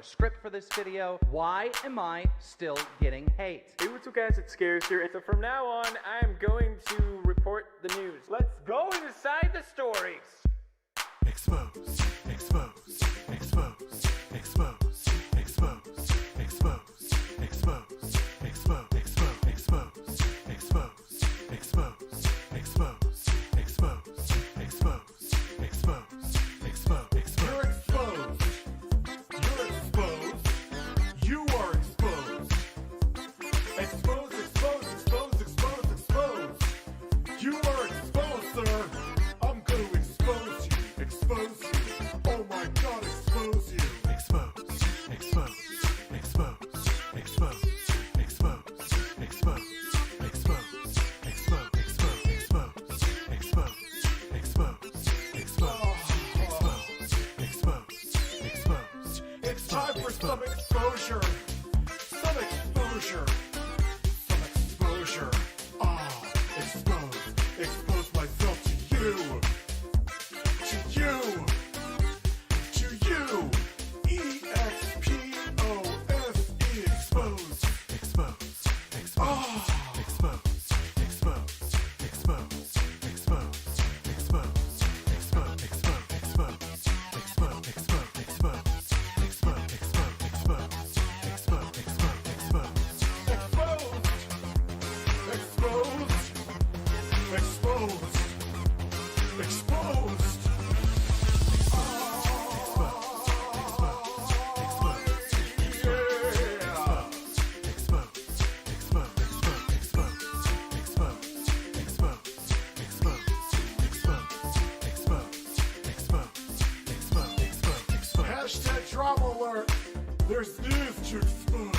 Script for this video. Why am I still getting hate? Hey, what's up guys, it's Skit here, and so from now on, I'm going to report the news. Let's go inside the stories. Expose, expose, expose, expose, expose, expose, expose, expose, expose, expose, expose, expose, expose, expose, expose, expose, expose. You're exposed. You're exposed. You are exposed. Exposed, exposed, exposed, exposed, exposed. You are exposed, sir. I'm going to expose you. Expose you. Oh my God, expose you. Expose, expose, expose, expose, expose, expose, expose, expose, expose, expose, expose, expose, expose. It's time for some exposure. Some exposure. Some exposure. Expose. Expose myself to you. To you. To you. E-X-P-O-S-E. Expose. Expose. Expose. Expose. Expose. Expose. Expose. Expose. Expose. Expose. Expose. Expose. Expose. Expose. Expose. Expose. Expose. Exposed. Exposed. Hashtag drama alert. There's news to expose.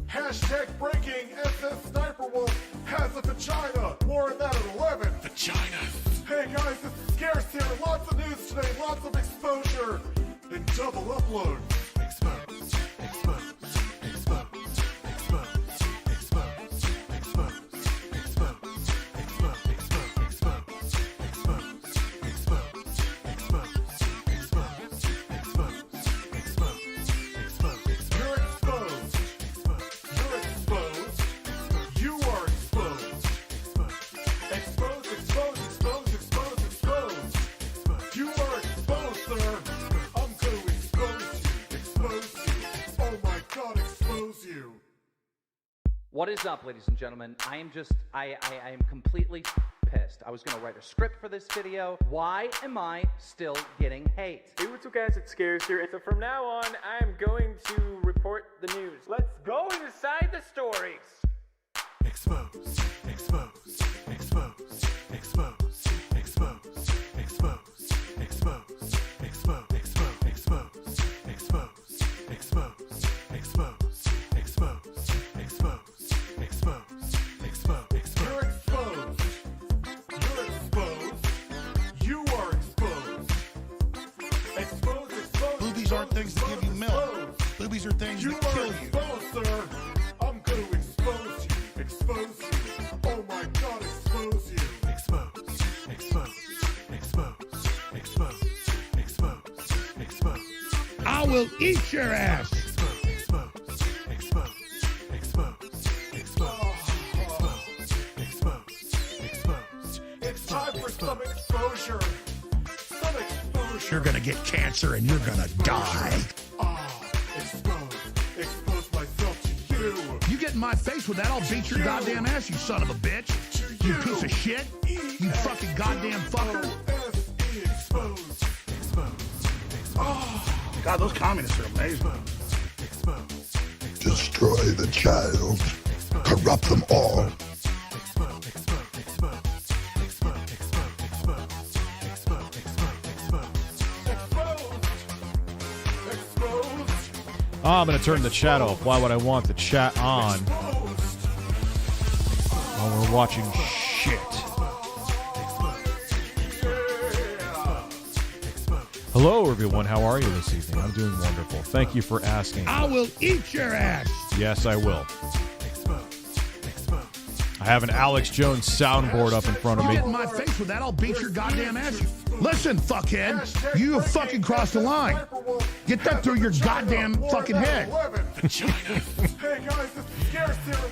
Hashtag breaking. SS Sniper Wolf has a vagina. More on that at 11. Vagina. Hey guys, this is Scarce here. Lots of news today. Lots of exposure. And double upload. Expose. Expose. Expose. Expose. Expose. Expose. Expose. Expose. Expose. Expose. Expose. Expose. Expose. Expose. Expose. Expose. You're exposed. You're exposed. You are exposed. Expose, expose, expose, expose, expose. You are exposed, sir. I'm going to expose you. Expose you. Oh my God, expose you. What is up, ladies and gentlemen? I am completely pissed. I was gonna write a script for this video. Why am I still getting hate? Hey, what's up guys, it's Skit here, and so from now on, I'm going to report the news. Let's go inside the stories. Expose, expose, expose, expose, expose, expose, expose, expose, expose, expose, expose, expose, expose, expose, expose, expose, expose. You're exposed. You're exposed. You are exposed. Exposed, exposed. Boobies aren't things that give you milk. Boobies are things You that are kill you. exposed, sir. I'm going to expose you. Expose you. Oh my God, expose you. Expose. Expose. Expose. Expose. Expose. Expose. I will eat your ass. Expose. Expose. Expose. Expose. Expose. Expose. Expose. It's time for some exposure. Some exposure. You're gonna get cancer and you're gonna die. Expose. Expose myself to you. You get in my face with that, I'll beat your goddamn ass, you son of a bitch. You piece of shit. You fucking goddamn fucker. O-S-E. Expose. Expose. Expose. God, those communists are amazing. Expose. Destroy the child, corrupt them all. Expose. Expose. Expose. Expose. Expose. Expose. Expose. Expose. Exposed. Oh, I'm going to turn the chat off. Why would I want the chat on while we're watching shit? Hello, everyone. How are you this evening? I'm doing wonderful. Thank you for asking. I will eat your ass. Yes, I will. I have an Alex Jones soundboard up in front of You me. get in my face with that, I'll beat your goddamn ass, you Listen, fuckhead, you have fucking crossed the line. Get that through your goddamn fucking head.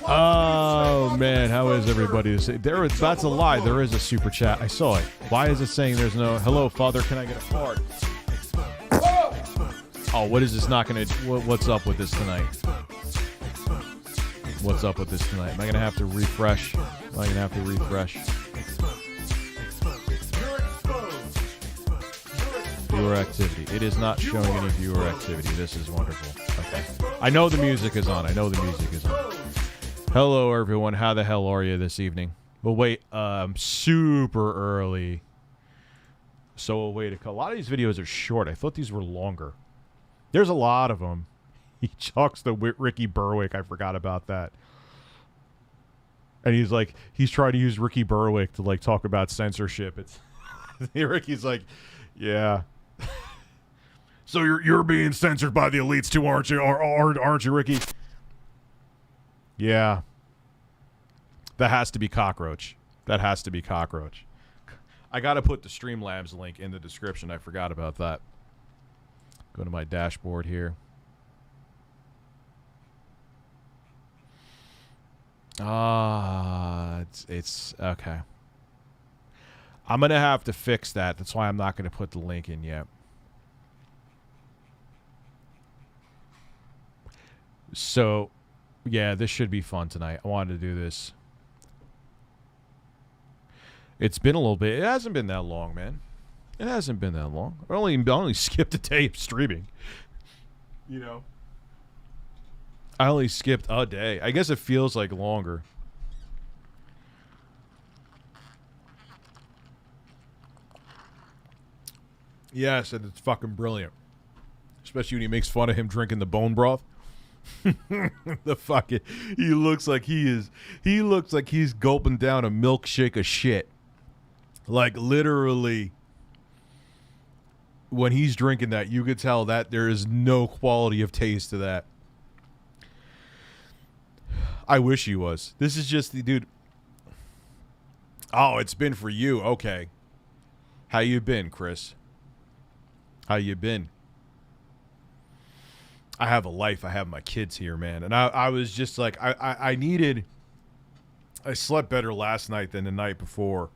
Oh man, how is everybody? That's a lie. There is a super chat. I saw it. Why is it saying there's no hello, father? Can I get a fart? Oh, what is this not gonna? What's up with this tonight? What's up with this tonight? Am I gonna have to refresh? Viewer activity. It is not showing any viewer activity. This is wonderful. Okay. I know the music is on. Hello, everyone. How the hell are you this evening? Well, wait. Super early. So we'll wait. A lot of these videos are short. I thought these were longer. There's a lot of them. He chalks the Ricky Berwick. I forgot about that. And he's trying to use Ricky Berwick to talk about censorship. It's Ricky's like, yeah. So you're being censored by the elites too, aren't you? Aren't you, Ricky? Yeah. That has to be Cockroach. I gotta put the Streamlabs link in the description. I forgot about that. Go to my dashboard here. It's okay. I'm gonna have to fix that. That's why I'm not gonna put the link in yet. So, yeah, this should be fun tonight. I wanted to do this. It's been a little bit. It hasn't been that long, man. It hasn't been that long. I only skipped a day of streaming. You know. I only skipped a day. I guess it feels like longer. Yes, and it's fucking brilliant. Especially when he makes fun of him drinking the bone broth. The fucking he looks like he's gulping down a milkshake of shit. Like literally when he's drinking that, you could tell that there is no quality of taste to that. I wish he was. This is just the dude. Oh, it's been for you. Okay. How you been, Chris? How you been? I have a life. I have my kids here, man. And I was just like, I slept better last night than the night before.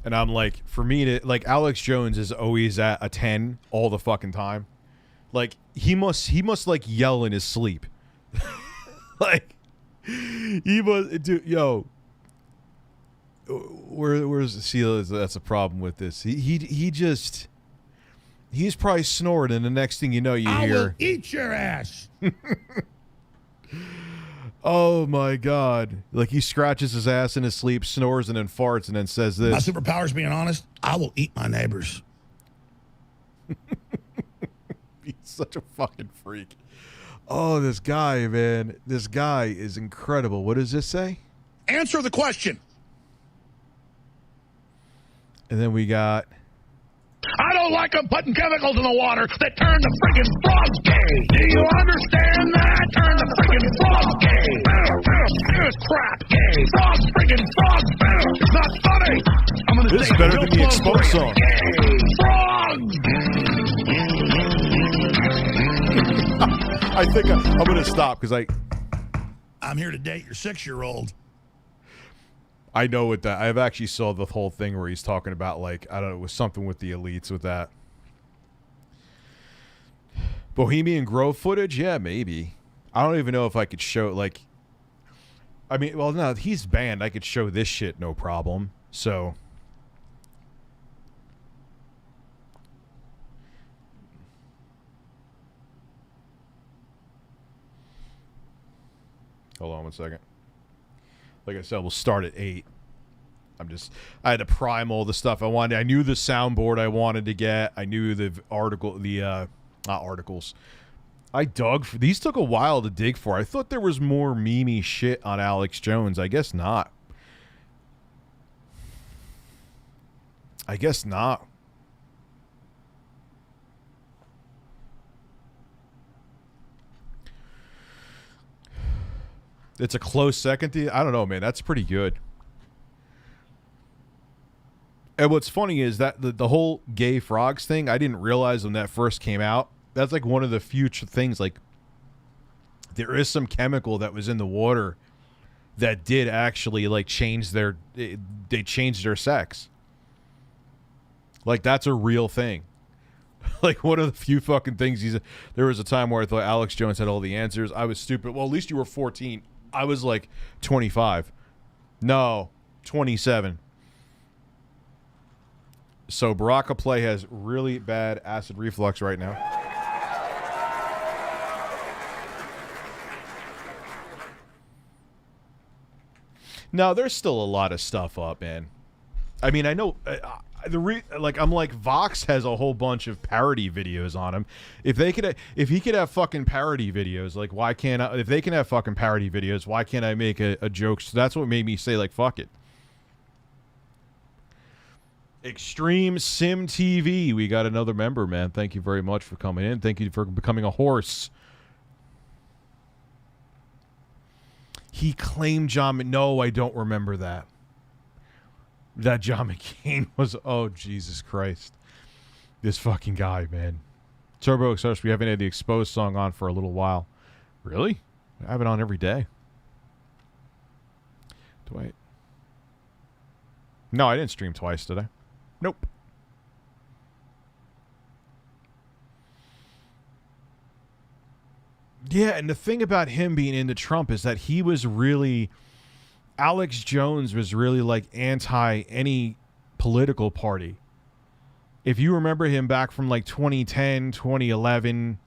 And I'm like, for me to, like, Alex Jones is always at a 10 all the fucking time. Like, he must like yell in his sleep. Like, he must, dude, yo. Where's the seal? That's a problem with this. He just, he's probably snoring, and the next thing you know, you hear, I will eat your ass. Oh my God. Like he scratches his ass in his sleep, snores, and then farts, and then says this. My superpower is being honest. I will eat my neighbors. He's such a fucking freak. Oh, this guy, man. This guy is incredible. What does this say? Answer the question. And then we got, I don't like them putting chemicals in the water that turn the friggin' frogs gay. Do you understand that? Turn the friggin' frogs gay. It's crap gay. Frogs friggin' frogs. It's not funny. I'm gonna this is better than the Exposed song. Frogs. I think I'm going to stop because I'm here to date your 6-year-old. I know what that. I've actually saw the whole thing where he's talking about, like, I don't know, it was something with the elites with that. Bohemian Grove footage? Yeah, maybe. I don't even know if I could show, like, I mean, well, no, he's banned. I could show this shit, no problem. So. Hold on one second. Like I said, we'll start at 8. I had to prime all the stuff I wanted. I knew the soundboard I wanted to get. I knew the not articles. I dug for these. Took a while to dig for. I thought there was more memey shit on Alex Jones. I guess not. It's a close second. I don't know, man. That's pretty good. And what's funny is that the whole gay frogs thing, I didn't realize when that first came out. That's like one of the future things. Like, there is some chemical that was in the water that did actually like change they changed their sex. Like, that's a real thing. Like, one of the few fucking things there was a time where I thought Alex Jones had all the answers. I was stupid. Well, at least you were 14. I was like 25. No, 27. So Baraka Play has really bad acid reflux right now. No, there's still a lot of stuff up, man. I mean, I know I'm like, Vox has a whole bunch of parody videos on him. If he could have fucking parody videos, like, why can't I? If they can have fucking parody videos, why can't I make a joke? So that's what made me say, like, fuck it. Extreme Sim TV, we got another member, man. Thank you very much for coming in. Thank you for becoming a horse. He claimed No, I don't remember that. That John McCain was... Oh, Jesus Christ. This fucking guy, man. Turbo Exhaust, we haven't had the Exposed song on for a little while. Really? I have it on every day. Do I... No, I didn't stream twice, did I? Nope. Yeah, and the thing about him being into Trump is that he was really... Alex Jones was really like anti any political party. If you remember him back from like 2010, 2011,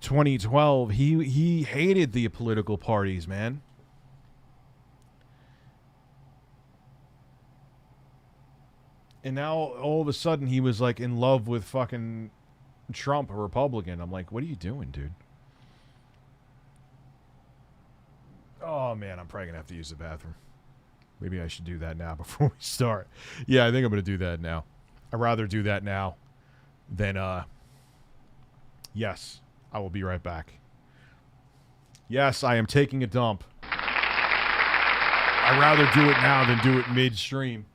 2012, he hated the political parties, man. And now all of a sudden he was like in love with fucking Trump, a Republican. I'm like, what are you doing, dude? Oh, man, I'm probably going to have to use the bathroom. Maybe I should do that now before we start. Yeah, I think I'm going to do that now. I'd rather do that now than, yes, I will be right back. Yes, I am taking a dump. I'd rather do it now than do it midstream.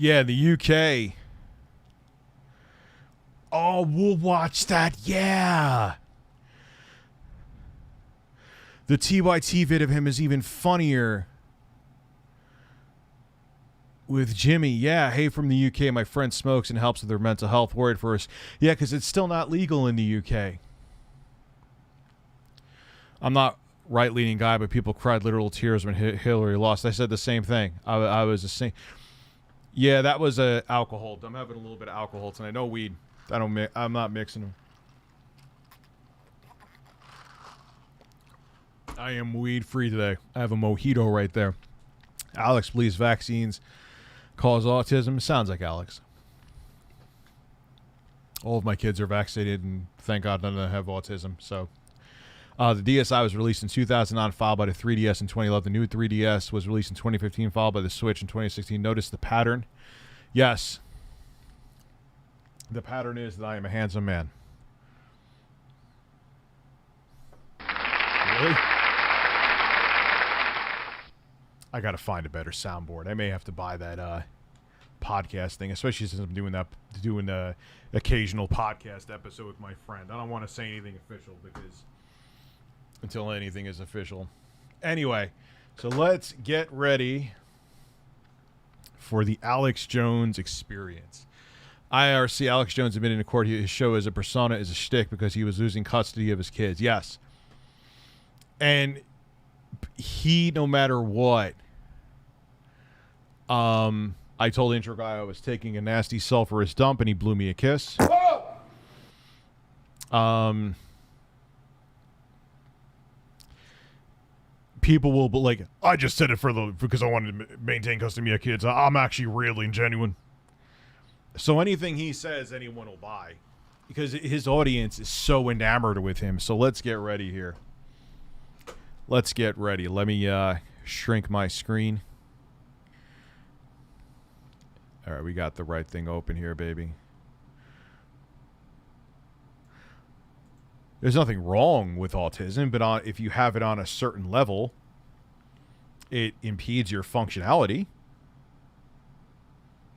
Yeah, the UK. Oh, we'll watch that. Yeah. The TYT vid of him is even funnier. With Jimmy. Yeah, hey, from the UK, my friend smokes and helps with their mental health. Worried for us. Yeah, because it's still not legal in the UK. I'm not right-leaning guy, but people cried literal tears when Hillary lost. I said the same thing. I was the same. Yeah, that was alcohol. I'm having a little bit of alcohol tonight. No weed. I'm not mixing them. I am weed-free today. I have a mojito right there. Alex believes vaccines cause autism. Sounds like Alex. All of my kids are vaccinated, and thank God none of them have autism. So, the DSi was released in 2009, followed by the 3DS in 2011. The new 3DS was released in 2015, followed by the Switch in 2016. Notice the pattern. Yes. The pattern is that I am a handsome man. Really? I gotta find a better soundboard. I may have to buy that podcast thing, especially since I'm doing the occasional podcast episode with my friend. I don't want to say anything official because until anything is official. Anyway, so let's get ready for the Alex Jones experience. IRC Alex Jones admitted in court his show as a persona is a shtick because he was losing custody of his kids. Yes. And he, no matter what, I told the intro guy I was taking a nasty sulfurous dump and he blew me a kiss. People will be like, I just said it because I wanted to maintain custody of my kids. I'm actually really genuine. So anything he says, anyone will buy because his audience is so enamored with him. So let's get ready here. Let's get ready. Let me shrink my screen. All right, we got the right thing open here, baby. There's nothing wrong with autism, but if you have it on a certain level, it impedes your functionality.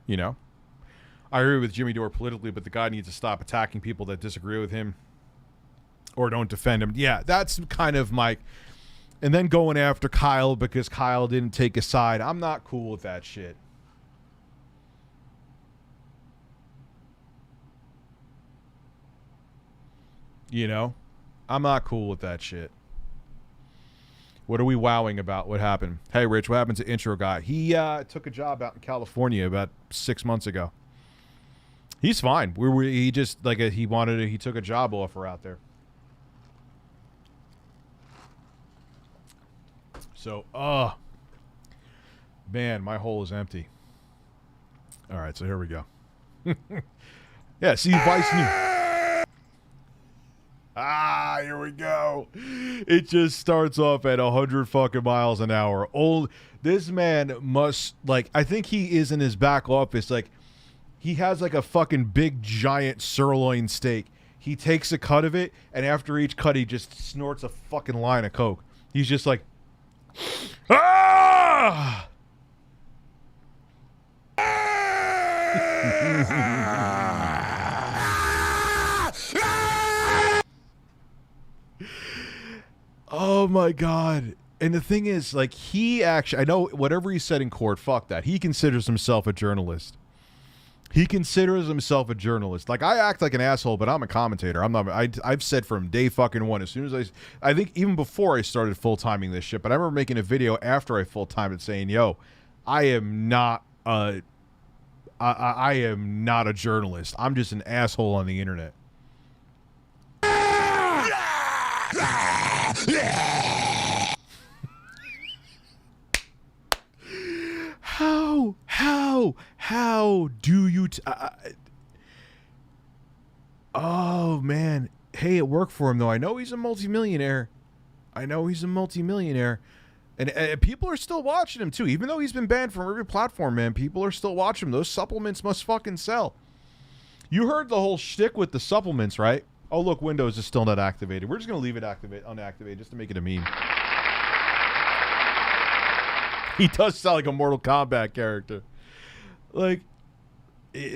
You know? I agree with Jimmy Dore politically, but the guy needs to stop attacking people that disagree with him or don't defend him. Yeah, that's kind of my... And then going after Kyle because Kyle didn't take a side. I'm not cool with that shit. You know? I'm not cool with that shit. What are we wowing about? What happened? Hey, Rich, what happened to intro guy? He took a job out in California about 6 months ago. He's fine. He just, like, he took a job offer out there. So, man, my hole is empty. All right, so here we go. Yeah, see, Vice News. Here we go. It just starts off at 100 fucking miles an hour. This man must, like, I think he is in his back office, like, he has, like, a fucking big, giant sirloin steak. He takes a cut of it, and after each cut, he just snorts a fucking line of Coke. He's just like, ah! Oh my God. And the thing is, like, he actually, I know whatever he said in court, fuck that. He considers himself a journalist. Like, I act like an asshole, but I'm a commentator. I'm not, I've said from day fucking one, as soon as I think even before I started full-timing this shit, but I remember making a video after I full-timed it saying, yo, I am not a journalist. I'm just an asshole on the internet. How do you oh man, hey, it worked for him though. I know he's a multimillionaire, and people are still watching him too, even though he's been banned from every platform. Man, people are still watching him. Those supplements must fucking sell. You heard the whole shtick with the supplements, right? Oh look, Windows is still not activated. We're just gonna leave it unactivated just to make it a meme. He does sound like a Mortal Kombat character. Like,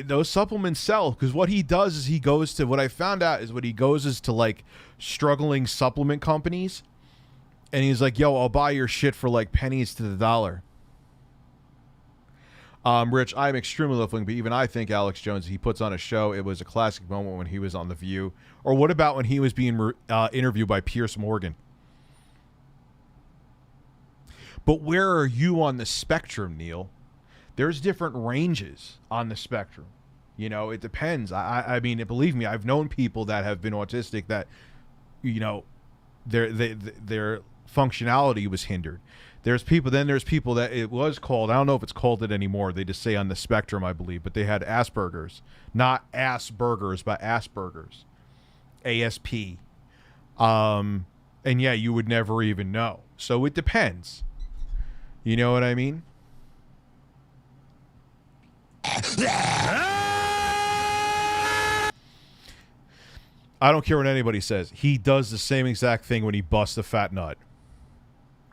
those supplements sell because what he does is he goes to, what I found out is what he goes is to like struggling supplement companies, and he's like, yo, I'll buy your shit for like pennies to the dollar. Rich, I'm extremely left-wing, but even I think Alex Jones, he puts on a show. It was a classic moment when he was on The View. Or what about when he was being interviewed by Piers Morgan? But where are you on the spectrum, Neil? There's different ranges on the spectrum. You know, it depends. I mean, believe me, I've known people that have been autistic that, you know, their functionality was hindered. There's people that it was called, I don't know if it's called it anymore. They just say on the spectrum, I believe, but they had Asperger's. Not Asperger's, but Asperger's. ASP. And yeah, you would never even know. So it depends. You know what I mean? I don't care what anybody says. He does the same exact thing when he busts a fat nut.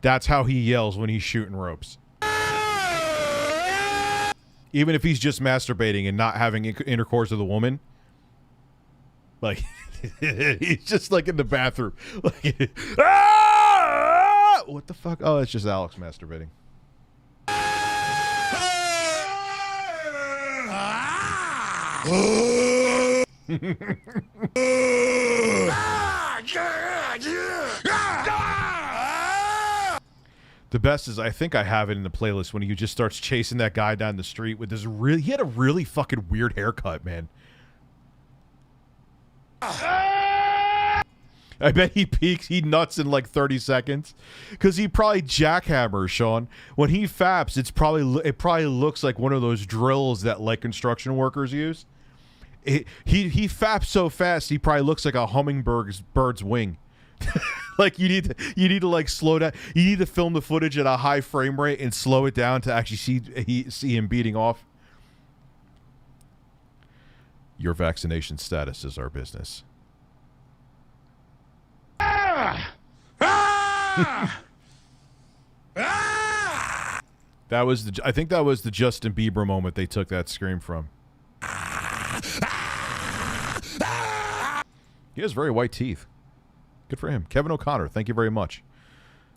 That's how he yells when he's shooting ropes. Even if he's just masturbating and not having intercourse with a woman. Like, he's just like in the bathroom. Like, ah! What the fuck? Oh, it's just Alex masturbating. The best is, I think I have it in the playlist when he just starts chasing that guy down the street with this he had a really fucking weird haircut, man. I bet he peaks, he nuts in like 30 seconds. Because he probably jackhammers, Sean. When he faps, it probably looks like one of those drills that like construction workers use. He faps so fast, he probably looks like a bird's wing. Like you need to like slow down. You need to film the footage at a high frame rate and slow it down to actually see him beating off. Your vaccination status is our business. That was I think that was the Justin Bieber moment they took that scream from. He has very white teeth. Good for him. Kevin O'Connor, thank you very much.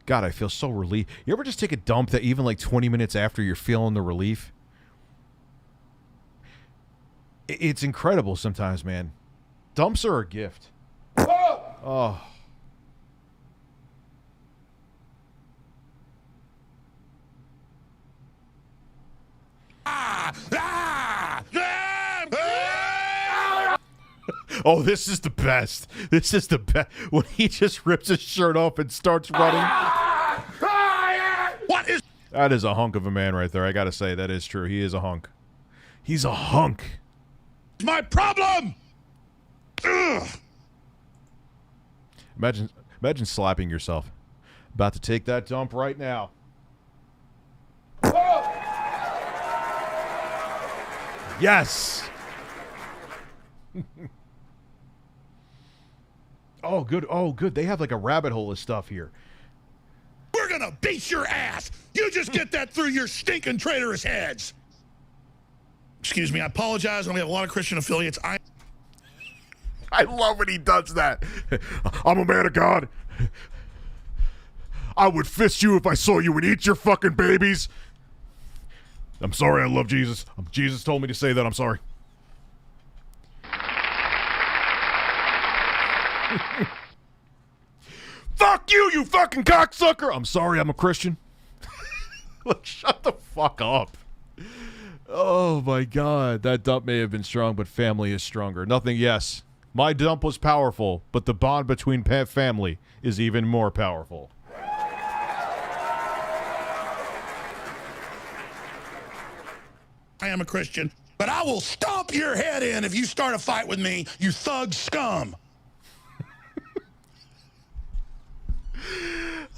God, I feel so relieved. You ever just take a dump that even like 20 minutes after you're feeling the relief? It's incredible sometimes, man. Dumps are a gift. Oh. Oh, this is the best. This is the best. When he just rips his shirt off and starts running. What is... That is a hunk of a man right there. I gotta say, that is true. He is a hunk. He's a hunk. my problem? Ugh. Imagine slapping yourself. About to take that dump right now. Yes. Oh, good. Oh, good. They have like a rabbit hole of stuff here. We're gonna beat your ass. You just get that through your stinking traitorous heads. Excuse me. I apologize. We have a lot of Christian affiliates. I love when he does that. I'm a man of God. I would fist you if I saw you and eat your fucking babies. I'm sorry, I love Jesus. Jesus told me to say that, I'm sorry. Fuck you, you fucking cocksucker! I'm sorry, I'm a Christian. Like, shut the fuck up. Oh my God, that dump may have been strong, but family is stronger. Nothing, yes. My dump was powerful, but the bond between family is even more powerful. I am a Christian, but I will stomp your head in if you start a fight with me, you thug scum.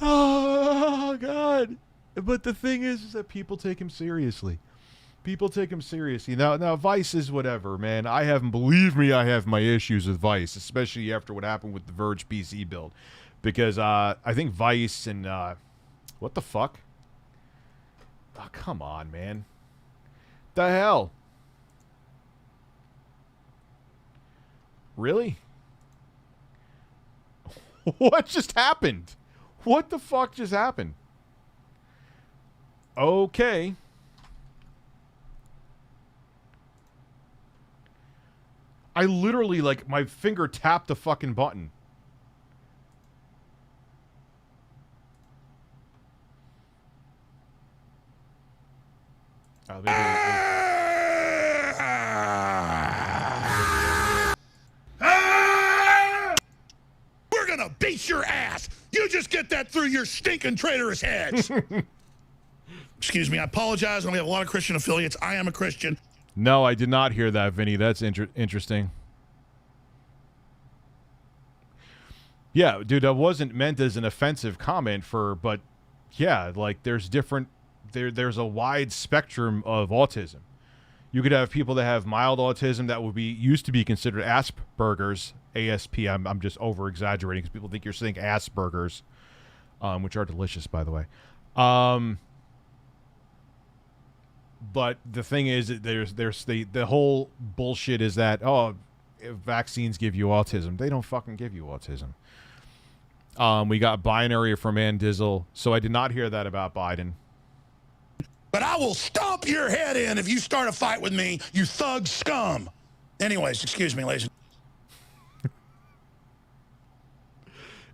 Oh, God. But the thing is that people take him seriously. People take him seriously. Now, Vice is whatever, man. Believe me, I have my issues with Vice, especially after what happened with the Verge PC build. Because I think Vice and, what the fuck? Oh, come on, man. The hell? Really? What just happened? What the fuck just happened? Okay. I literally, like, my finger tapped the fucking button. Oh, We're gonna beat your ass. You just get that through your stinking traitorous heads. Excuse me, I apologize. We have a lot of Christian affiliates. I am a Christian. No, I did not hear that, Vinny. That's interesting. Yeah, dude, that wasn't meant as an offensive comment but yeah, like there's there's a wide spectrum of autism. You could have people that have mild autism that would be used to be considered Asperger's, ASP. I'm just over exaggerating because people think you're saying Asperger's, which are delicious, by the way. But the thing is, there's the whole bullshit is that, oh, if vaccines give you autism. They don't fucking give you autism. We got binary from Andizzle, so I did not hear that about Biden. But I will stomp your head in if you start a fight with me, you thug scum. Anyways, excuse me, ladies.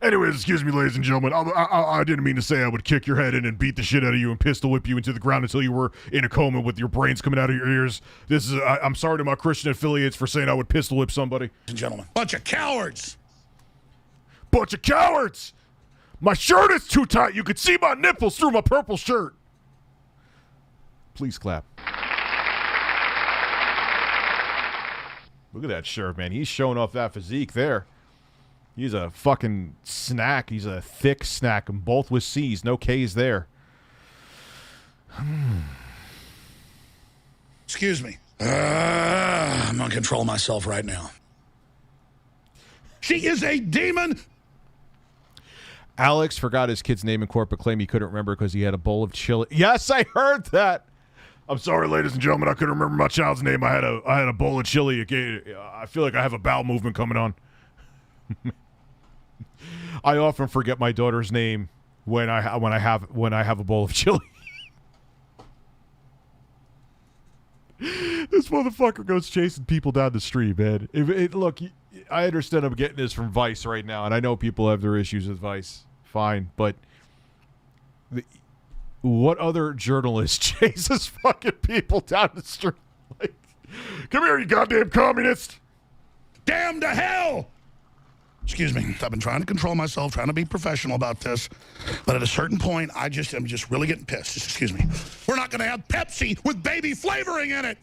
Anyways, excuse me, ladies and gentlemen. I didn't mean to say I would kick your head in and beat the shit out of you and pistol whip you into the ground until you were in a coma with your brains coming out of your ears. This is. I'm sorry to my Christian affiliates for saying I would pistol whip somebody. Ladies and gentlemen, bunch of cowards. Bunch of cowards. My shirt is too tight. You could see my nipples through my purple shirt. Please clap. Look at that shirt, man. He's showing off that physique there. He's a fucking snack. He's a thick snack, and both with C's, no K's there. Excuse me. I'm gonna control myself right now. She is a demon. Alex forgot his kid's name in court, but claimed he couldn't remember because he had a bowl of chili. Yes, I heard that. I'm sorry, ladies and gentlemen. I couldn't remember my child's name. I had a bowl of chili. I feel like I have a bowel movement coming on. I often forget my daughter's name when I have a bowl of chili. This motherfucker goes chasing people down the street, man. Look, I understand I'm getting this from Vice right now, and I know people have their issues with Vice. Fine, but what other journalist chases fucking people down the street? Like, come here, you goddamn communist! Damn to hell! Excuse me. I've been trying to control myself, trying to be professional about this, but at a certain point, I'm just really getting pissed. Excuse me. We're not going to have Pepsi with baby flavoring in it.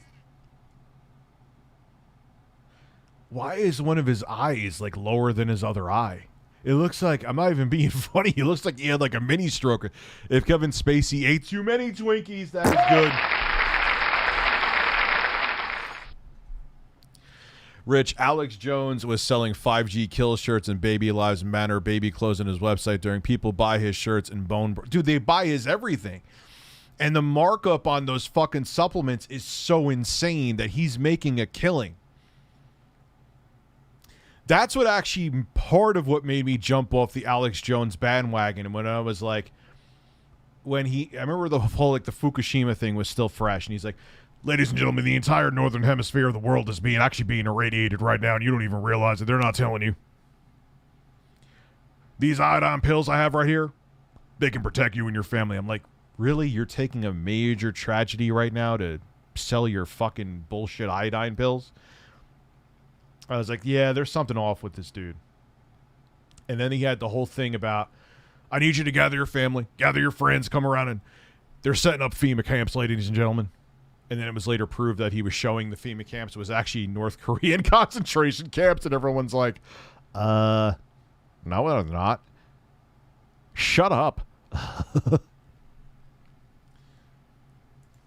Why is one of his eyes like lower than his other eye? It looks like, I'm not even being funny, it looks like he had like a mini stroke. If Kevin Spacey ate too many Twinkies, that is good. Rich, Alex Jones was selling 5G kill shirts and Baby Lives Matter baby clothes on his website during people buy his shirts and dude, they buy his everything. And the markup on those fucking supplements is so insane that he's making a killing. That's what actually part of what made me jump off the Alex Jones bandwagon. And when I was like, I remember the whole like the Fukushima thing was still fresh, and he's like, ladies and gentlemen, the entire northern hemisphere of the world is actually being irradiated right now, and you don't even realize it. They're not telling you. These iodine pills I have right here, they can protect you and your family. I'm like, really? You're taking a major tragedy right now to sell your fucking bullshit iodine pills? I was like, yeah, there's something off with this dude. And then he had the whole thing about, I need you to gather your family, gather your friends, come around, and they're setting up FEMA camps, ladies and gentlemen. And then it was later proved that he was showing the FEMA camps was actually North Korean concentration camps, and everyone's like, no, they're not. Shut up. I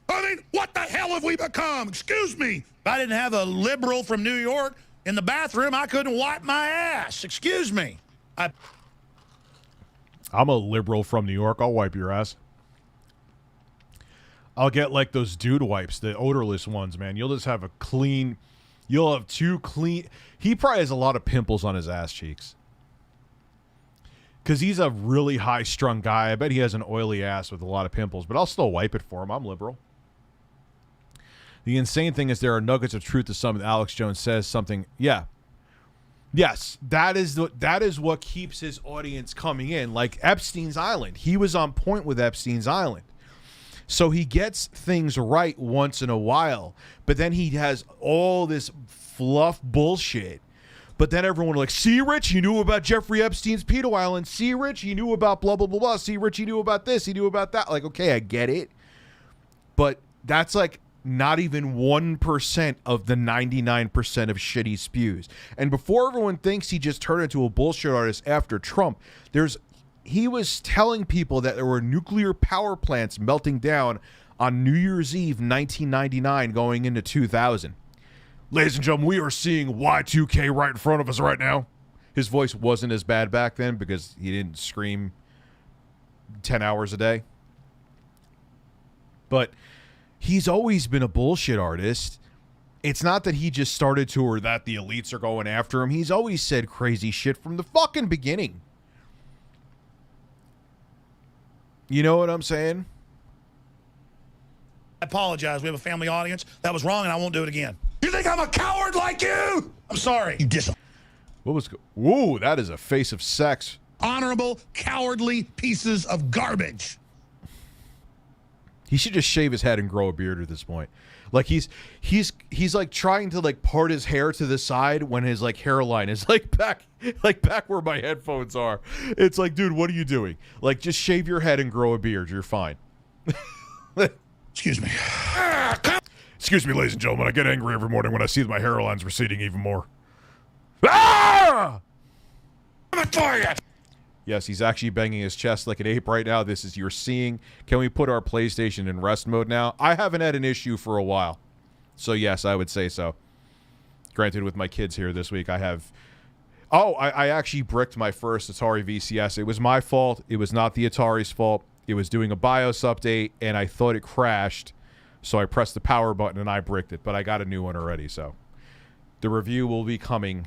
mean, what the hell have we become? Excuse me. If I didn't have a liberal from New York in the bathroom, I couldn't wipe my ass. Excuse me. I'm a liberal from New York. I'll wipe your ass. I'll get like those dude wipes, the odorless ones, man. You'll just have a clean, You'll have two clean. He probably has a lot of pimples on his ass cheeks. Because he's a really high-strung guy. I bet he has an oily ass with a lot of pimples, but I'll still wipe it for him. I'm liberal. The insane thing is there are nuggets of truth to something Alex Jones says. Something, yeah. Yes, that is what keeps his audience coming in. Like Epstein's Island. He was on point with Epstein's Island. So he gets things right once in a while, but then he has all this fluff bullshit. But then everyone like, see, Rich, he knew about Jeffrey Epstein's pedo island. See, Rich, he knew about blah, blah, blah, blah. See, Rich, he knew about this. He knew about that. Like, okay, I get it. But that's like not even 1% of the 99% of shit he spews. And before everyone thinks he just turned into a bullshit artist after Trump, he was telling people that there were nuclear power plants melting down on New Year's Eve 1999 going into 2000. Ladies and gentlemen, we are seeing Y2K right in front of us right now. His voice wasn't as bad back then because he didn't scream 10 hours a day. But he's always been a bullshit artist. It's not that he just started to or that the elites are going after him. He's always said crazy shit from the fucking beginning. You know what I'm saying? I apologize. We have a family audience. That was wrong, and I won't do it again. You think I'm a coward like you? I'm sorry. You What was... Whoa, that is a face of sex. Honorable, cowardly pieces of garbage. He should just shave his head and grow a beard at this point. Like he's like trying to like part his hair to the side when his like hairline is like back where my headphones are. It's like, dude, what are you doing? Like, just shave your head and grow a beard. You're fine. Excuse me. Excuse me, ladies and gentlemen. I get angry every morning when I see that my hairline's receding even more. Ah! I'm for you. Yes, he's actually banging his chest like an ape right now. This is you're seeing. Can we put our PlayStation in rest mode now? I haven't had an issue for a while. So yes, I would say so. Granted, with my kids here this week, I have... Oh, I actually bricked my first Atari VCS. It was my fault. It was not the Atari's fault. It was doing a BIOS update, and I thought it crashed. So I pressed the power button, and I bricked it. But I got a new one already, so... The review will be coming.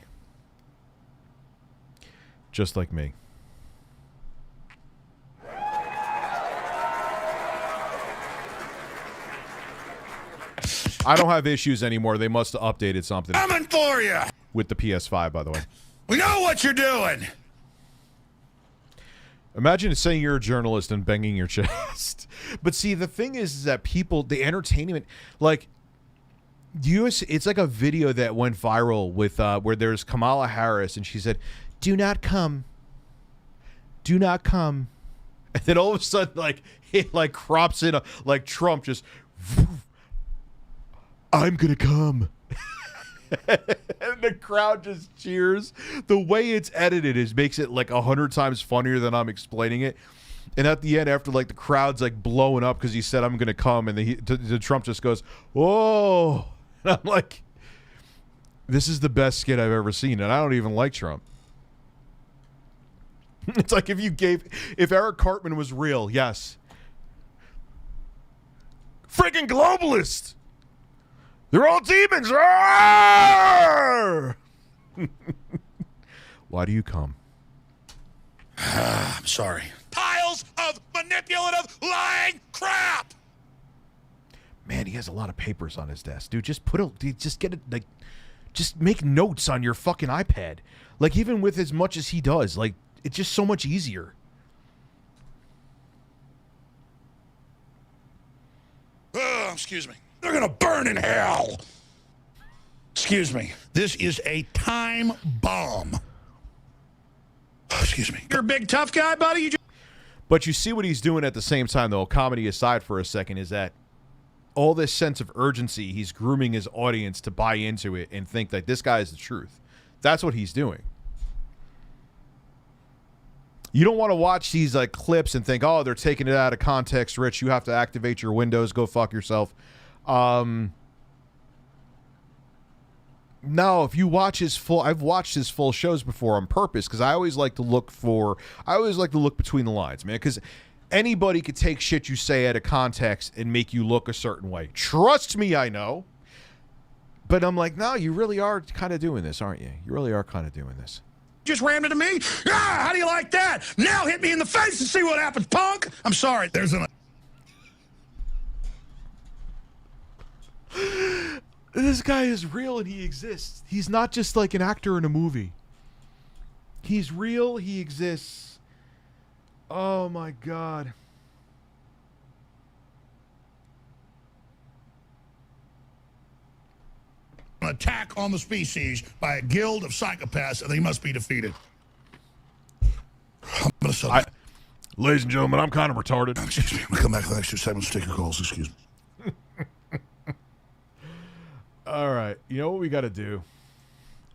Just like me. I don't have issues anymore. They must have updated something. Coming for you. With the PS5, by the way. We know what you're doing. Imagine saying you're a journalist and banging your chest. But see, the thing is that people, the entertainment, like, it's like a video that went viral with where there's Kamala Harris and she said, "Do not come. Do not come." And then all of a sudden, like, it like crops in like Trump just, "I'm gonna come." And the crowd just cheers. The way it's edited makes it like 100 times funnier than I'm explaining it. And at the end, after like the crowd's like blowing up because he said, "I'm gonna come," and the Trump just goes, "Whoa!" And I'm like, this is the best skit I've ever seen, and I don't even like Trump. It's like if Eric Cartman was real, yes. Freaking globalist! They're all demons! Why do you come? I'm sorry. Piles of manipulative, lying crap! Man, he has a lot of papers on his desk. Dude, just get it, like, just make notes on your fucking iPad. Like, even with as much as he does, like, it's just so much easier. Oh, excuse me. They're gonna burn in hell. Excuse me. This is a time bomb. Oh, excuse me. You're a big tough guy, buddy. But you see what he's doing at the same time, though, comedy aside for a second, is that all this sense of urgency, he's grooming his audience to buy into it and think that this guy is the truth. That's what he's doing. You don't want to watch these like clips and think, "Oh, they're taking it out of context, Rich. You have to activate your Windows. Go fuck yourself." No, if you watch his I've watched his full shows before on purpose because I always like to look between the lines, man, because anybody could take shit you say out of context and make you look a certain way. Trust me, I know. But I'm like, no, you really are kind of doing this, aren't you? You really are kind of doing this. Just rammed into me? Ah, how do you like that? Now hit me in the face and see what happens, punk. I'm sorry. There's an... This guy is real and he exists. He's not just like an actor in a movie. He's real. He exists. Oh my God. An attack on the species by a guild of psychopaths, and they must be defeated. I'm gonna sell Ladies and gentlemen, I'm kind of retarded. Excuse me. I'm gonna come back for the next 2 segments to take your calls. Excuse me. All right. You know what we got to do?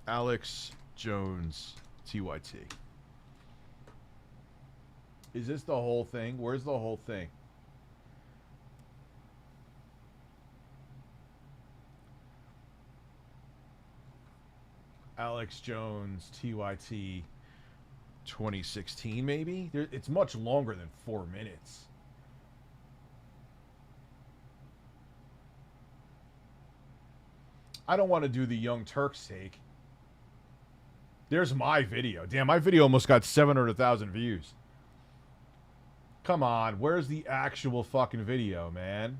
Alex Jones, TYT. Is this the whole thing? Where's the whole thing? Alex Jones, TYT 2016, maybe? It's much longer than 4 minutes. I don't want to do the Young Turks take. There's my video. Damn, my video almost got 700,000 views. Come on, where's the actual fucking video, man?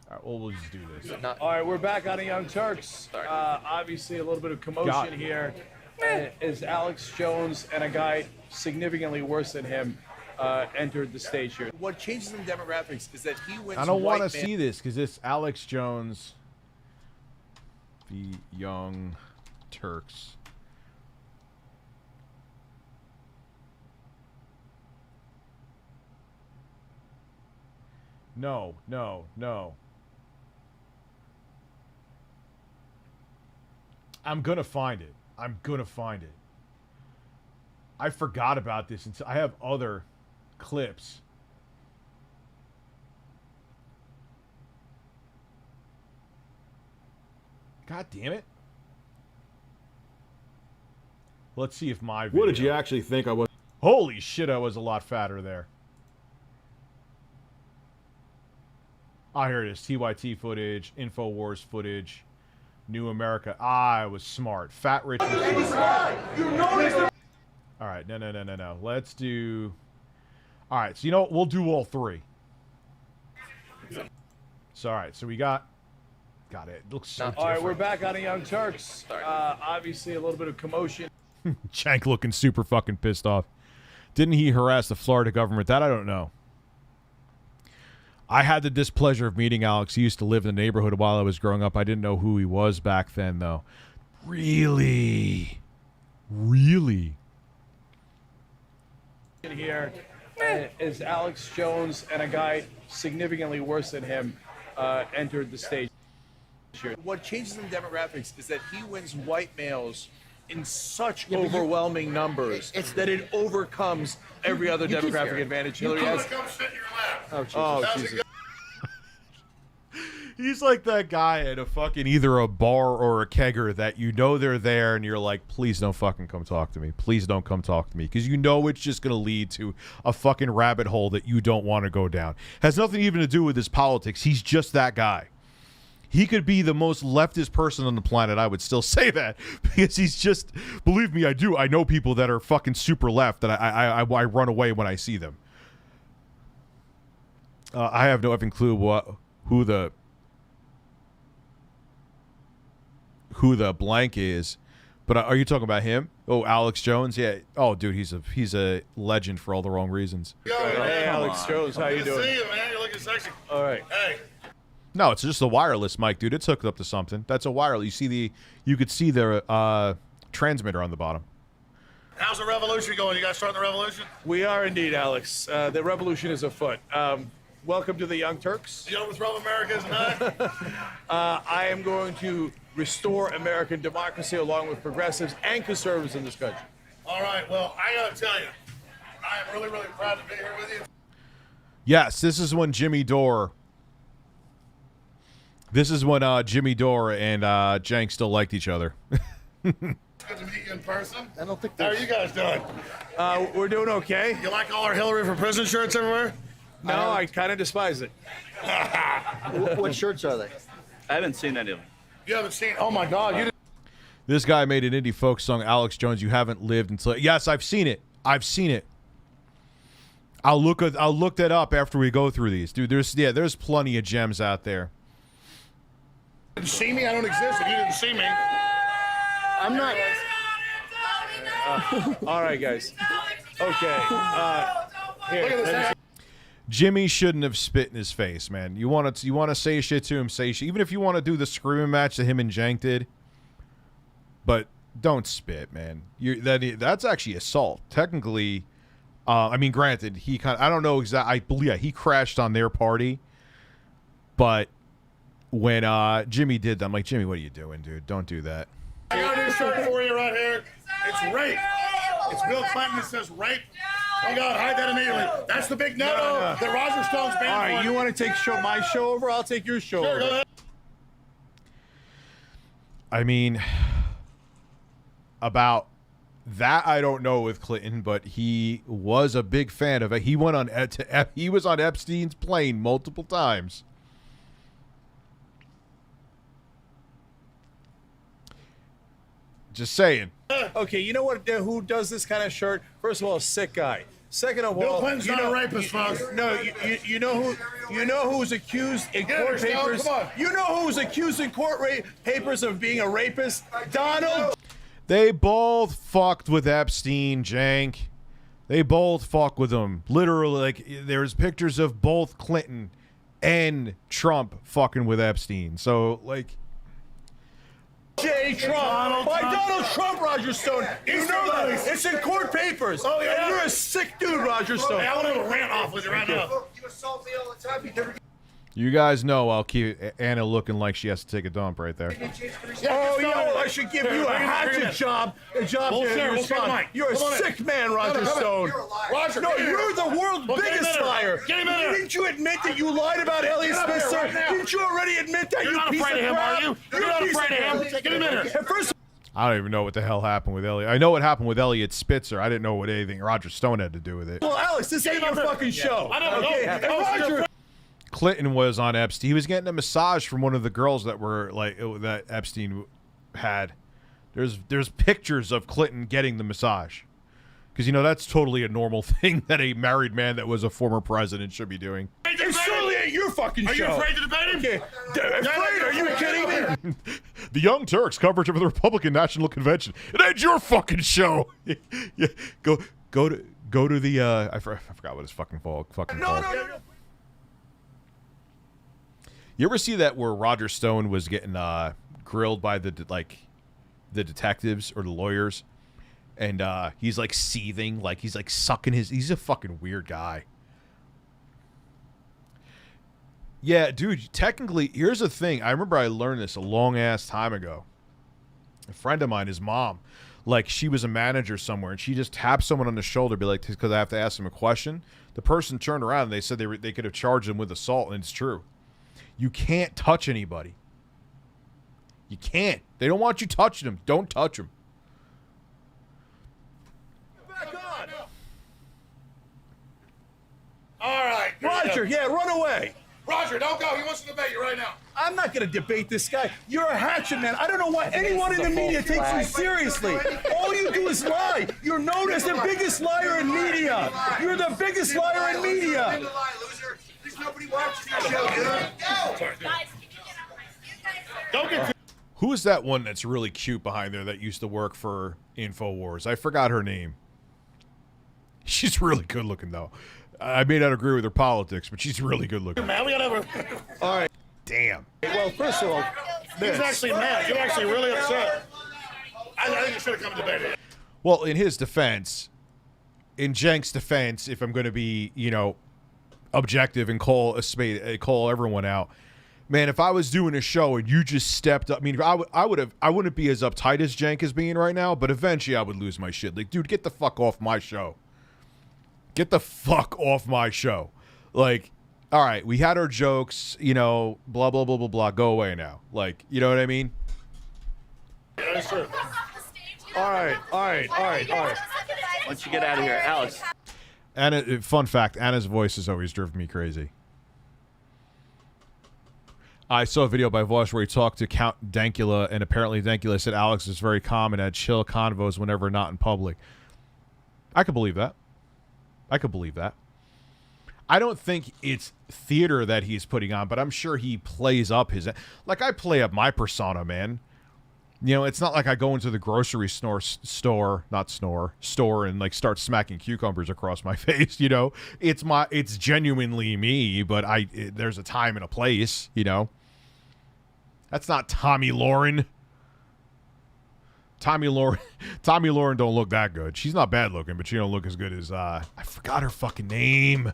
All right, well, we'll just do this. All right, we're back on the Young Turks. Obviously, a little bit of commotion here. As Alex Jones and a guy significantly worse than him entered the stage here. What changes in demographics is that he wins. I don't want to see this because it's Alex Jones, the Young Turks. No, no, no. I'm gonna find it. I'm gonna find it. I forgot about this until I have other clips. God damn it. Let's see if my video... What did you actually think I was? Holy shit, I was a lot fatter there. Ah, here it is. TYT footage, InfoWars footage, New America. Ah, I was smart. Fat Rich was smart. All right, no. Let's do... All right, so you know what? We'll do all three. So, all right, so we got it. It looks so different. All right, we're back on the Young Turks. Obviously, a little bit of commotion. Jank looking super fucking pissed off. Didn't he harass the Florida government? That I don't know. I had the displeasure of meeting Alex. He used to live in the neighborhood while I was growing up. I didn't know who he was back then, though. Really? Really? Here as Alex Jones and a guy significantly worse than him entered the stage here. What changes in demographics is that he wins white males in such overwhelming numbers that it overcomes every other demographic advantage Hillary has. Come sit in your lap. Oh, Jesus. Jesus. He's like that guy at a fucking either a bar or a kegger that you know they're there and you're like, please don't fucking come talk to me. Please don't come talk to me. Because you know it's just going to lead to a fucking rabbit hole that you don't want to go down. Has nothing even to do with his politics. He's just that guy. He could be the most leftist person on the planet. I would still say that because he's just, believe me, I do. I know people that are fucking super left that I run away when I see them. I have no effing clue who the blank is, but are you talking about him? Oh, Alex Jones? Yeah. Oh, dude, he's a legend for all the wrong reasons. Hey, Alex Jones, how you doing? See you, man. You're looking sexy. All right. Hey. No, it's just a wireless mic, dude. It's hooked up to something. That's a wireless. You could see the transmitter on the bottom. How's the revolution going? You guys starting the revolution? We are indeed, Alex. The revolution is afoot. Welcome to the Young Turks. You know what's wrong with America tonight? I am going to restore American democracy along with progressives and conservatives in this country. All right, well, I got to tell you, I am really, really proud to be here with you. Yes, this is when Jimmy Dore and Jank still liked each other. Good to meet you in person. I don't think How are you guys doing? we're doing okay. You like all our Hillary for President shirts everywhere? No, I kind of despise it. What shirts are they? I haven't seen any of them. You haven't seen it. Oh my God! You didn't. This guy made an indie folk song, Alex Jones. You haven't lived until. Yes, I've seen it. I've seen it. I'll look that up after we go through these, dude. There's plenty of gems out there. You didn't see me? I don't exist if you didn't see me. I'm not. All right, guys. Okay. Here. Look at this. Jimmy shouldn't have spit in his face, man. You want to say shit to him, say shit. Even if you want to do the screaming match that him and Jank did, but don't spit, man. That's actually assault. Technically, I mean, granted, I don't know exactly. I believe he crashed on their party, but when Jimmy did that, I'm like, Jimmy, what are you doing, dude? Don't do that. I got a new shirt for you right here. It's rape. It's Bill Clinton that says rape. Oh God, hide that immediately. That's the big no that Roger Stone's banned. All right, you want to take my show over? I'll take your show over. Go ahead. I mean, about that I don't know with Clinton, but he was a big fan of it. He went on he was on Epstein's plane multiple times. Just saying. Okay, you know what? Who does this kind of shirt? First of all, a sick guy. Second of all, Bill Clinton's not a rapist, folks. No, you know who's accused in court papers. Come on. You know who's accused in court papers of being a rapist? Donald. They both fucked with Epstein, Jank. They both fuck with him. Literally, like, there's pictures of both Clinton and Trump fucking with Epstein. So, like... J. Trump. By Donald Trump, Roger Stone. You know that. It's in court papers. Oh, yeah? And you're a sick dude, Roger Stone. Hey, I want to have a rant off with you right now. You assault me all the time. You never. You guys know I'll keep Anna looking like she has to take a dump right there. Oh, yeah, I should give you a hatchet job. A job to respond. You're a sick man, Roger Stone. Roger, No, you're the world's biggest liar. Get him in there. Didn't you admit that you lied about Elliot Spitzer? Didn't you already admit that, you piece of crap? You're not afraid of him, are you? You're not afraid of him. Get him in there. And first I don't even know what the hell happened with Elliot. I know what happened with Elliot Spitzer. I didn't know what anything Roger Stone had to do with it. well, Alex, this ain't your fucking show. I don't know. Okay, and Roger. Clinton was on Epstein. He was getting a massage from one of the girls that were like that Epstein had. There's pictures of Clinton getting the massage, because that's totally a normal thing that a married man that was a former president should be doing. It certainly ain't your fucking show. Are you afraid to debate him? Okay. Afraid? Are you kidding me? The Young Turks coverage of the Republican National Convention. It ain't your fucking show. Yeah, go to the I forgot what it's fucking called. No. You ever see that where Roger Stone was getting grilled by the detectives or the lawyers, and he's like seething, like he's like sucking he's a fucking weird guy. Yeah, dude, technically, here's the thing. I remember I learned this a long ass time ago. A friend of mine, his mom, like, she was a manager somewhere, and she just tapped someone on the shoulder, be like, because I have to ask them a question. The person turned around and they said they could have charged him with assault, and it's true. You can't touch anybody. You can't. They don't want you touching them. Don't touch them. Back on. All right. Roger, yeah, run away. Roger, don't go. He wants to debate you right now. I'm not going to debate this guy. You're a hatchet man. I don't know why anyone in the media takes you seriously. All you do is lie. You're known as the biggest liar in media. You're the biggest liar in media. Nobody watches your show, dude. Don't get Who is that one that's really cute behind there that used to work for InfoWars? I forgot her name. She's really good looking, though. I may not agree with her politics, but she's really good looking. man. We gotta have a... All right. Damn. Well, first of all, He's actually mad. You're actually really upset. I think you should have come and debated it. Well, in his defense, in Jank's defense, if I'm going to be, objective and call everyone out, man, if I was doing a show and you just stepped up, I mean, I wouldn't be as uptight as Jank is being right now, but eventually I would lose my shit. Like, dude, get the fuck off my show. Get the fuck off my show. Like, all right, we had our jokes, blah, blah, blah, blah, blah, go away now. Like, you know what I mean? That's true. all right. Once you get out of here, Alex. Anna, fun fact, Anna's voice has always driven me crazy. I saw a video by Voss where he talked to Count Dankula, and apparently Dankula said Alex is very calm and had chill convos whenever not in public. I could believe that. I could believe that. I don't think it's theater that he's putting on, but I'm sure he plays up his... Like, I play up my persona, man. You know, it's not like I go into the grocery store and, like, start smacking cucumbers across my face, you know? It's genuinely me, but there's a time and a place, you know? That's not Tommy Lauren. Tommy Lauren don't look that good. She's not bad looking, but she don't look as good as, I forgot her fucking name.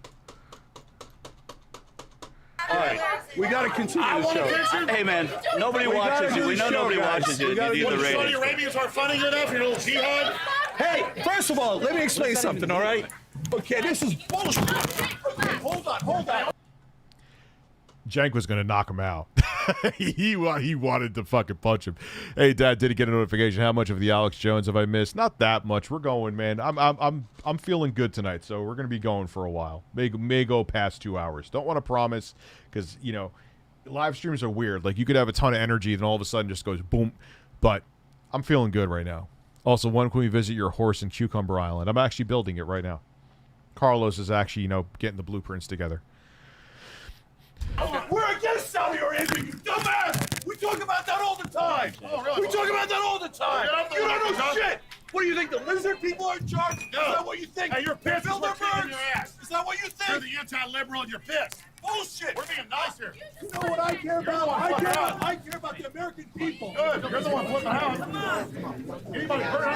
All right, we got to continue the show. Hey, man, nobody watches you. We know nobody watches you. You need the ratings. Saudi Arabians aren't funny enough, your little jihad? Hey, first of all, let me explain something, all right? Okay, this is bullshit. Okay, hold on. Jank was going to knock him out. he wanted to fucking punch him. Hey, Dad, did he get a notification? How much of the Alex Jones have I missed? Not that much. We're going, man. I'm feeling good tonight, so we're going to be going for a while. May go past 2 hours. Don't want to promise because, you know, live streams are weird. Like, you could have a ton of energy, then all of a sudden just goes boom. But I'm feeling good right now. Also, when can we visit your horse in Cucumber Island? I'm actually building it right now. Carlos is actually, you know, getting the blueprints together. We're against Saudi Arabia, you dumbass! We talk about that all the time! Oh, really? We talk about that all the time! You don't know shit! What do you think, the lizard people are in charge? Is that what you think? Hey, you're pissed. We're kicking your ass. Is that what you think? You're the anti-liberal and you're pissed. Bullshit! We're being nice here. You know what I care about? I care about the American people. Good. You're the one flipping out. Anybody hurt?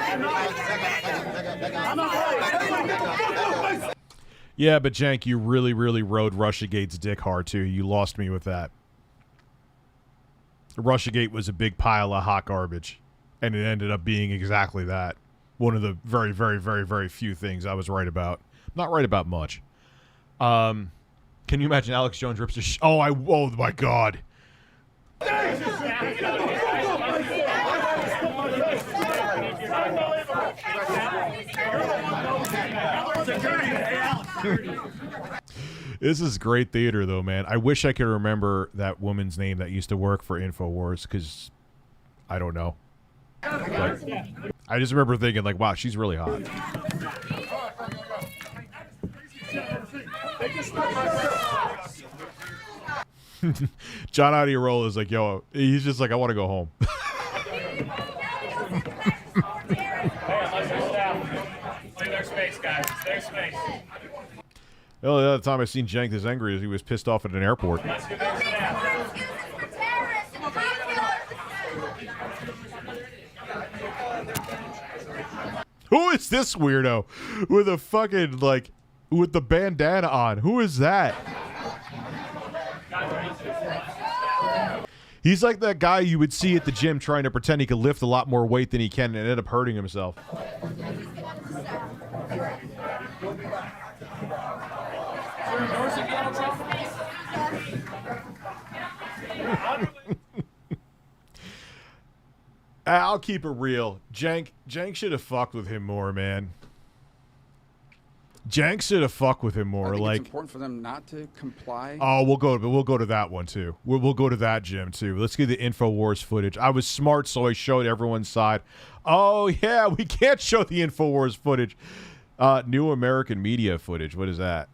I'm not worried. Yeah, but Jank, you really, really rode Russiagate's dick hard, too. You lost me with that. Russiagate was a big pile of hot garbage, and it ended up being exactly that. One of the very, very, very, very few things I was right about. Not right about much. Can you imagine Alex Jones rips his... Oh my God. This is great theater, though, man. I wish I could remember that woman's name that used to work for InfoWars, because I don't know. But I just remember thinking, like, wow, she's really hot. John Audiola is like, yo, he's just like, I want to go home. Their space, guys. Their space. The only other time I seen Jank this angry is he was pissed off at an airport. Who is this weirdo with a fucking, like, with the bandana on? Who is that? He's like that guy you would see at the gym trying to pretend he could lift a lot more weight than he can and end up hurting himself. I'll keep it real. Jank should have fucked with him more, man. Jank should have fucked with him more. I think like, it's important for them not to comply. Oh, we'll go to that one too. We'll go to that gym too. Let's get the InfoWars footage. I was smart, so I showed everyone's side. Oh yeah, we can't show the InfoWars footage. New American Media footage. What is that?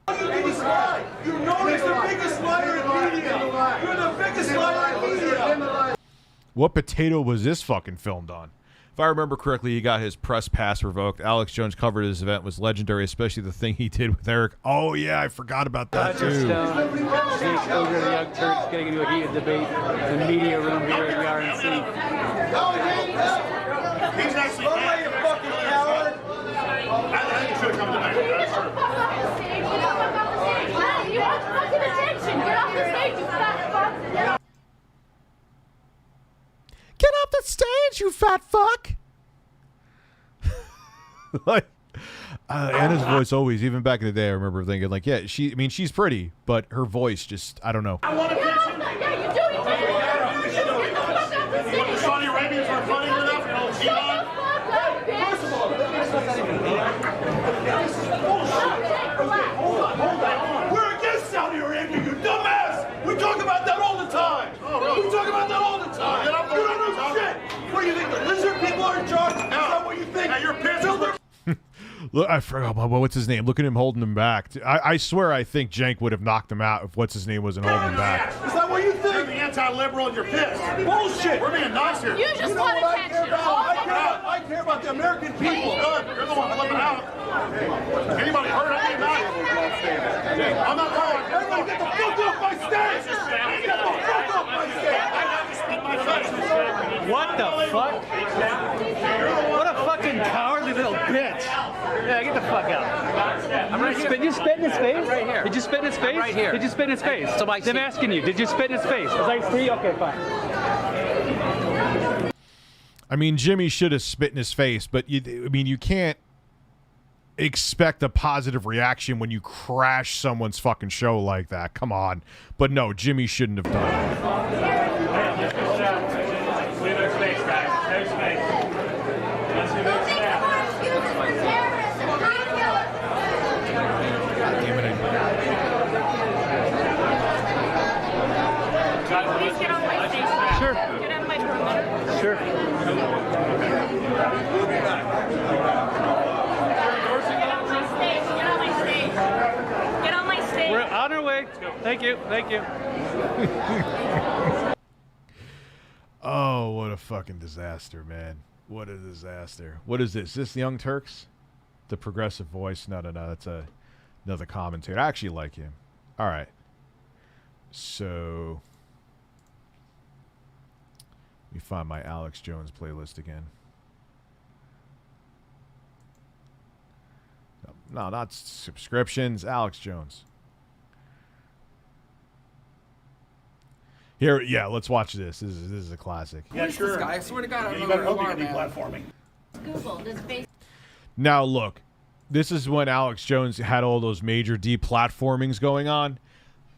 You're known as the biggest liar in media. You're the biggest liar in media. What potato was this fucking filmed on? If I remember correctly, he got his press pass revoked. Alex Jones covered his event was legendary, especially the thing he did with Eric. Oh yeah, I forgot about that too. Over the Young Turks getting into a heated debate in the media room here at the RNC. He's actually mad. You fucking coward. I think you should have come tonight. That's true. You want fucking attention. Get off the stage, you fat fuck. Get off the stage, you fat fuck! Like, Anna's voice always, even back in the day, I remember thinking, like, yeah, she's pretty, but her voice just, I don't know. I want to Yeah, you do. Get the fuck off the stage. Saudi Arabians are funny enough, you know, jihad. First of all, What do you think? The lizard people are in charge? Is that what you think? Now you're pissed. Look, I forgot what's his name. Look at him holding him back. I swear I think Jank would have knocked him out if what's his name wasn't holding him back. Is that what you think? You're the anti-liberal and you're pissed. Bullshit. We're being nice here. You just want attention. I care about the American people. Good. You're the one flipping out. Anybody hurt? I ain't not. I'm not wrong. Everybody get the fuck off my stage. Get the fuck off my stage. What the fuck? What a fucking cowardly little bitch. Yeah, get the fuck out. I'm right here. Did you spit in his face? Right here. Did you spit in his face? Right here. Did you spit in his face? So I'm asking you, did you spit in his face? Was I see? Okay, fine. I mean, Jimmy should have spit in his face, but you can't expect a positive reaction when you crash someone's fucking show like that. Come on. But no, Jimmy shouldn't have done it. Please get on my stage. Sure. Get on my perimeter. Sure. Get on my stage. Get on my stage. We're on our way. Thank you. Thank you. Oh, what a fucking disaster, man. What a disaster. What is this? Is this the Young Turks? The progressive voice? No. That's another commentator. I actually like him. All right. So, let me find my Alex Jones playlist again. No, not subscriptions. Alex Jones. Here, yeah, let's watch this. This is a classic. Yeah, sure. This guy, I swear to God, I don't You know better who hope you you are, get man. deplatforming. Google this face. Now, look, this is when Alex Jones had all those major deplatformings going on.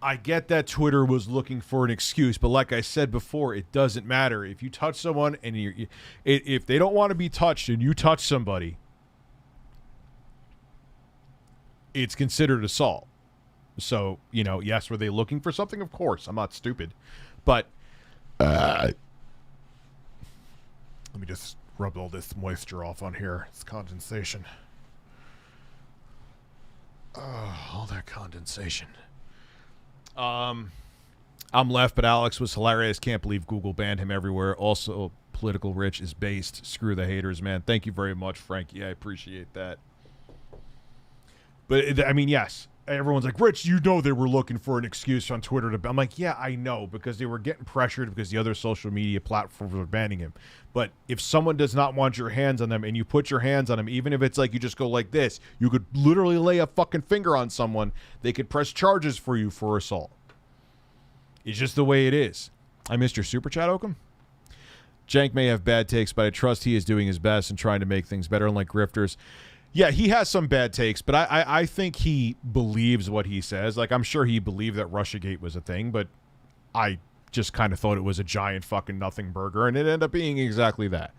I get that Twitter was looking for an excuse, but like I said before, it doesn't matter. If you touch someone and if they don't want to be touched and you touch somebody, it's considered assault. So, yes, were they looking for something? Of course. I'm not stupid. But let me just rub all this moisture off on here. It's condensation. All that condensation. I'm left, but Alex was hilarious. Can't believe Google banned him everywhere. Also, Political Rich is based. Screw the haters, man. Thank you very much, Frankie. I appreciate that. But, I mean, yes. Everyone's like, Rich, they were looking for an excuse on Twitter to... I'm like, yeah, I know, because they were getting pressured because the other social media platforms were banning him. But if someone does not want your hands on them and you put your hands on them, even if it's like you just go like this, you could literally lay a fucking finger on someone. They could press charges for you for assault. It's just the way it is. I missed your super chat, Oakham. Jank may have bad takes, but I trust he is doing his best and trying to make things better, unlike grifters. Yeah, he has some bad takes, but I think he believes what he says. Like, I'm sure he believed that Russiagate was a thing, but I just kind of thought it was a giant fucking nothing burger, and it ended up being exactly that.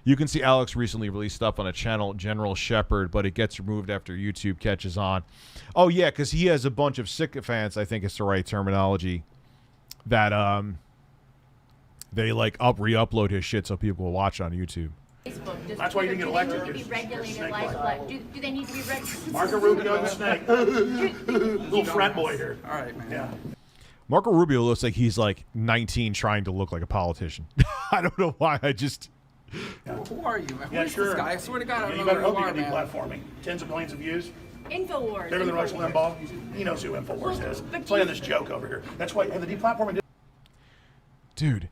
You can see Alex recently released stuff on a channel, General Shepherd, but it gets removed after YouTube catches on. Oh, yeah, because he has a bunch of sycophants, I think it's the right terminology, that they, like, re-upload his shit so people will watch on YouTube. That's why you didn't get elected. Do they need to be regulated like do they need to be regulated? Marco Rubio the snake. Little frat boy here. All right, man. Yeah. Marco Rubio looks like he's like 19 trying to look like a politician. I don't know why. Who are you, man? Yeah, Who's sure. this guy? I swear to God, I don't You know better who hope you you are, get man. deplatforming. Tens of millions of views. InfoWars. Bigger than Rush Limbaugh. He knows who InfoWars is. But Playing this joke over here. That's why the deplatforming. Dude.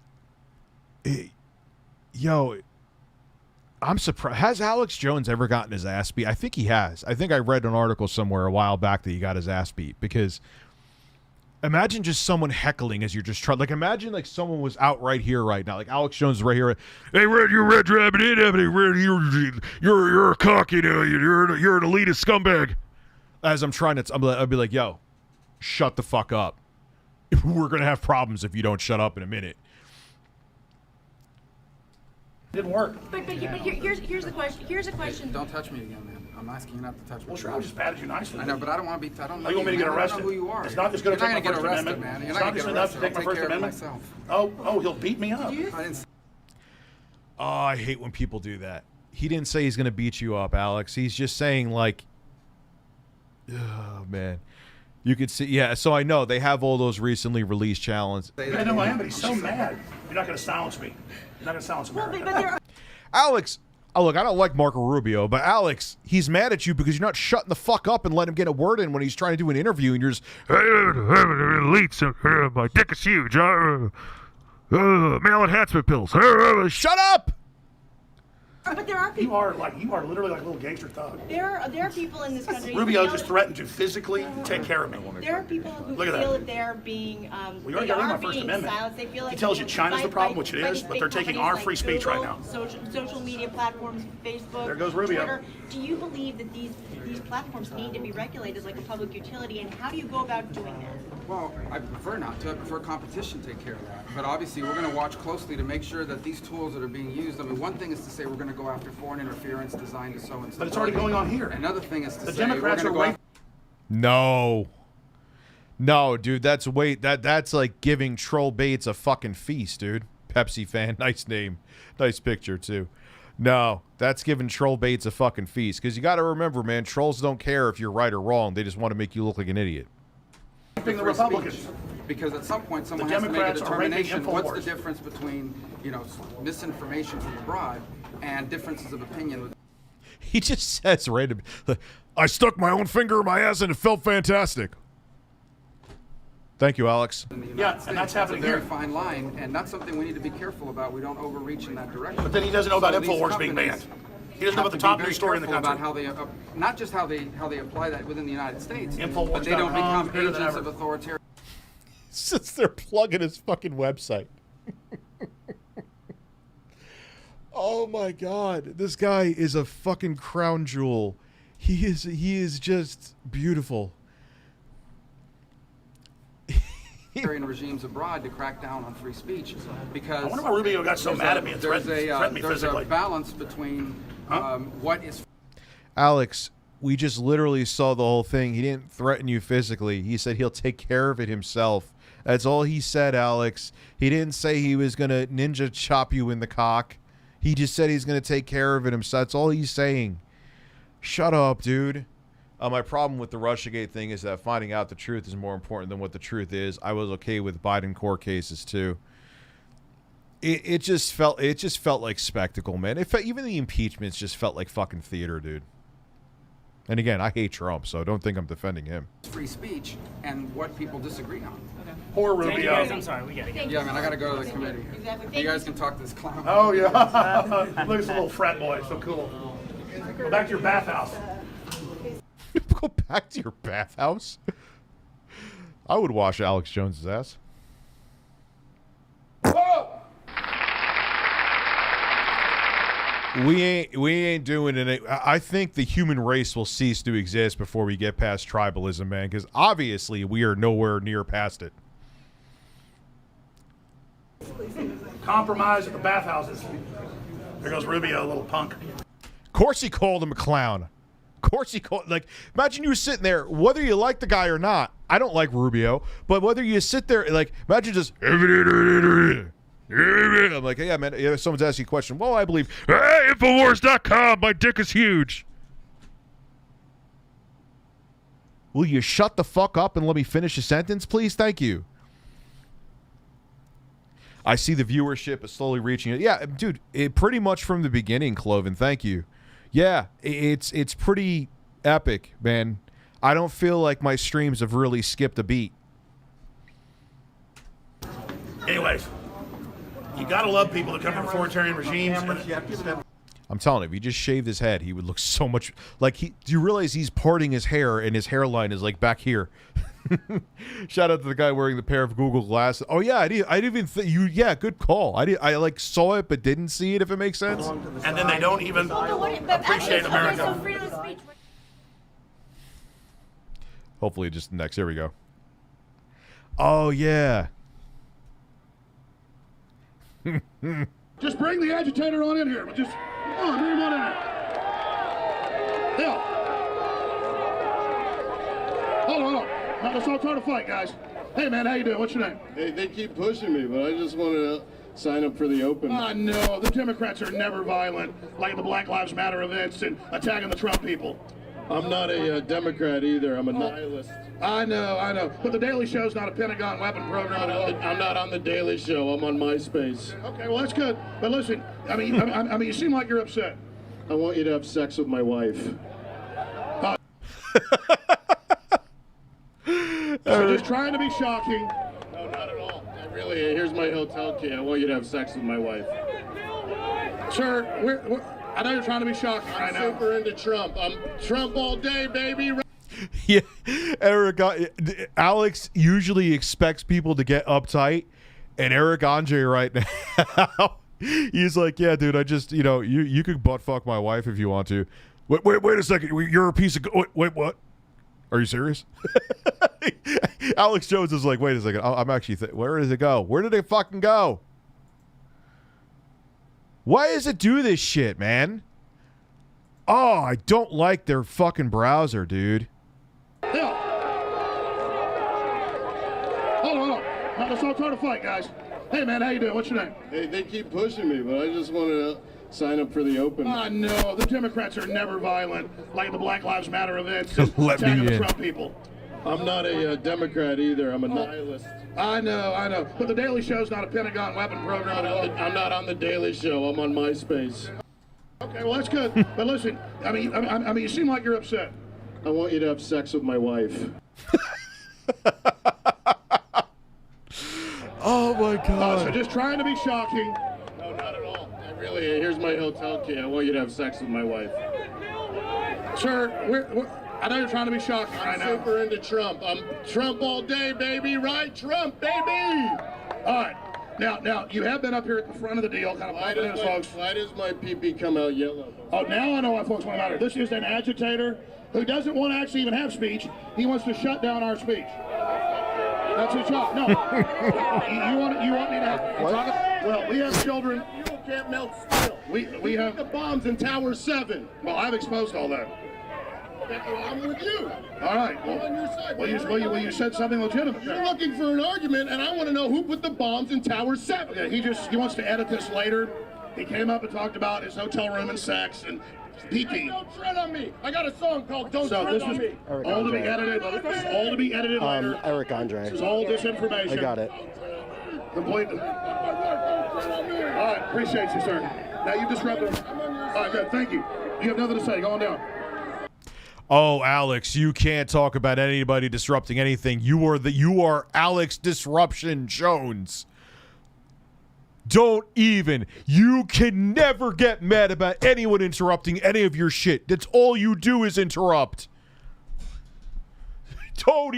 I'm surprised. Has Alex Jones ever gotten his ass beat? I think he has. I think I read an article somewhere a while back that he got his ass beat, because imagine just someone heckling as you're just trying. Like, imagine like someone was out right here right now. Like Alex Jones is right here. Hey, Red, you're Red Rabbit. You're a cocky. You're an elitist scumbag. As I'm trying to, I'll be like, yo, shut the fuck up. We're gonna have problems if you don't shut up in a minute. Didn't work. But here's the question. Here's a question. Don't touch me again, man. I'm asking you not to touch me. Well, sure, I just patted you nicely. I know, but I don't want to be. I don't know. You want me to get arrested? I don't know who you are. It's not just going to take my First Amendment. Man. It's not just enough to take my First Amendment. Oh, he'll beat me up. I didn't. Oh, I hate when people do that. He didn't say he's going to beat you up, Alex. He's just saying, like, oh, man. You could see, yeah, so I know they have all those recently released challenges. I know I am, but he's so mad. You're not going to silence me. You're not going to silence me. Alex, oh, look, I don't like Marco Rubio, but Alex, he's mad at you because you're not shutting the fuck up and letting him get a word in when he's trying to do an interview, and you're just, my dick is huge. Male enhancement pills. Shut up! But there are people. You are literally like a little gangster thug. There are people in this country. Rubio just threatened to physically take care of me. There are people who Look at feel that. that they're being. We already got rid of my First Amendment. Silenced. They feel like He tells you China's the problem, which it is, but they're taking our free speech right now. Social media platforms, Facebook, There goes Rubio. Twitter. Do you believe that these platforms need to be regulated like a public utility, and how do you go about doing that? Well, I prefer not to. I prefer competition to take care of that. But obviously, we're going to watch closely to make sure that these tools that are being used. I mean, one thing is to say we're going to go after foreign interference designed to so and so. But it's already going on here. Another thing is to The say Democrats we're going to No. No, dude, that's like giving Troll Bates a fucking feast, dude. Pepsi fan, nice name. Nice picture, too. No, that's giving Troll Bates a fucking feast. Because you got to remember, man, trolls don't care if you're right or wrong. They just want to make you look like an idiot. The Republicans. Because at some point someone The has to make a Democrats are raping determination what's the InfoWars. difference between, misinformation from abroad and differences of opinion. He just says random. I stuck my own finger in my ass and it felt fantastic. Thank you, Alex. Yeah, and that's happening a very here. fine line, and that's something we need to be careful about. We don't overreach in that direction. But then he doesn't know about So these InfoWars being companies banned. He doesn't know about the have to be top very news story in the careful country. about how they, not just how they apply that within the United States, InfoWars.com, but they don't become better than agents ever. of authoritarian. Since they're plugging his fucking website. Oh my god, this guy is a fucking crown jewel. He is just beautiful. Regimes abroad to crack down on free speech, because I wonder why Rubio got so mad at me and threatened me there's physically. a balance between what is. Alex, we just literally saw the whole thing. He didn't threaten you physically. He said he'll take care of it himself. That's all he said, Alex. He didn't say he was going to ninja chop you in the cock. He just said he's going to take care of it himself. That's all he's saying. Shut up, dude. My problem with the Russiagate thing is that finding out the truth is more important than what the truth is. I was okay with Biden court cases too. It just felt like spectacle, man. Even the impeachments just felt like fucking theater, dude. And again, I hate Trump, so don't think I'm defending him. Free speech and what people disagree on. Okay. Poor Rubio. Thank you guys. I'm sorry, we gotta go. Yeah, man, I gotta go to the committee. You guys can talk to this clown. Oh yeah, look at this little frat boy, so cool. Go back to your bathhouse. Go back to your bathhouse? I would wash Alex Jones's ass. Whoa! We ain't doing it. I think the human race will cease to exist before we get past tribalism, man, because obviously we are nowhere near past it. Compromise at the bathhouses. There goes Rubio, a little punk. Of course he called him a clown. Of course he called, like, imagine you were sitting there, whether you like the guy or not. I don't like Rubio, but whether you sit there, like, imagine just, I'm like, hey, yeah, man, if someone's asking you a question, well, I believe, hey, Infowars.com, my dick is huge. Will you shut the fuck up and let me finish a sentence, please? Thank you. I see the viewership is slowly reaching it. Yeah, dude, pretty much from the beginning, Cloven, thank you. Yeah, it's pretty epic, man. I don't feel like my streams have really skipped a beat. Anyways, you gotta love people that come from authoritarian regimes. I'm telling you, if he just shaved his head, he would look so much like he. Do you realize he's parting his hair and his hairline is like back here? Shout out to the guy wearing the pair of Google glasses. Oh yeah, I didn't even think you. Yeah, good call. I like saw it but didn't see it. If it makes sense. And then they don't even appreciate America. Hopefully, just next. Here we go. Oh yeah. Just bring the agitator on in here. Just come on, bring him on in here. Hell. Hold on. Now let's all try to fight, guys. Hey man, how you doing? What's your name? Hey, they keep pushing me, but I just wanted to sign up for the open. No, the Democrats are never violent, like the Black Lives Matter events and attacking the Trump people. I'm not a Democrat either. I'm a nihilist. I know. But the Daily Show's not a Pentagon weapon program. I'm not on the Daily Show. I'm on MySpace. Okay, well that's good. But listen, I mean, you seem like you're upset. I want you to have sex with my wife. So just trying to be shocking. No, not at all. Here's my hotel key. I want you to have sex with my wife. Sir, I know you're trying to be shocking right now. I'm super into Trump. I'm Trump all day, baby. Yeah, Eric, Alex usually expects people to get uptight, and Eric Andre right now, he's like, yeah, dude, I just, you could butt fuck my wife if you want to. Wait a second, you're a piece of, wait, what? Are you serious? Alex Jones is like, wait a second, I'm actually, where does it go? Where did it fucking go? Why does it do this shit, man? Oh, I don't like their fucking browser, dude. Yeah. Hold on. Let's all try to fight, guys. Hey, man, how you doing? What's your name? Hey, they keep pushing me, but I just wanted to sign up for the open. No, the Democrats are never violent, like the Black Lives Matter events and attacking the Trump people. I'm not a Democrat either. I'm a nihilist. I know. But the Daily Show's not a Pentagon weapon program. I'm not on the Daily Show. I'm on MySpace. Okay, well that's good. But listen, I mean, you seem like you're upset. I want you to have sex with my wife. Oh my God. So just trying to be shocking. No, not at all. Here's my hotel key. I want you to have sex with my wife. Sir, I know you're trying to be shocking right now. I'm super into Trump. I'm Trump all day, baby. Right? Trump, baby. All right. Now, you have been up here at the front of the deal, kind of bumping into folks. Why does my pee-pee come out yellow? Oh, now I know why folks want to matter. This is an agitator who doesn't want to actually even have speech. He wants to shut down our speech. That's his job. No. you want me to have... What? Well, we have children... You can't melt steel. We have... the bombs in Tower 7. Well, I've exposed all that. I'm with you. All right. Well, I'm on your side. Well, you said something legitimate. You're looking for an argument, and I want to know who put the bombs in Tower 7. Okay, he wants to edit this later. He came up and talked about his hotel room and sex and pee-pee. Don't tread on me. I got a song called "Don't Tread on Me." All to be edited. This is all to be edited later. Eric Andre. This is all disinformation. I got it. Completely. All right. Appreciate you, sir. Now you've disrupted. All right. Good. Thank you. You have nothing to say. Go on down. Oh, Alex, you can't talk about anybody disrupting anything. You are Alex Disruption Jones. Don't even. You can never get mad about anyone interrupting any of your shit. That's all you do is interrupt. Don't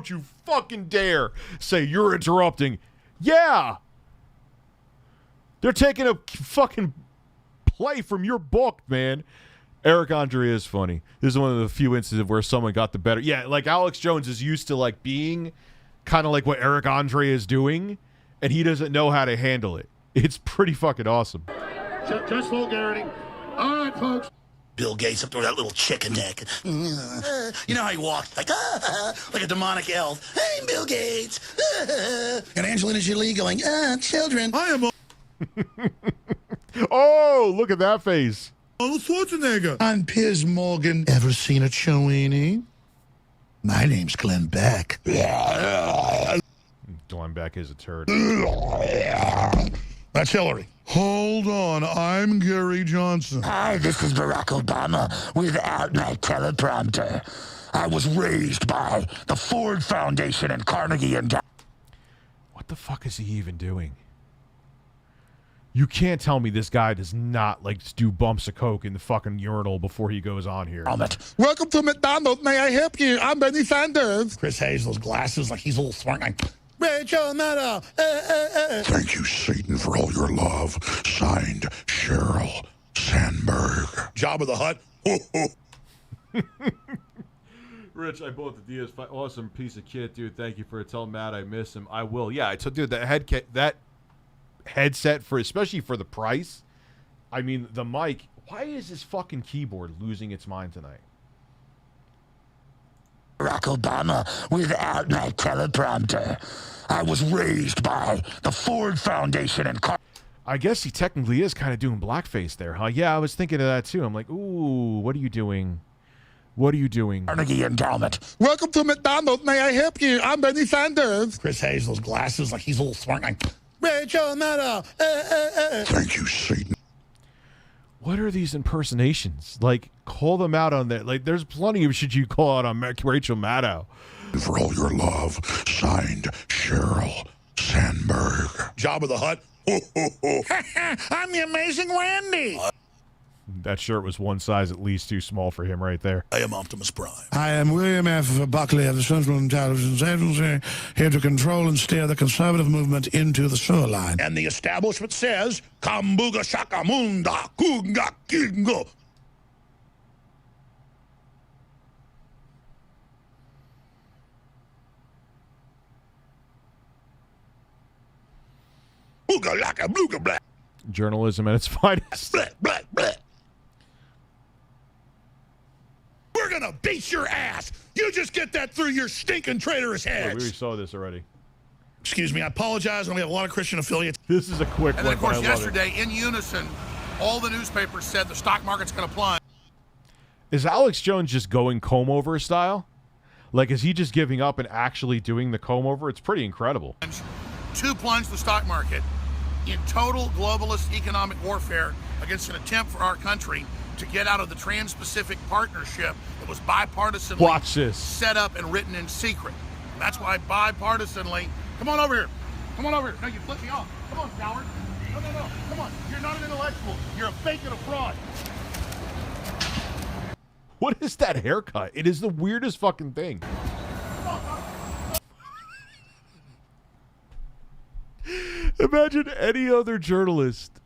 you fucking dare say you're interrupting. Yeah. They're taking a fucking play from your book, man. Eric Andre is funny. This is one of the few instances where someone got the better. Yeah, like Alex Jones is used to like being kind of like what Eric Andre is doing, and he doesn't know how to handle it. It's pretty fucking awesome. Just vulgarity. All right, folks. Bill Gates up there with that little chicken neck. You know how he walked like a demonic elf. Hey, Bill Gates. And Angelina Jolie going, children. I am. Oh, look at that face. Arnold Schwarzenegger. I'm Piers Morgan. Ever seen a Chowini? My name's Glenn Beck. Glenn Beck is a turd. That's Hillary. Hold on, I'm Gary Johnson. Hi, this is Barack Obama without my teleprompter. I was raised by the Ford Foundation and Carnegie and... What the fuck is he even doing? You can't tell me this guy does not like do bumps of coke in the fucking urinal before he goes on here. Welcome to McDonald's. May I help you? I'm Bernie Sanders. Chris Hayes, those glasses like he's a little smart guy. Rachel Maddow. Thank you, Satan, for all your love. Signed, Cheryl Sandberg. Jabba the Hutt. Rich, I bought the DS. Awesome piece of kit, dude. Thank you for telling Matt I miss him. I will. Yeah, I told dude that headset for especially for the price. I mean, the mic. Why is this fucking keyboard losing its mind tonight? Barack Obama without my teleprompter. I was raised by the Ford Foundation and I guess he technically is kind of doing blackface there, huh? Yeah, I was thinking of that too. I'm like, ooh, what are you doing? What are you doing? Carnegie Endowment. Welcome to McDonald's. May I help you? I'm Bernie Sanders. Chris Hayes, those glasses, like he's a little smart. Like, Rachel Maddow. Thank you, Satan. What are these impersonations? Like, call them out on that. Like, there's plenty of shit you call out on Rachel Maddow. For all your love, signed Sheryl Sandberg. Jabba the Hutt. I'm the amazing Randy. That shirt was one size at least too small for him right there. I am Optimus Prime. I am William F. Buckley of the Central Intelligence Agency, here to control and steer the conservative movement into the sewer line. And the establishment says, Kambuga Shakamunda Kunga Kingo. Booga laka bluga blah. Journalism at its finest. Blah, blah, blah. We're gonna beat your ass. You just get that through your stinking traitorous Oh, we heads. already saw this already. Excuse me, I apologize. We have a lot of Christian affiliates. This is a quick And one. then, of course, but I love yesterday, in unison, all the newspapers said the stock market's going to plunge. Is Alex Jones just going comb-over style? Like, is he just giving up and actually doing the comb-over? It's pretty incredible. To plunge the stock market in total globalist economic warfare against an attempt for our country to get out of the Trans-Pacific Partnership that was bipartisanly Watch this. set up and written in secret. And that's why bipartisanly, come on over here. Come on over here. No, you flip me off. Come on, coward. No. Come on. You're not an intellectual. You're a fake and a fraud. What is that haircut? It is the weirdest fucking thing. Imagine any other journalist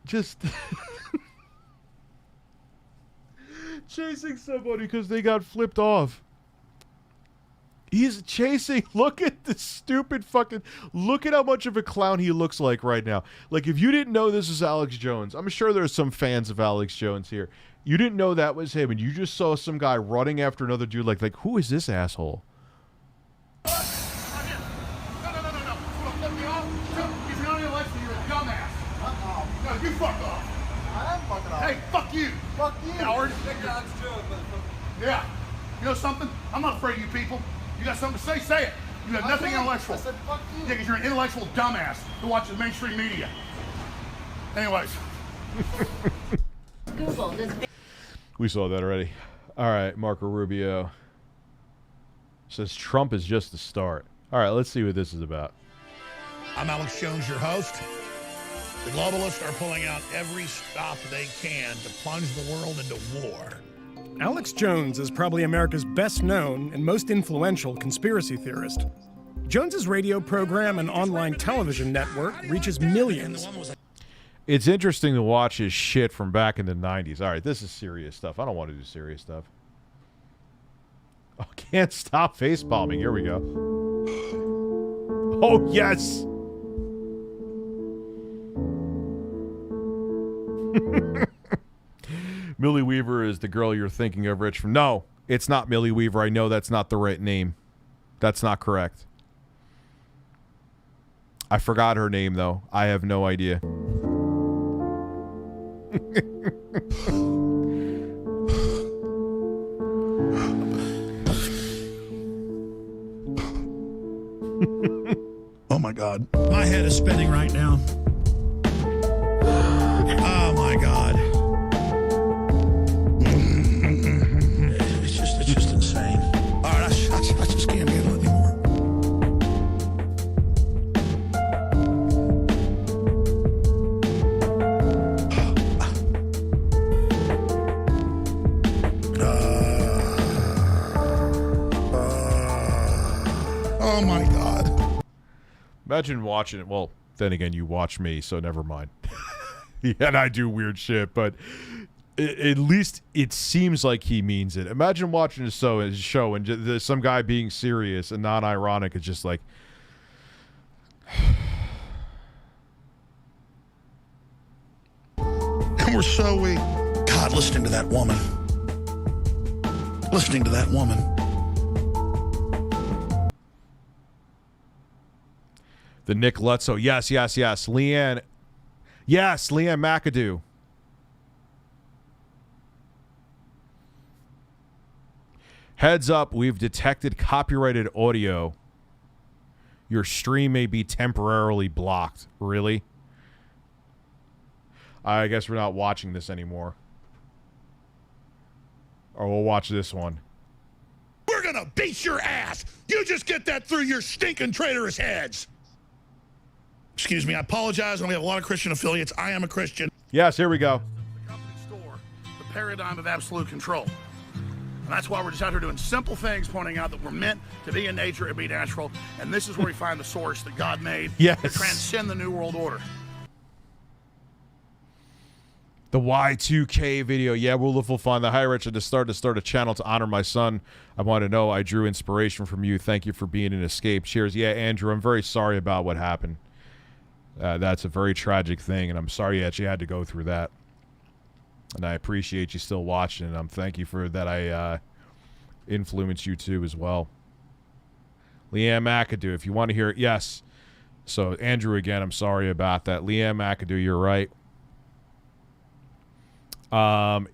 just chasing somebody because they got flipped off. He's chasing. Look at this stupid fucking. Look at how much of a clown he looks like right now. Like, if you didn't know this is Alex Jones, I'm sure there's some fans of Alex Jones here. You didn't know that was him, and you just saw some guy running after another dude. Like who is this asshole? No. Flip me off. If you're not an intellectual, you're a dumbass. No, you fuck off. I am fucking off. Hey, fuck you. Fuck you. Coward. Alex Jones, Yeah. You know something? I'm not afraid of you people. You got something to say? Say it. You have nothing intellectual. I said fuck you. Yeah, because you're an intellectual dumbass who watches mainstream media. Anyways. Google does. We saw that already. All right, Marco Rubio says Trump is just the start. All right, let's see what this is about. I'm Alex Jones, your host. The globalists are pulling out every stop they can to plunge the world into war. Alex Jones is probably America's best known and most influential conspiracy theorist. Jones's radio program and online television network reaches millions. It's interesting to watch his shit from back in the 90s. All right, this is serious stuff. I don't want to do serious stuff. Oh, can't stop face palming. Here we go. Oh, yes. Millie Weaver is the girl you're thinking of, Rich. No, it's not Millie Weaver. I know that's not the right name. That's not correct. I forgot her name, though. I have no idea. Oh, my God. My head is spinning right now. Oh, my God. It's just insane. All right, I just can't handle it anymore. Oh, my God. Imagine watching it. Well, then again, you watch me, so never mind. Yeah, and I do weird shit, but at least it seems like he means it. Imagine watching his show and there's some guy being serious and non-ironic. It's just like... And we're so weak. God, listening to that woman. listening to that woman. The Nick Lutzo. Yes, yes, yes. Leanne. Yes, Leanne McAdoo. Heads up, we've detected copyrighted audio. Your stream may be temporarily blocked. Really? I guess we're not watching this anymore. Or we'll watch this one. We're gonna beat your ass. You just get that through your stinking traitorous heads. Excuse me, I apologize. We have a lot of Christian affiliates. I am a Christian. Yes, here we go. The paradigm of absolute control. And that's why we're just out here doing simple things, pointing out that we're meant to be in nature and be natural. And this is where we find the source that God made to transcend the New World Order. The Y2K video. Yeah, we'll find the Hi Rich to start a channel to honor my son. I want to know I drew inspiration from you. Thank you for being an escape. Cheers. Yeah, Andrew, I'm very sorry about what happened. That's a very tragic thing, and I'm sorry that you had to go through that. And I appreciate you still watching, and thank you for that. I influenced you too as well. Leanne McAdoo, if you want to hear it, yes. So Andrew, again, I'm sorry about that. Leanne McAdoo, you're right.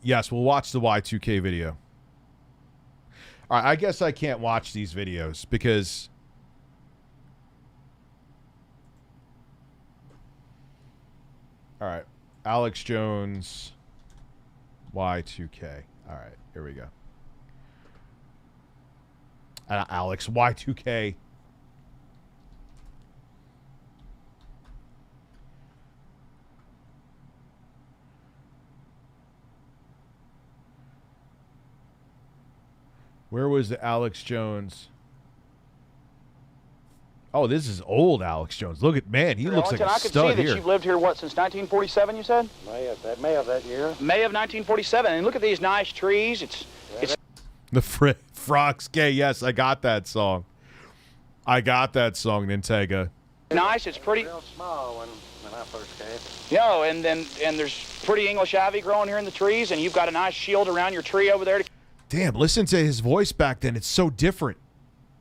Yes, we'll watch the Y2K video. All right, I guess I can't watch these videos because all right, Alex Jones, Y2K. All right, here we go. Alex, Y2K. Where was the Alex Jones? Oh, this is old Alex Jones. Look at, man, he looks like a stud here. I could see that you've lived here, what, since 1947, you said? May of that year. May of 1947. And look at these nice trees. It's The Frogs Gay. Yes, I got that song. I got that song, Nintega. nice. It's pretty. Real small when I first came. You know, and there's pretty English ivy growing here in the trees, and you've got a nice shield around your tree over there to Damn, listen to his voice back then. It's so different.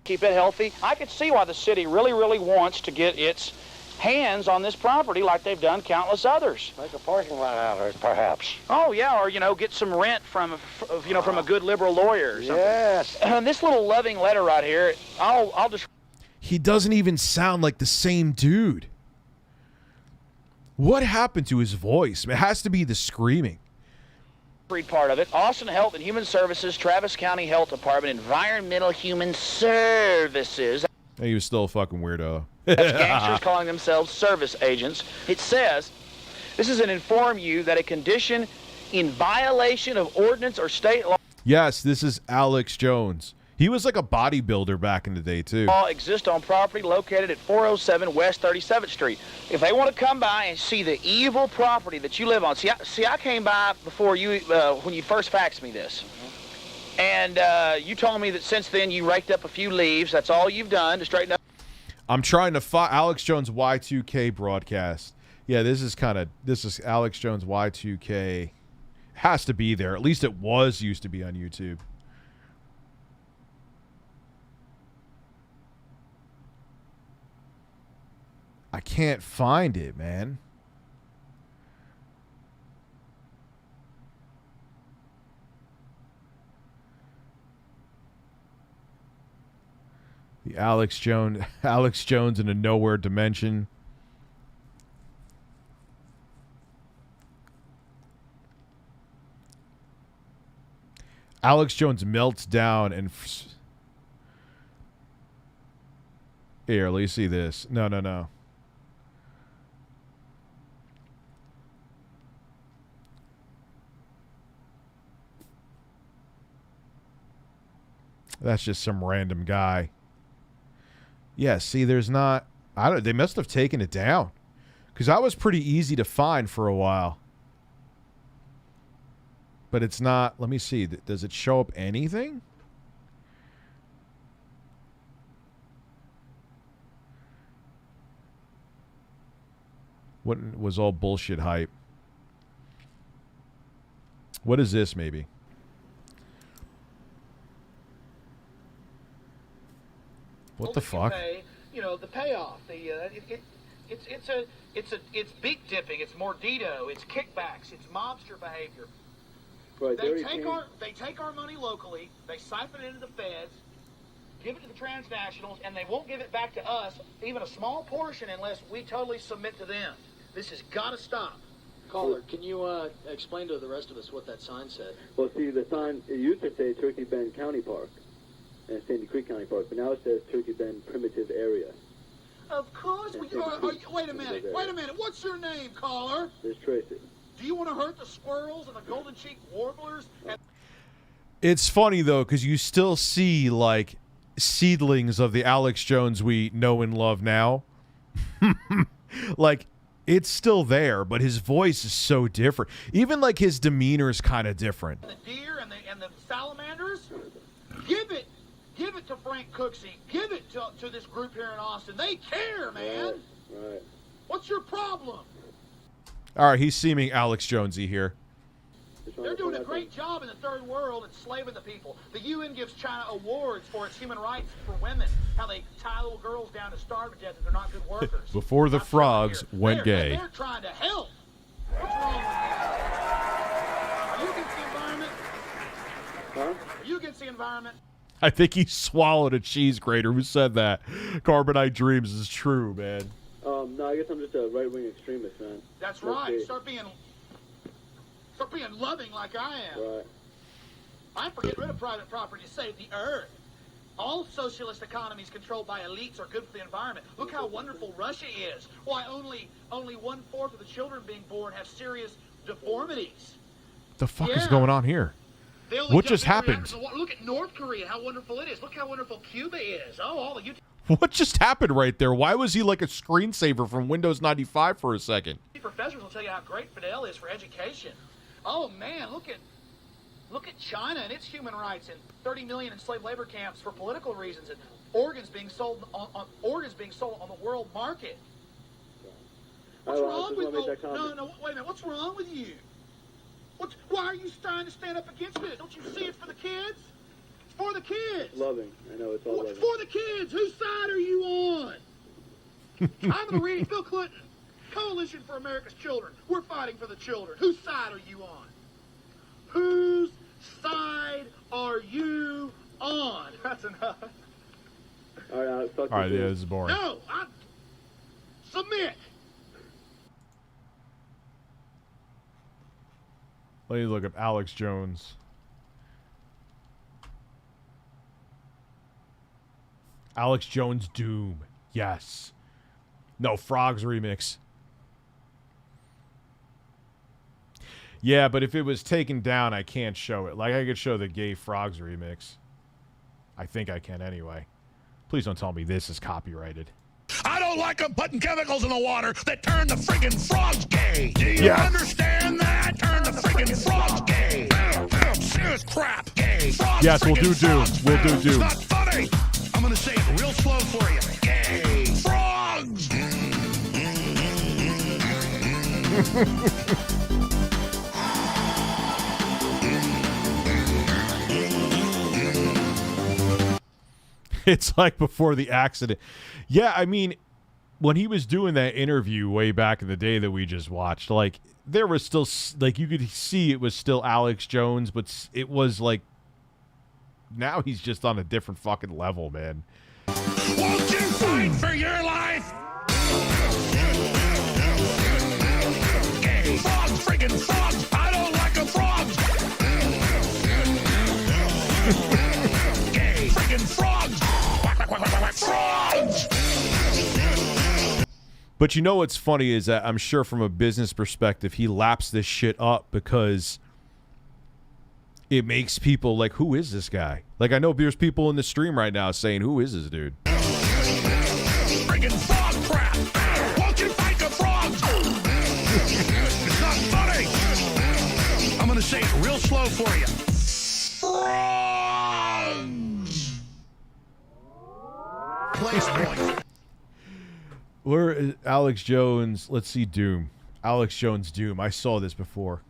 keep it healthy. I could see why the city really, really wants to get its hands on this property like they've done countless others. Make a parking lot out of it, perhaps. Oh, yeah, or, get some rent from a good liberal lawyer or something. Yes. And this little loving letter right here, I'll just... He doesn't even sound like the same dude. What happened to his voice? It has to be the screaming. Read part of it. Austin Health and Human Services, Travis County Health Department, Environmental Human Services. He was still a fucking weirdo. That's gangsters calling themselves service agents. It says, this is an inform you that a condition in violation of ordinance or state law Yes, this is Alex Jones. He was like a bodybuilder back in the day, too. exists on property located at 407 West 37th Street. If they want to come by and see the evil property that you live on, see, I came by before you, when you first faxed me this. And you told me that since then you raked up a few leaves. That's all you've done to straighten up. I'm trying to find Alex Jones Y2K broadcast. Yeah, this is Alex Jones Y2K. Has to be there. At least it used to be on YouTube. I can't find it, man. The Alex Jones in a nowhere dimension. Alex Jones melts down and here, let me see this. No. That's just some random guy. Yeah, see, there's not... they must have taken it down. Because that was pretty easy to find for a while. But it's not... Let me see. Does it show up anything? What was all bullshit hype? What is this, maybe? What the fuck? Pay, you know, the payoff. It's beak dipping. It's mordito. It's kickbacks. It's mobster behavior. Right, They take our money locally. They siphon it into the feds, give it to the transnationals, and they won't give it back to us, even a small portion, unless we totally submit to them. This has got to stop. Caller, can you explain to the rest of us what that sign said? Well, see, the sign, it used to say Turkey Bend County Park and Sandy Creek County Park, but now it says Turkey Bend Primitive Area. Of course we are. Wait a minute. What's your name, caller? It's Tracy. Do you want to hurt the squirrels and the golden-cheeked warblers? It's funny, though, because you still see, like, seedlings of the Alex Jones we know and love now. Like, it's still there, but his voice is so different. Even, like, his demeanor is kind of different. The deer and the salamanders? Give it to Frank Cooksey. Give it to this group here in Austin. They care, man. Right. What's your problem? All right, he's seeming Alex Jonesy here. They're doing a great job in the third world enslaving the people. The UN gives China awards for its human rights for women, how they tie little girls down to starve to death if they're not good workers. Before the frogs went gay. They're trying to help. What's wrong with you? Are you against the environment? Huh? Are you against the environment? I think he swallowed a cheese grater. Who said that? Carbonite Dreams is true, man. No, I guess I'm just a right-wing extremist, man. That's right. Start being loving like I am. Right. I'm for getting rid of private property to save the earth. All socialist economies controlled by elites are good for the environment. Look how wonderful Russia is. Why only 1/4 of the children being born have serious deformities. The fuck is going on here? What just happened? Look at North Korea, how wonderful it is. Look how wonderful Cuba is. Oh, all the What just happened right there? Why was he like a screensaver from Windows 95 for a second? Professors will tell you how great Fidel is for education. Oh man, look at China and its human rights and 30 million enslaved labor camps for political reasons and organs being sold on the world market. What's wrong with you? No, wait a minute. What's wrong with you? Why are you trying to stand up against it? Don't you see it's for the kids? It's for the kids. Loving. I know it's all loving. It's for the kids. Whose side are you on? I'm going to read Bill Clinton. Coalition for America's Children. We're fighting for the children. Whose side are you on? Whose side are you on? That's enough. All right, all right, yeah, this is boring. No, submit. Let me look up Alex Jones. Alex Jones Doom. Yes. No, Frogs remix. Yeah, but if it was taken down, I can't show it. Like, I could show the Gay Frogs remix. I think I can anyway. Please don't tell me this is copyrighted. I don't like them putting chemicals in the water that turn the friggin' frogs gay. Do you understand that? Turn the friggin' frogs gay. Serious crap. Gay. Frogs, yes, we'll do Doom. We'll do Doom. It's not funny. I'm gonna say it real slow for you. Gay. Frogs. It's like before the accident. Yeah, I mean, when he was doing that interview way back in the day that we just watched, like, there was still, like, you could see it was still Alex Jones, but it was like, now he's just on a different fucking level, man. Won't you fight for your life? Gay. Frogs, friggin' frogs. I don't like them frogs. Gay. Friggin' frogs. Frogs! But you know what's funny is that I'm sure from a business perspective, he laps this shit up because it makes people like, who is this guy? Like, I know there's people in the stream right now saying, who is this dude? Friggin' frog crap! Won't you fight the frogs? It's not funny! I'm gonna say it real slow for you. Frogs! Place point. Where is Alex Jones? Let's see, Doom. Alex Jones Doom. I saw this before.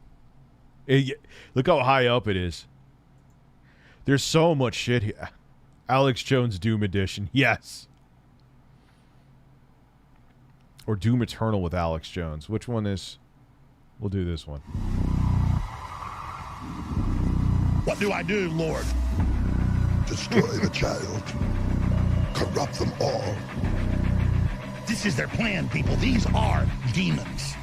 Look how high up it is. There's so much shit here. Alex Jones Doom Edition. Yes. Or Doom Eternal with Alex Jones. Which one is... We'll do this one. What do I do, Lord? Destroy the child. Corrupt them all. This is their plan, people. These are demons.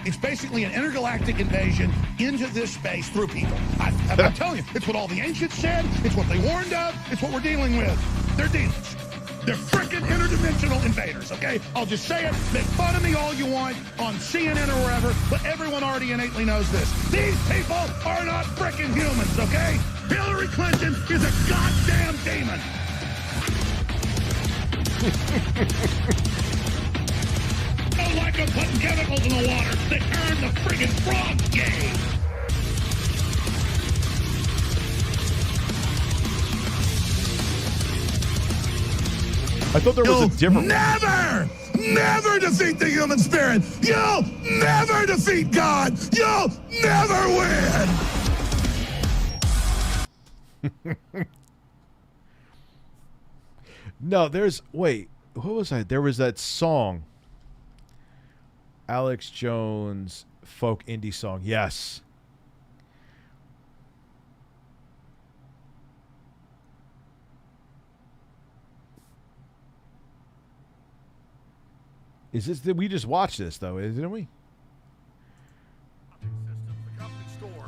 It's basically an intergalactic invasion into this space through people. I'm telling you, it's what all the ancients said. It's what they warned of. It's what we're dealing with. They're demons. They're frickin' interdimensional invaders, okay? I'll just say it. Make fun of me all you want on CNN or wherever, but everyone already innately knows this. These people are not frickin' humans, okay? Hillary Clinton is a goddamn demon. Don't like them putting chemicals in the water that turn the friggin' frogs gay. I thought there was a different... Never defeat the human spirit. You'll never defeat God. You'll never win. No, there's... Wait, what was I? There was that song. Alex Jones folk indie song. Yes. Is this... We just watched this, though, didn't we?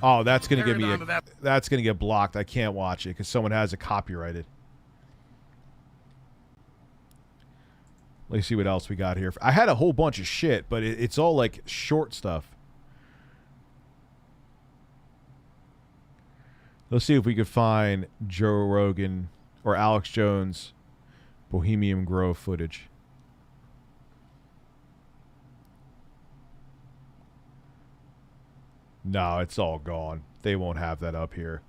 Oh, that's going to give me a... That's going to get blocked. I can't watch it because someone has it copyrighted. Let's see what else we got here. I had a whole bunch of shit, but it's all, like, short stuff. Let's see if we could find Joe Rogan or Alex Jones Bohemian Grove footage. No, it's all gone. They won't have that up here.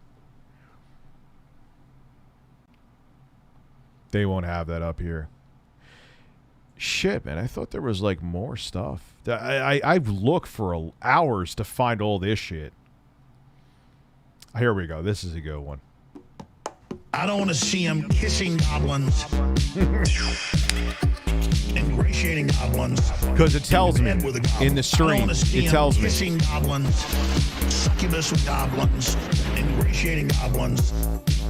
They won't have that up here. Shit, man. I thought there was, like, more stuff. I've looked for hours to find all this shit. Here we go. This is a good one. I don't want to see him kissing goblins. Ingratiating goblins. Because it tells me in the stream. It tells me. Kissing goblins. Succubus with goblins. Ingratiating goblins.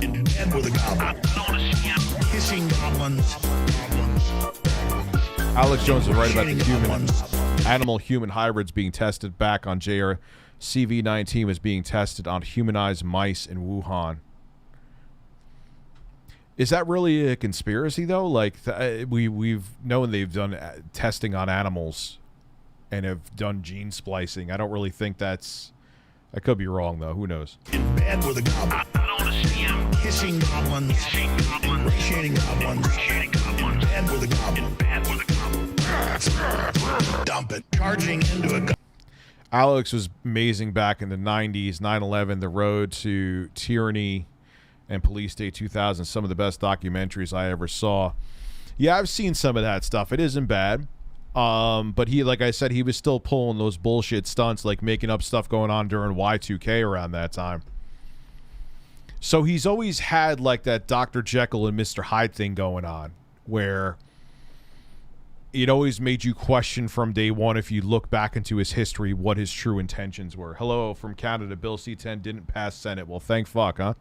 In bed with a goblin. I don't want to see him kissing goblins. Alex Jones is right about the animal-human hybrids being tested back on JRCV-19 was being tested on humanized mice in Wuhan. Is that really a conspiracy, though? Like, we've known they've done testing on animals and have done gene splicing. I don't really think that's... I could be wrong, though. Who knows? In bed with a goblin. I don't want to see him kissing goblins. Ingratiating goblins. In bed with a goblin. In bed with a goblin. Dump it. Charging into a goblin. Alex was amazing back in the 90s. 9/11, The Road to Tyranny, and Police State 2000, some of the best documentaries I ever saw. Yeah, I've seen some of that stuff. It isn't bad. But he, like I said, he was still pulling those bullshit stunts, like making up stuff going on during Y2K around that time. So he's always had like that Dr. Jekyll and Mr. Hyde thing going on, where it always made you question from day one, if you look back into his history, what his true intentions were. Hello from Canada. Bill C-10 didn't pass Senate. Well, thank fuck, huh?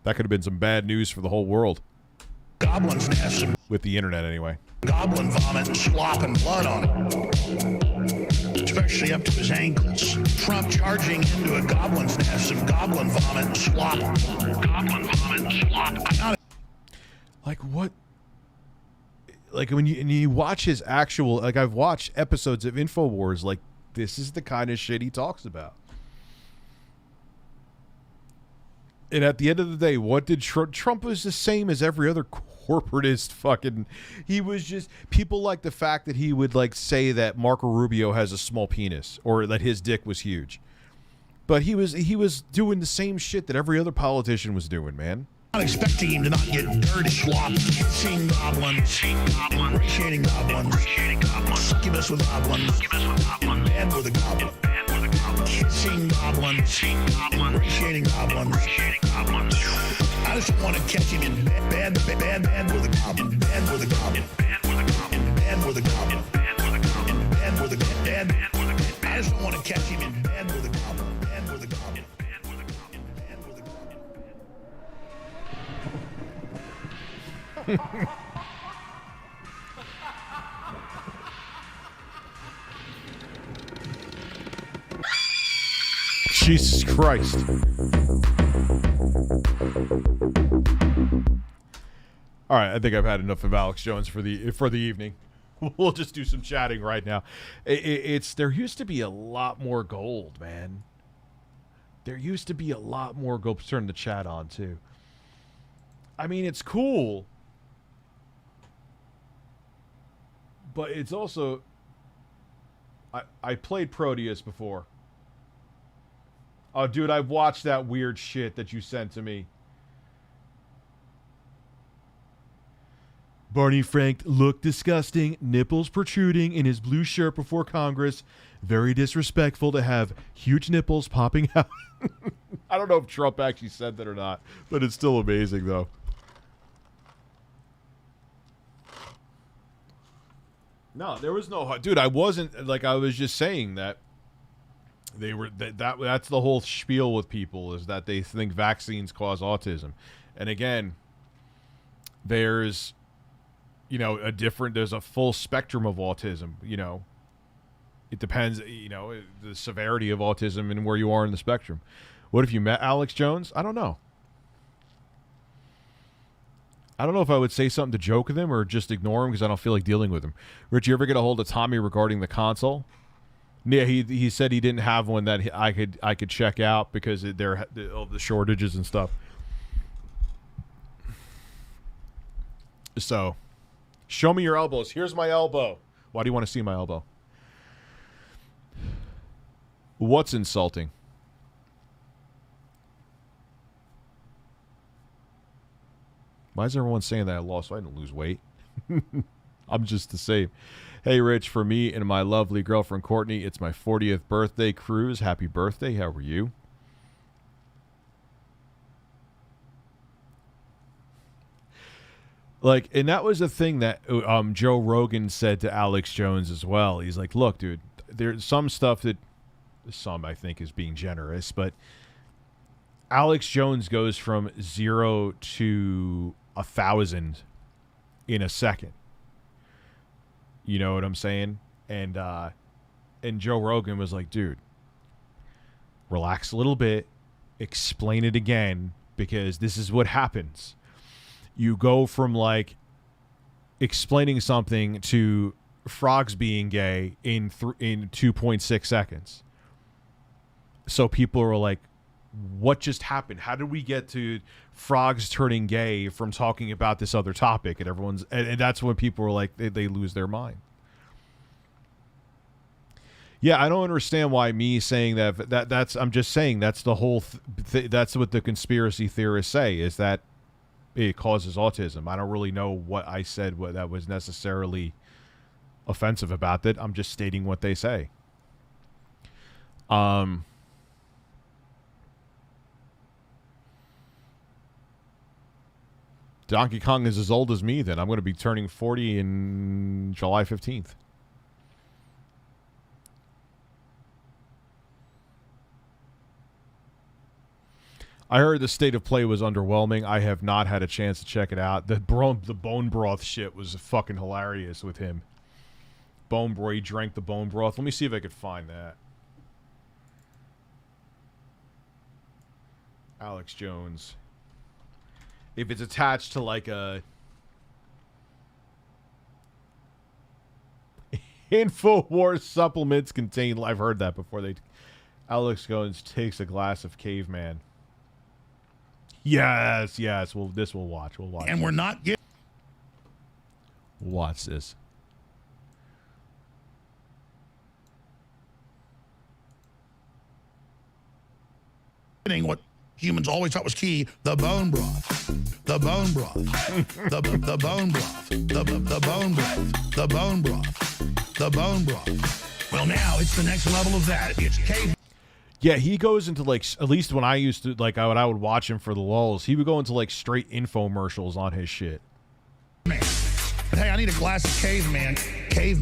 That could have been some bad news for the whole world. Goblin's nest. With the internet, anyway. Goblin vomit and slop and blood on it. Especially up to his ankles. Trump charging into a goblin's nest of goblin vomit and slop. Goblin vomit and slop. Like, what? Like, when you watch his actual... Like, I've watched episodes of InfoWars. Like, this is the kind of shit he talks about. And at the end of the day, what did Trump was the same as every other corporatist fucking... He was just... People like the fact that he would, like, say that Marco Rubio has a small penis, or that his dick was huge. But he was doing the same shit that every other politician was doing, man. I'm expecting him to not get dirty, slop, kissing goblins, ingratiating goblins, succubus with goblins, in bed with a goblin. kissing goblins, appreciating goblins. I just want to catch him in bed with a goblin, in bed with a goblin, in bed with a goblin, in bed with a goblin. I just want to catch him in bed with a goblin, bed with a goblin, bed with a goblin, bed with a goblin. Jesus Christ. All right, I think I've had enough of Alex Jones for the evening. We'll just do some chatting right now. There used to be a lot more gold, man. There used to be a lot more gold. Turn the chat on too. I mean, it's cool, but it's also. I played Proteus before. Oh, dude, I've watched that weird shit that you sent to me. Barney Frank looked disgusting, nipples protruding in his blue shirt before Congress. Very disrespectful to have huge nipples popping out. I don't know if Trump actually said that or not, but it's still amazing, though. No, there was no... Dude, I wasn't... Like, I was just saying that they were... That's the whole spiel with people, is that they think vaccines cause autism. And again, there's... You know, there's a full spectrum of autism, you know. It depends, you know, the severity of autism and where you are in the spectrum. What if you met Alex Jones? I don't know. I don't know if I would say something to joke with him or just ignore him because I don't feel like dealing with him. Rich, you ever get a hold of Tommy regarding the console? Yeah, he said he didn't have one that I could check out because of the shortages and stuff. So... Show me your elbows. Here's my elbow. Why do you want to see my elbow? What's insulting? Why is everyone saying that I lost? So I didn't lose weight. I'm just the same. Hey, Rich, for me and my lovely girlfriend, Courtney, it's my 40th birthday cruise. Happy birthday. How are you? Like, and that was the thing that Joe Rogan said to Alex Jones as well. He's like, look, dude, there's some stuff that, I think is being generous, but Alex Jones goes from 0 to 1,000 in a second. You know what I'm saying? And Joe Rogan was like, dude, relax a little bit, explain it again, because this is what happens. You go from, like, explaining something to frogs being gay in 2.6 seconds. So people are like, what just happened? How did we get to frogs turning gay from talking about this other topic? And and that's when people were like, they lose their mind. Yeah, I don't understand why me saying that's I'm just saying that's the whole that's what the conspiracy theorists say, is that it causes autism. I don't really know what I said that was necessarily offensive about it. I'm just stating what they say. Donkey Kong is as old as me then. I'm going to be turning 40 in July 15th. I heard the state of play was underwhelming. I have not had a chance to check it out. The bone broth shit was fucking hilarious with him. He drank the bone broth. Let me see if I could find that. Alex Jones. If it's attached to like a... InfoWars supplements contain... I've heard that before. Alex Jones takes a glass of caveman. Yes. Well, this we'll watch. We'll watch. And we're not getting... Watch this. What humans always thought was key, the bone broth. The bone broth. the bone broth. The bone broth. The bone broth. The bone broth. Well, now it's the next level of that. It's cave. Yeah, he goes into like, at least when I used to, like, I would watch him for the lulls, he would go into like straight infomercials on his shit. Man. But hey, I need a glass of caveman. Man,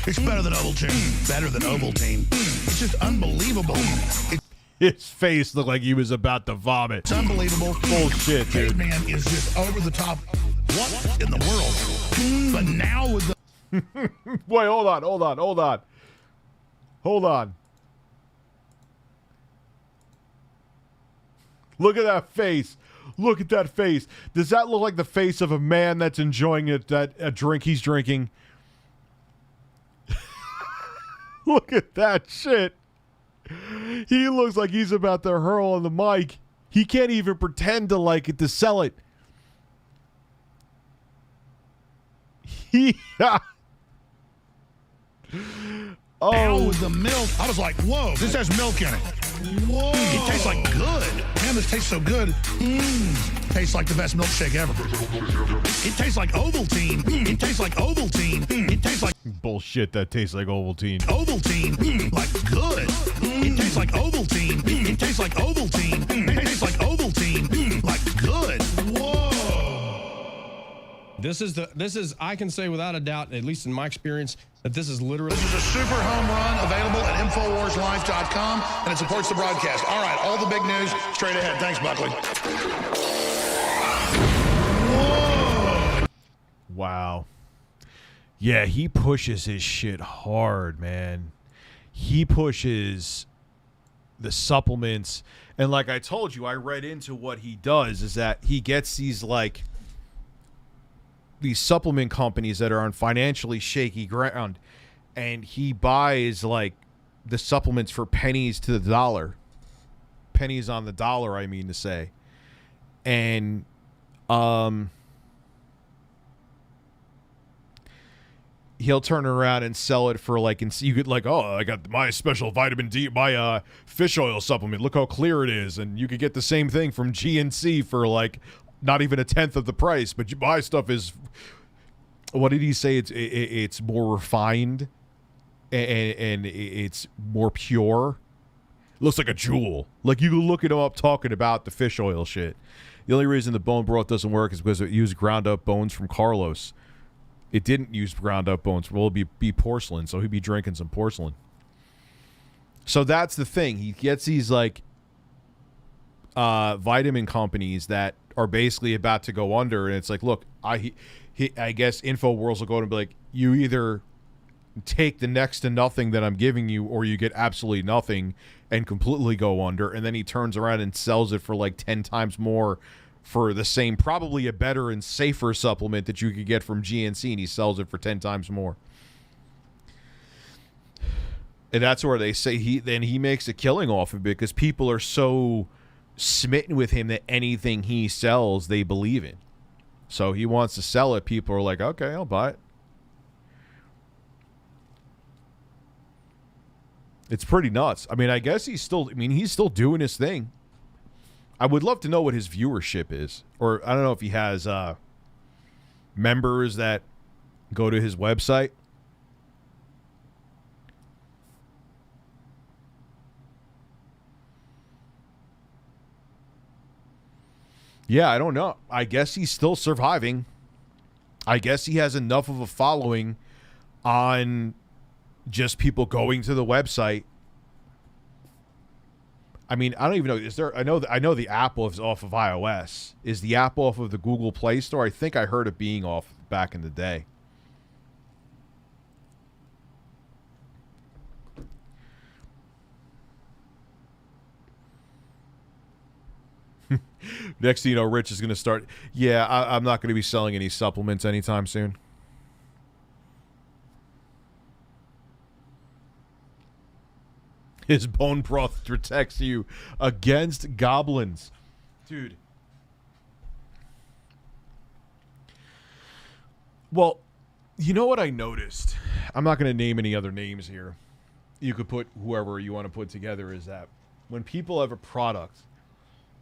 it's better than Ovaltine. Better than Ovaltine. It's just unbelievable. His face looked like he was about to vomit. It's unbelievable. Bullshit, dude. Caveman is just over the top. What in the world? But now with the... Wait, hold on. Look at that face. Look at that face. Does that look like the face of a man that's enjoying a drink he's drinking? Look at that shit. He looks like he's about to hurl on the mic. He can't even pretend to like it to sell it. Now with the milk, I was like, whoa, this has milk in it. Whoa. It tastes like good. Man, this tastes so good. Tastes like the best milkshake ever. It tastes like Ovaltine. It tastes like Ovaltine. It tastes like... Bullshit, that tastes like Ovaltine. Ovaltine. Like good. It tastes like Ovaltine. It tastes like Ovaltine. It tastes like Ovaltine. Like good. Whoa. This is I can say without a doubt, at least in my experience, that this is literally... This is a super home run available at InfoWarsLife.com, and it supports the broadcast. All right, all the big news straight ahead. Thanks, Buckley. Whoa. Wow. Yeah, he pushes his shit hard, man. He pushes the supplements. And like I told you, I read into what he does is that he gets these like... these supplement companies that are on financially shaky ground, and he buys like the supplements for pennies to the dollar. Pennies on the dollar, I mean to say. And he'll turn around and sell it for like, and you could like, oh, I got my special vitamin D, my fish oil supplement. Look how clear it is. And you could get the same thing from GNC for like not even a tenth of the price, but my stuff is, what did he say? It's more refined and it's more pure. It looks like a jewel. Like you can look it up talking about the fish oil shit. The only reason the bone broth doesn't work is because it used ground up bones from Carlos. It didn't use ground up bones. Well, it'd be porcelain, so he'd be drinking some porcelain. So that's the thing. He gets these like vitamin companies that are basically about to go under, and it's like, look, I guess InfoWars will go and be like, you either take the next to nothing that I'm giving you, or you get absolutely nothing and completely go under. And then he turns around and sells it for like 10 times more for the same, probably a better and safer supplement that you could get from GNC, and he sells it for 10 times more. And that's where they say he makes a killing off of it, because people are so smitten with him that anything he sells they believe in. So he wants to sell it. People are like, okay, I'll buy it. It's pretty nuts. I mean, I guess he's still doing his thing. I would love to know what his viewership is, or I don't know if he has members that go to his website. Yeah, I don't know. I guess he's still surviving. I guess he has enough of a following on just people going to the website. I mean, I don't even know. Is there? I know the app is off of iOS. Is the app off of the Google Play Store? I think I heard it being off back in the day. Next thing you know, Rich is going to start. Yeah, I'm not going to be selling any supplements anytime soon. His bone broth protects you against goblins. Dude. Well, you know what I noticed? I'm not going to name any other names here. You could put whoever you want to put together, is that when people have a product,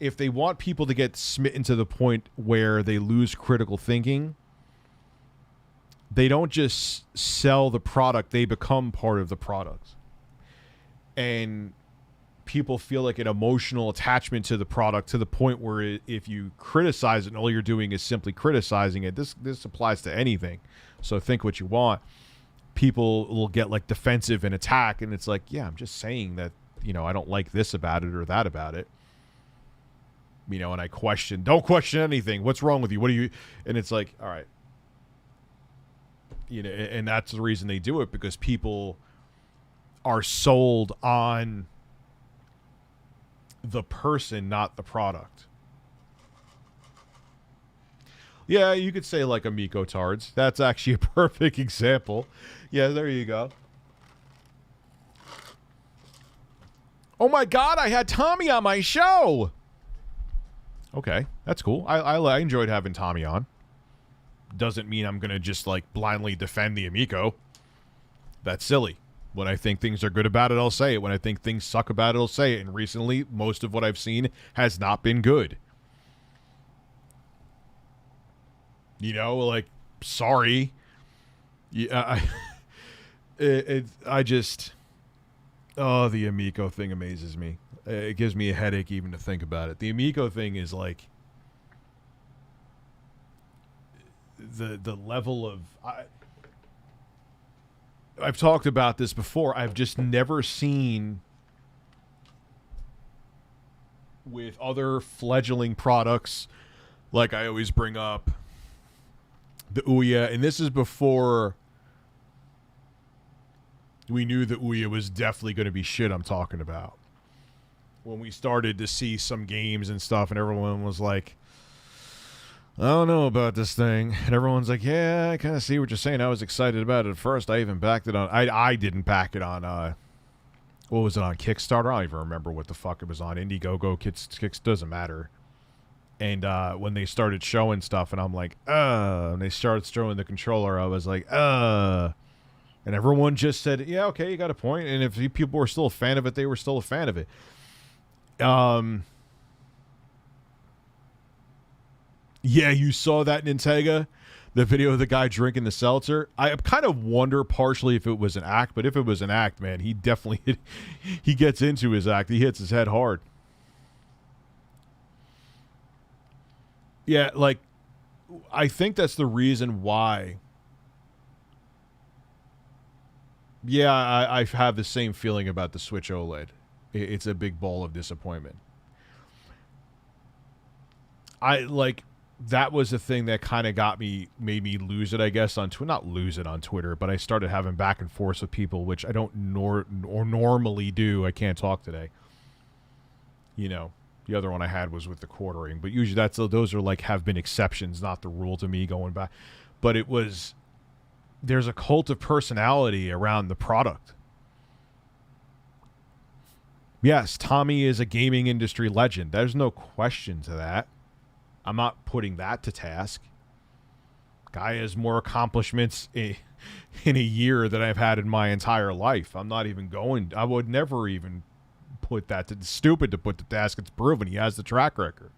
if they want people to get smitten to the point where they lose critical thinking, they don't just sell the product, they become part of the product. And people feel like an emotional attachment to the product to the point where if you criticize it and all you're doing is simply criticizing it, this applies to anything. So think what you want. People will get like defensive and attack, and it's like, yeah, I'm just saying that, you know, I don't like this about it or that about it. You know, and I don't question anything. What's wrong with you? What do you, and it's like, all right. You know, and that's the reason they do it, because people are sold on the person, not the product. Yeah, you could say like Amico tards. That's actually a perfect example. Yeah, there you go. Oh my God, I had Tommy on my show. Okay, that's cool. I enjoyed having Tommy on. Doesn't mean I'm going to just like blindly defend the Amico. That's silly. When I think things are good about it, I'll say it. When I think things suck about it, I'll say it. And recently, most of what I've seen has not been good. You know, like, sorry. Yeah, I just, oh, the Amico thing amazes me. It gives me a headache even to think about it. The Amico thing is like the level of, I've talked about this before. I've just never seen with other fledgling products, like I always bring up the Ouya, and this is before we knew that Ouya was definitely going to be shit I'm talking about. When we started to see some games and stuff, and everyone was like, I don't know about this thing. And everyone's like, yeah, I kind of see what you're saying. I was excited about it at first. I even backed it on. I didn't back it on, what was it, on Kickstarter? I don't even remember what the fuck it was on. Indiegogo, Kicks, doesn't matter. And when they started showing stuff, and I'm like, and they started showing the controller, I was like, and everyone just said, yeah, okay, you got a point. And if people were still a fan of it, they were still a fan of it. Yeah, you saw that in Intega, the video of the guy drinking the seltzer. I kind of wonder partially if it was an act, but if it was an act, man, he definitely he gets into his act. He hits his head hard. Yeah, like, I think that's the reason why. Yeah, I have the same feeling about the Switch OLED. It's a big ball of disappointment. That was the thing that kind of made me lose it, I guess, on Twitter. Not lose it on Twitter, but I started having back and forth with people, which I don't normally do. I can't talk today. You know, the other one I had was with the quartering, but usually those are like have been exceptions, not the rule to me going back. But there's a cult of personality around the product. Yes, Tommy is a gaming industry legend. There's no question to that. I'm not putting that to task. Guy has more accomplishments in a year than I've had in my entire life. I'm not even going. I would never even put that to. It's stupid to put to task. It's proven he has the track record.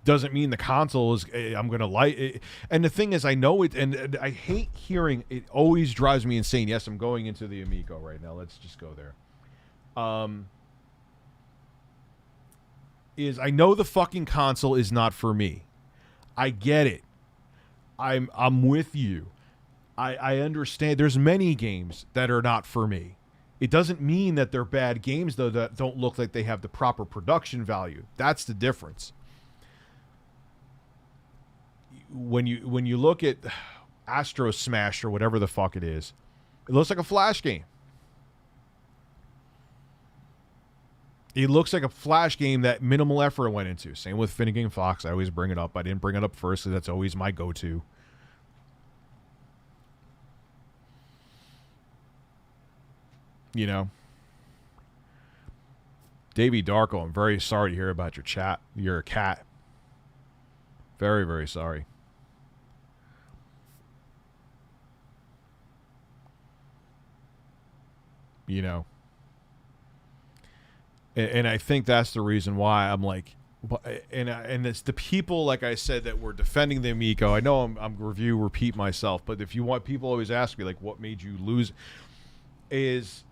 Doesn't mean the console is. I'm going to like it. And the thing is, I know it, and I hate hearing it. Always drives me insane. Yes, I'm going into the Amico right now. Let's just go there. Is I know the fucking console is not for me. I get it. I'm with you. I understand. There's many games that are not for me. It doesn't mean that they're bad games, though, that don't look like they have the proper production value. That's the difference. When you look at Astro Smash or whatever the fuck it is, it looks like a Flash game. It looks like a Flash game that minimal effort went into. Same with Finnegan Fox. I always bring it up. I didn't bring it up first because that's always my go-to. You know. Davey Darko, I'm very sorry to hear about your chat. You're a cat. Very, very sorry. You know. And I think that's the reason why I'm like, But and it's the people, like I said, that were defending the Amico. I know I'm repeat myself, but if you want, people always ask me, like, what made you lose? Is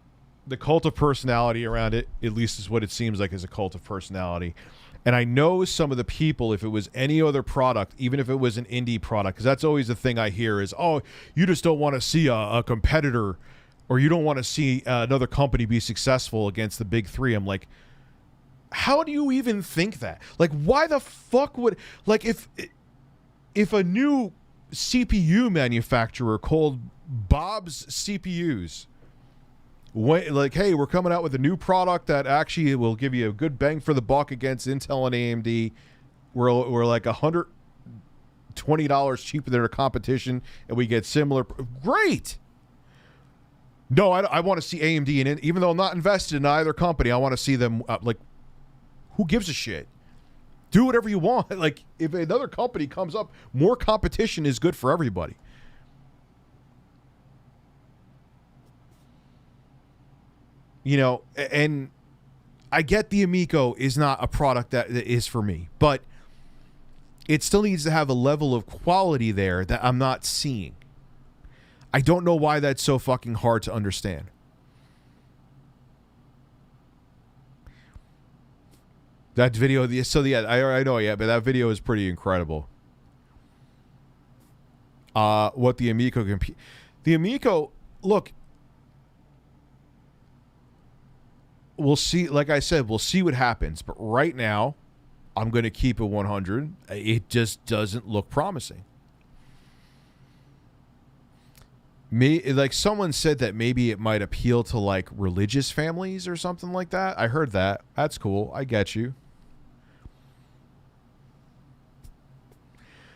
the cult of personality around it, at least is what it seems like, is a cult of personality. And I know some of the people, if it was any other product, even if it was an indie product, because that's always the thing I hear is, oh, you just don't want to see a competitor, or you don't want to see another company be successful against the big three. I'm like, how do you even think that? Like, why the fuck would, like, if a new CPU manufacturer called Bob's CPUs, like, hey, we're coming out with a new product that actually will give you a good bang for the buck against Intel and AMD. We're like $120 cheaper than our competition, and we get similar. Great. No, I want to see AMD, and even though I'm not invested in either company, I want to see them like. Who gives a shit? Do whatever you want. Like, if another company comes up, more competition is good for everybody. You know, and I get the Amico is not a product that is for me, but it still needs to have a level of quality there that I'm not seeing. I don't know why that's so fucking hard to understand. That video, I know, yeah, but that video is pretty incredible. What the Amico the Amico, look, we'll see. Like I said, we'll see what happens. But right now, I'm going to keep it 100. It just doesn't look promising. Like someone said that maybe it might appeal to like religious families or something like that. I heard that. That's cool. I get you.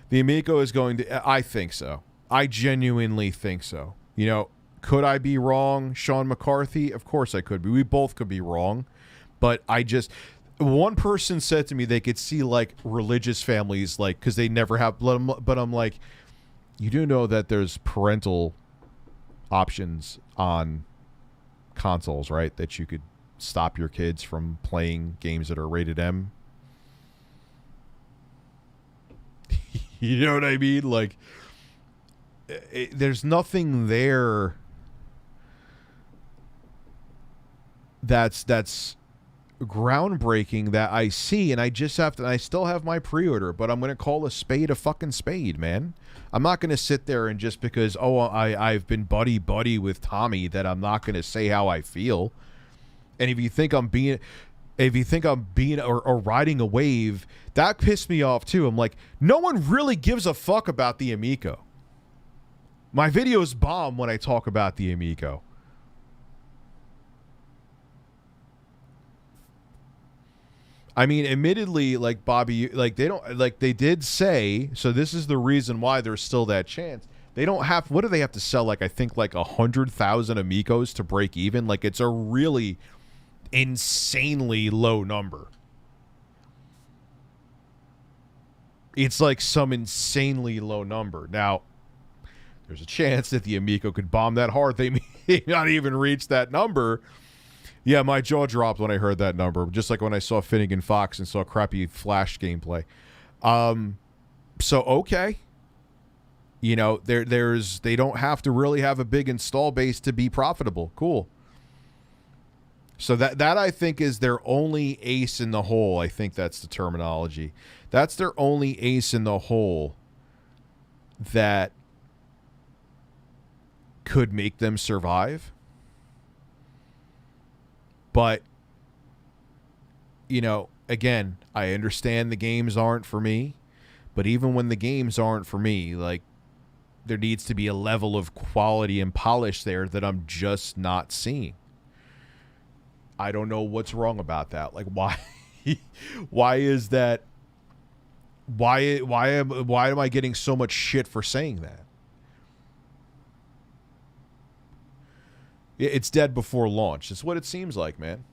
The Amico is going to... I think so. I genuinely think so. You know, could I be wrong, Sean McCarthy? Of course I could be. We both could be wrong. But I just... One person said to me they could see, like, religious families, like, because they never have... But I'm like, you do know that there's parental options on consoles, right? That you could stop your kids from playing games that are rated M. You know what I mean? Like, there's nothing there that's groundbreaking that I see, and I just have to. I still have my pre-order, but I'm going to call a spade a fucking spade, man. I'm not going to sit there and just because I've been buddy with Tommy that I'm not going to say how I feel. And if you think I'm being or riding a wave, that pissed me off too. I'm like, no one really gives a fuck about the Amico. My videos bomb when I talk about the Amico. I mean, admittedly, like Bobby, like they did say, so this is the reason why there's still that chance. They don't have, what do they have to sell? Like, I think like 100,000 Amicos to break even. Like, it's a really insanely low number. It's like some insanely low number. Now, there's a chance that the Amico could bomb that hard. They may not even reach that number. Yeah, my jaw dropped when I heard that number, just like when I saw Finnegan Fox and saw crappy Flash gameplay. So, okay. You know, they don't have to really have a big install base to be profitable. Cool. So that I think is their only ace in the hole. I think that's the terminology. That's their only ace in the hole that could make them survive. But, you know, again, I understand the games aren't for me. But even when the games aren't for me, like, there needs to be a level of quality and polish there that I'm just not seeing. I don't know what's wrong about that. Like, why is that? Why am I getting so much shit for saying that? It's dead before launch. It's what it seems like, man.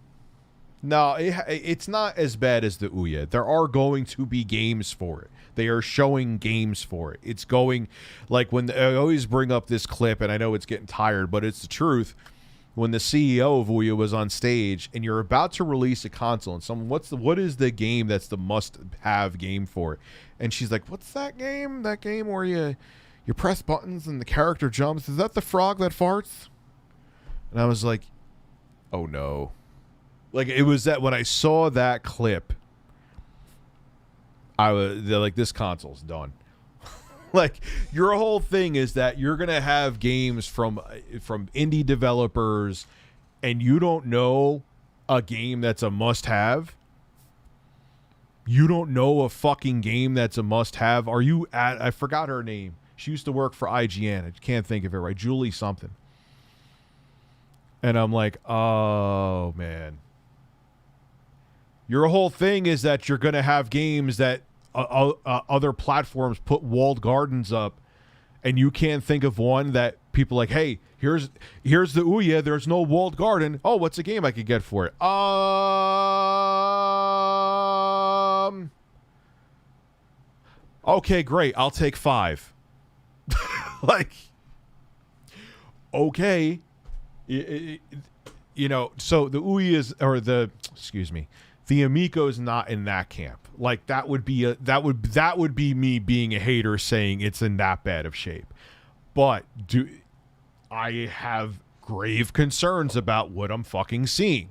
No, it's not as bad as the Ouya. There are going to be games for it. They are showing games for it. It's going, like, when I always bring up this clip, and I know it's getting tired, but it's the truth. when the CEO of Ouya was on stage, and you're about to release a console, and someone, what is the game that's the must-have game for it? And she's like, what's that game? That game where you press buttons and the character jumps? Is that the frog that farts? And I was like, oh no. Like, it was that when I saw that clip, they're like, this console's done. Like, your whole thing is that you're gonna have games from indie developers, and you don't know a game that's a must-have. You don't know a fucking game that's a must-have. Are you at? I forgot her name. She used to work for IGN. I can't think of it right. Julie something. And I'm like, oh man. Your whole thing is that you're gonna have games that other platforms put walled gardens up, and you can't think of one that people like, hey, here's the Ouya, there's no walled garden. Oh, what's a game I could get for it? Okay, great, I'll take 5. Like, okay, you know, so the Ouya is, or the Amico is not in that camp. Like, that would be me being a hater saying it's in that bad of shape. But I have grave concerns about what I'm fucking seeing.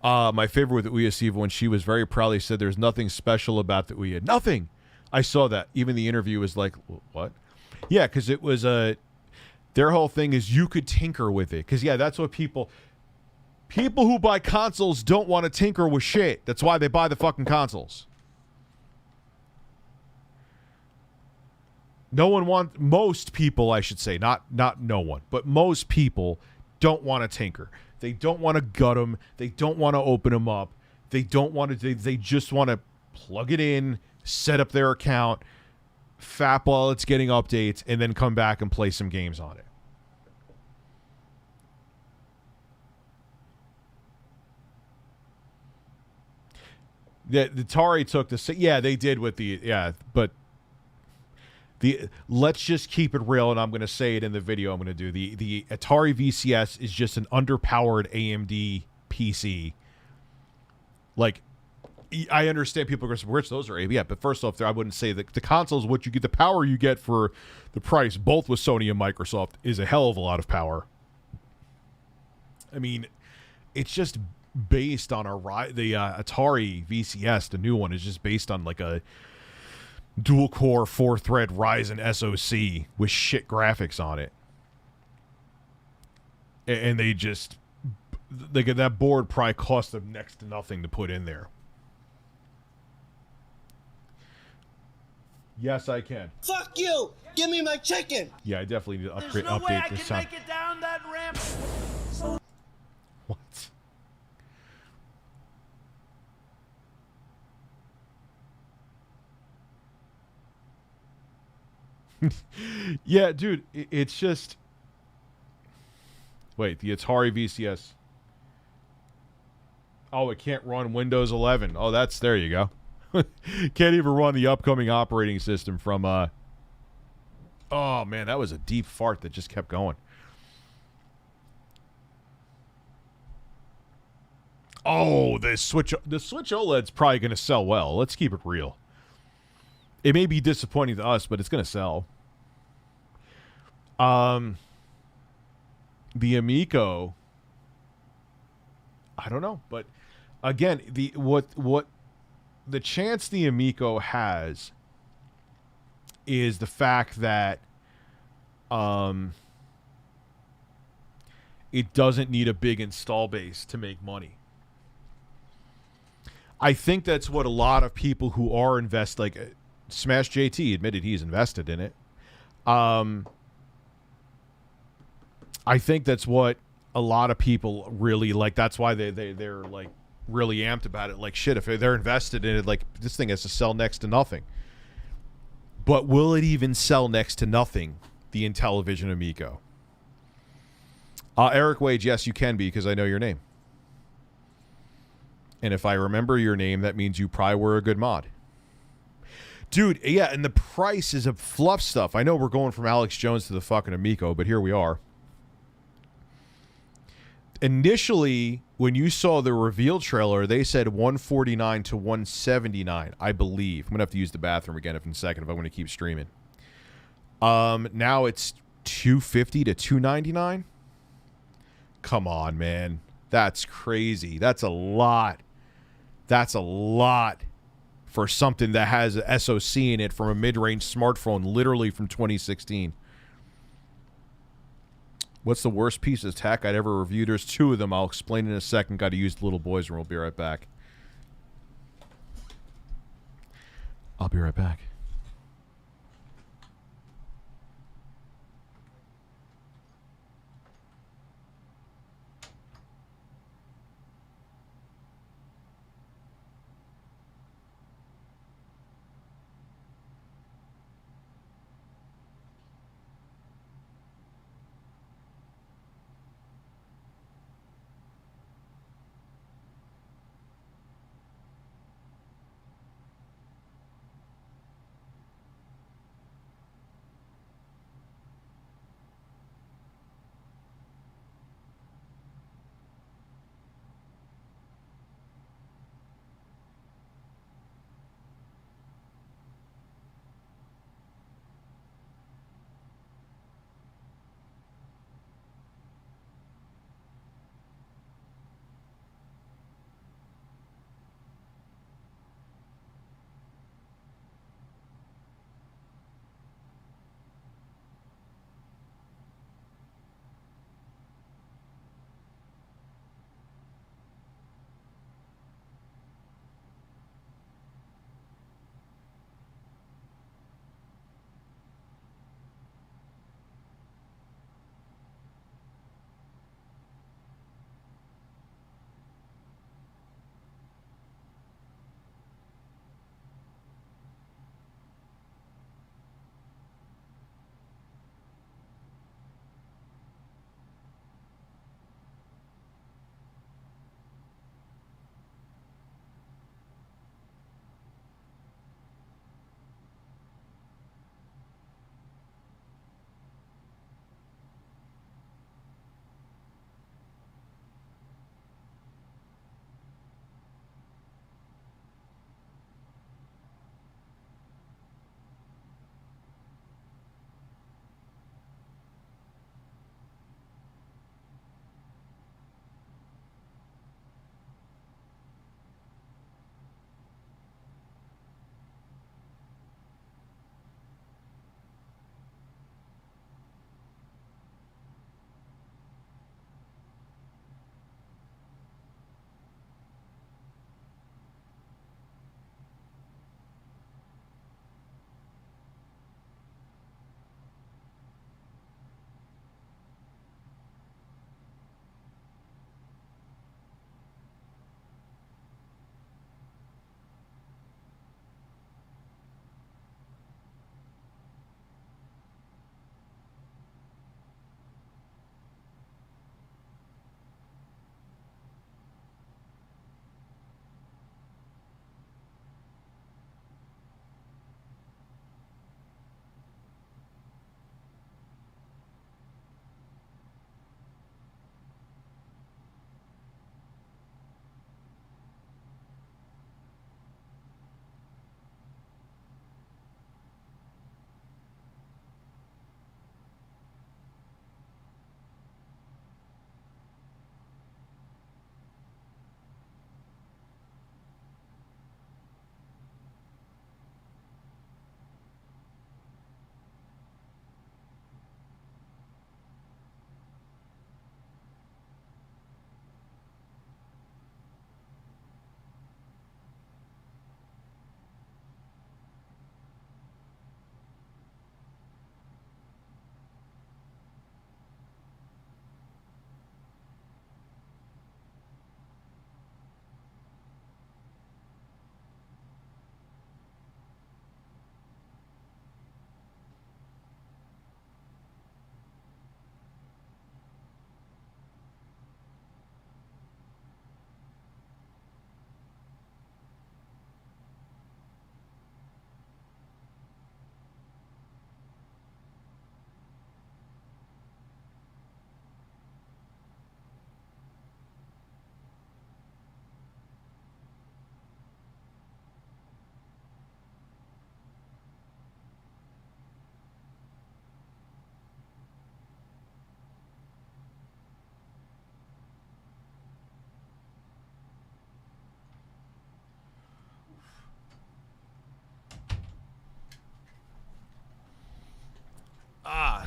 My favorite with the Ouya Steve, when she was very proudly said there's nothing special about the Ouya. Nothing. I saw that. Even the interview was like, what? Yeah, because it was their whole thing is you could tinker with it. Because, yeah, that's what people who buy consoles don't want to tinker with shit. That's why they buy the fucking consoles. Most people, I should say, not no one, but most people don't want to tinker. They don't want to gut them. They don't want to open them up. They don't want to. They just want to plug it in, set up their account, fap while it's getting updates, and then come back and play some games on it. The Atari took the, yeah, they did with the, yeah, but let's just keep it real, and I'm going to say it in the video I'm going to do. The Atari VCS is just an underpowered AMD PC. Like, I understand people are going to say, Rich, those are AMD. Yeah, but first off, I wouldn't say that the consoles, what you get, the power you get for the price, both with Sony and Microsoft, is a hell of a lot of power. I mean, it's just based on the Atari VCS, the new one, is just based on like a dual-core 4-thread Ryzen SoC with shit graphics on it. And they just... that board probably cost them next to nothing to put in there. Yes, I can. Fuck you! Give me my chicken! Yeah, I definitely need to update this time. Make it down that ramp! What? Yeah, dude, it's just... Wait, the Atari VCS. Oh, it can't run Windows 11. Oh, there you go. Can't even run the upcoming operating system from... Oh, man, that was a deep fart that just kept going. Oh, the Switch OLED's probably going to sell well. Let's keep it real. It may be disappointing to us, but it's going to sell. The Amico, I don't know, but again, what the chance the Amico has is the fact that it doesn't need a big install base to make money. I think that's what a lot of people who are like Smash JT admitted he's invested in it. I think that's what a lot of people really like. That's why they're like really amped about it. Like, shit, if they're invested in it, like, this thing has to sell next to nothing. But will it even sell next to nothing, the Intellivision Amico? Eric Wage, yes, you can be, because I know your name. And if I remember your name, that means you probably were a good mod. Dude, yeah, and the price is of fluff stuff. I know we're going from Alex Jones to the fucking Amico, but here we are. Initially, when you saw the reveal trailer, they said $149 to $179, I believe. I'm going to have to use the bathroom again in a second if I want to keep streaming. Now it's $250 to $299. Come on, man. That's crazy. That's a lot. That's a lot for something that has an SoC in it from a mid-range smartphone literally from 2016. What's the worst piece of tech I'd ever reviewed? There's two of them. I'll explain in a second. Got to use the little boys and we'll be right back. I'll be right back.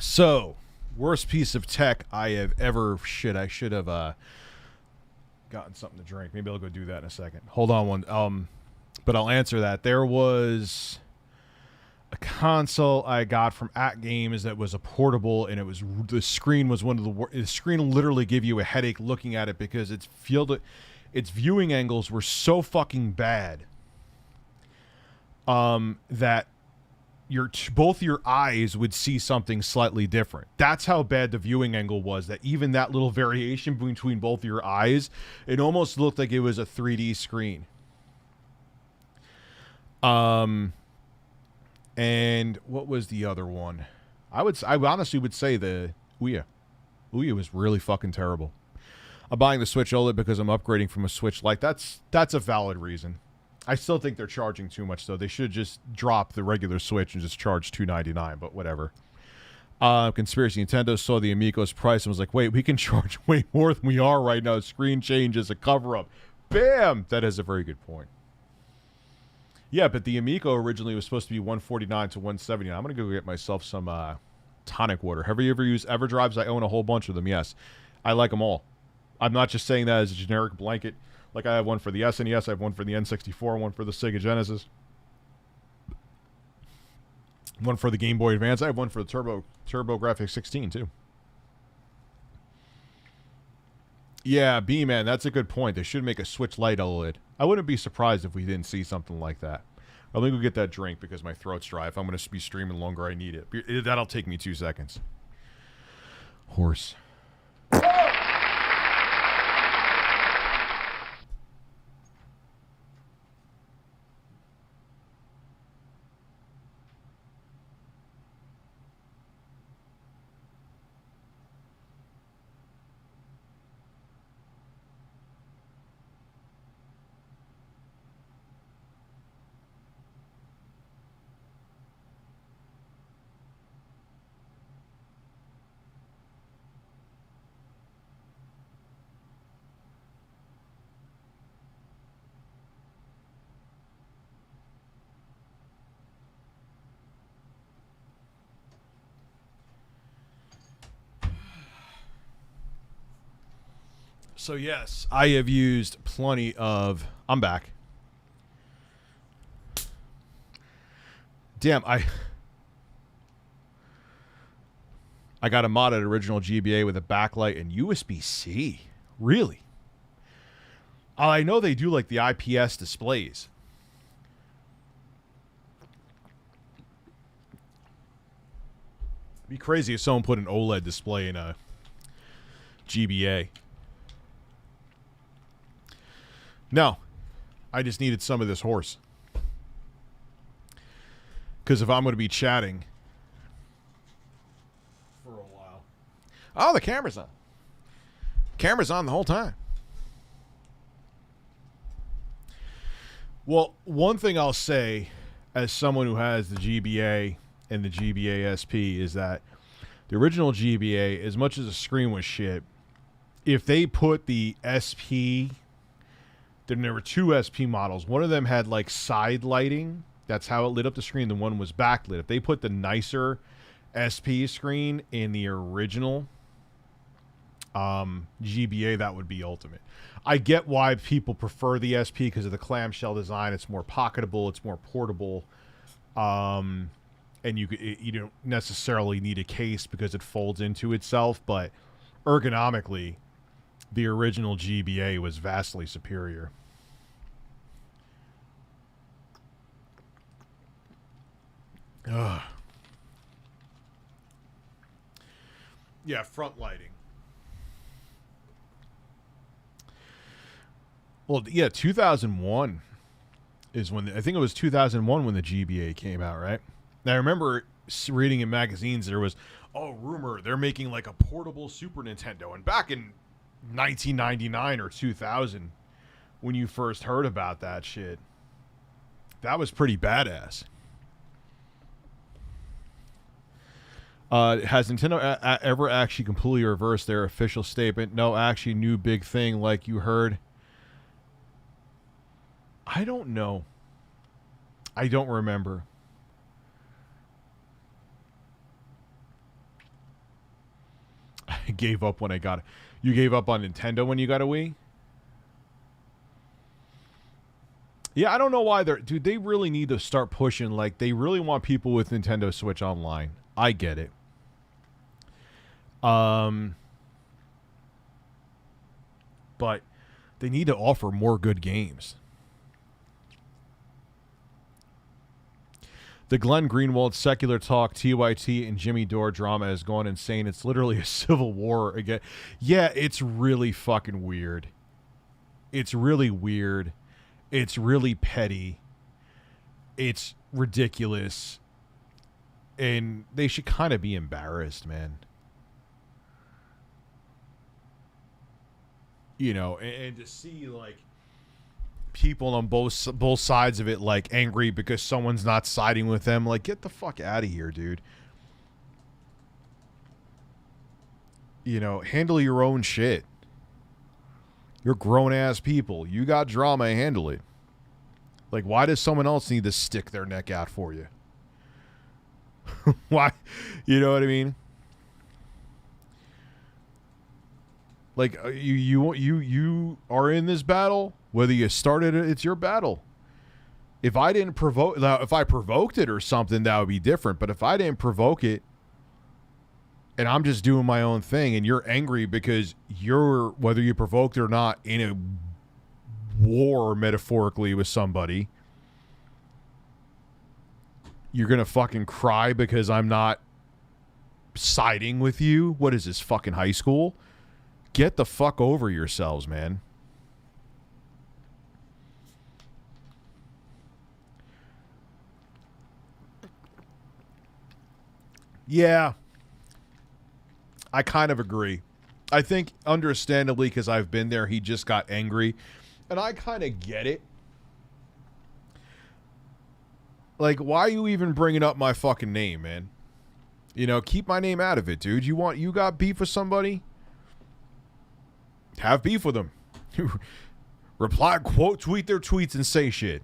So, worst piece of tech I have ever... I should have gotten something to drink. Maybe I'll go do that in a second. Hold on one. But I'll answer that. There was a console I got from At Games that was a portable, and the screen was one of the screen literally gave you a headache looking at it because its viewing angles were so fucking bad that both your eyes would see something slightly different. That's how bad the viewing angle was, that even that little variation between both your eyes, it almost looked like it was a 3D screen. And what was the other one? I honestly would say the Ouya. Ouya was really fucking terrible. I'm buying the Switch OLED because I'm upgrading from a Switch Lite. That's a valid reason. I still think they're charging too much, though. They should just drop the regular Switch and just charge $299, but whatever. Conspiracy Nintendo saw the Amico's price and was like, wait, we can charge way more than we are right now. Screen change is a cover-up. Bam! That is a very good point. Yeah, but the Amico originally was supposed to be $149 to $179. I'm going to go get myself some tonic water. Have you ever used EverDrives? I own a whole bunch of them, yes. I like them all. I'm not just saying that as a generic blanket. Like, I have one for the SNES, I have one for the N64, one for the Sega Genesis, one for the Game Boy Advance. I have one for the TurboGrafx 16, too. Yeah, B-Man, that's a good point. They should make a Switch Lite OLED. I wouldn't be surprised if we didn't see something like that. Let me go get that drink because my throat's dry. If I'm going to be streaming longer, I need it. That'll take me 2 seconds. Horse. So yes, I have used plenty of... I'm back. Damn, I got a modded original GBA with a backlight and USB-C. Really? I know they do like the IPS displays. It'd be crazy if someone put an OLED display in a GBA. No, I just needed some of this horse. Because if I'm going to be chatting for a while... Oh, the camera's on. Camera's on the whole time. Well, one thing I'll say as someone who has the GBA and the GBA SP is that the original GBA, as much as the screen was shit, if they put the SP... Then there were two SP models. One of them had like side lighting. That's how it lit up the screen. The one was backlit. If they put the nicer SP screen in the original GBA, that would be ultimate. I get why people prefer the SP because of the clamshell design. It's more pocketable. It's more portable. And you don't necessarily need a case because it folds into itself. But ergonomically... the original GBA was vastly superior. Ugh. Yeah, front lighting. Well, yeah, 2001 is when... I think it was 2001 when the GBA came out, right? Now, I remember reading in magazines there was, oh, rumor, they're making like a portable Super Nintendo. And back in 1999 or 2000 when you first heard about that shit, that was pretty badass. Has Nintendo ever actually completely reversed their official statement? No, actually, new big thing like you heard. I don't know. I don't remember. I gave up when I got it. You gave up on Nintendo when you got a Wii? Yeah, I don't know why they're... Dude, they really need to start pushing. Like, they really want people with Nintendo Switch Online. I get it. But they need to offer more good games. The Glenn Greenwald secular talk, TYT, and Jimmy Dore drama has gone insane. It's literally a civil war again. Yeah, it's really fucking weird. It's really weird. It's really petty. It's ridiculous. And they should kind of be embarrassed, man. You know, and to see, like, people on both sides of it, like, angry because someone's not siding with them. Like, get the fuck out of here, dude. You know, handle your own shit. You're grown-ass people. You got drama, handle it. Like, why does someone else need to stick their neck out for you? Why? You know what I mean? Like, you are in this battle. Whether you started it, it's your battle. If I didn't provoke, if I provoked it or something, that would be different. But if I didn't provoke it, and I'm just doing my own thing, and you're angry because you're, whether you provoked it or not, in a war metaphorically with somebody, you're gonna fucking cry because I'm not siding with you? What is this, fucking high school? Get the fuck over yourselves, man. Yeah. I kind of agree. I think, understandably, because I've been there, he just got angry. And I kind of get it. Like, why are you even bringing up my fucking name, man? You know, keep my name out of it, dude. You got beef with somebody? Have beef with them. Reply, quote, tweet their tweets and say shit.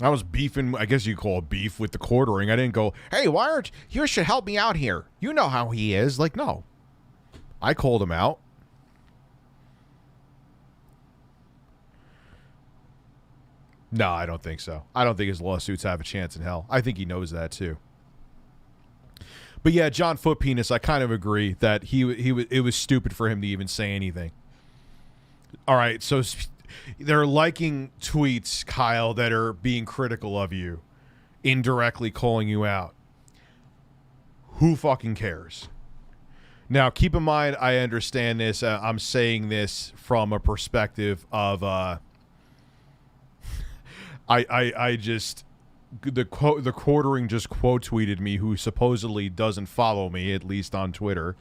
I was beefing, I guess you call it beef, with the quartering. I didn't go, hey, why aren't you should help me out here. You know how he is. Like, no. I called him out. No, I don't think so. I don't think his lawsuits have a chance in hell. I think he knows that too. But yeah, John Footpenis, I kind of agree that it was stupid for him to even say anything. All right, so they're liking tweets, Kyle, that are being critical of you, indirectly calling you out. Who fucking cares? Now, keep in mind, I understand this. I'm saying this from a perspective of I just the quartering just quote tweeted me, who supposedly doesn't follow me, at least on Twitter.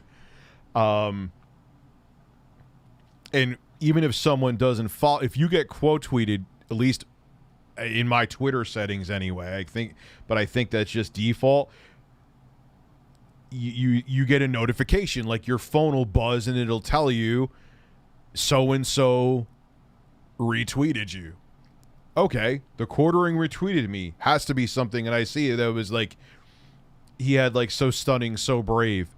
And even if someone doesn't follow, if you get quote tweeted, at least in my Twitter settings anyway, I think that's just default. You get a notification, like your phone will buzz and it'll tell you so and so retweeted you. Okay, the quartering retweeted me. Has to be something, and I see that was like, he had like, so stunning, so brave.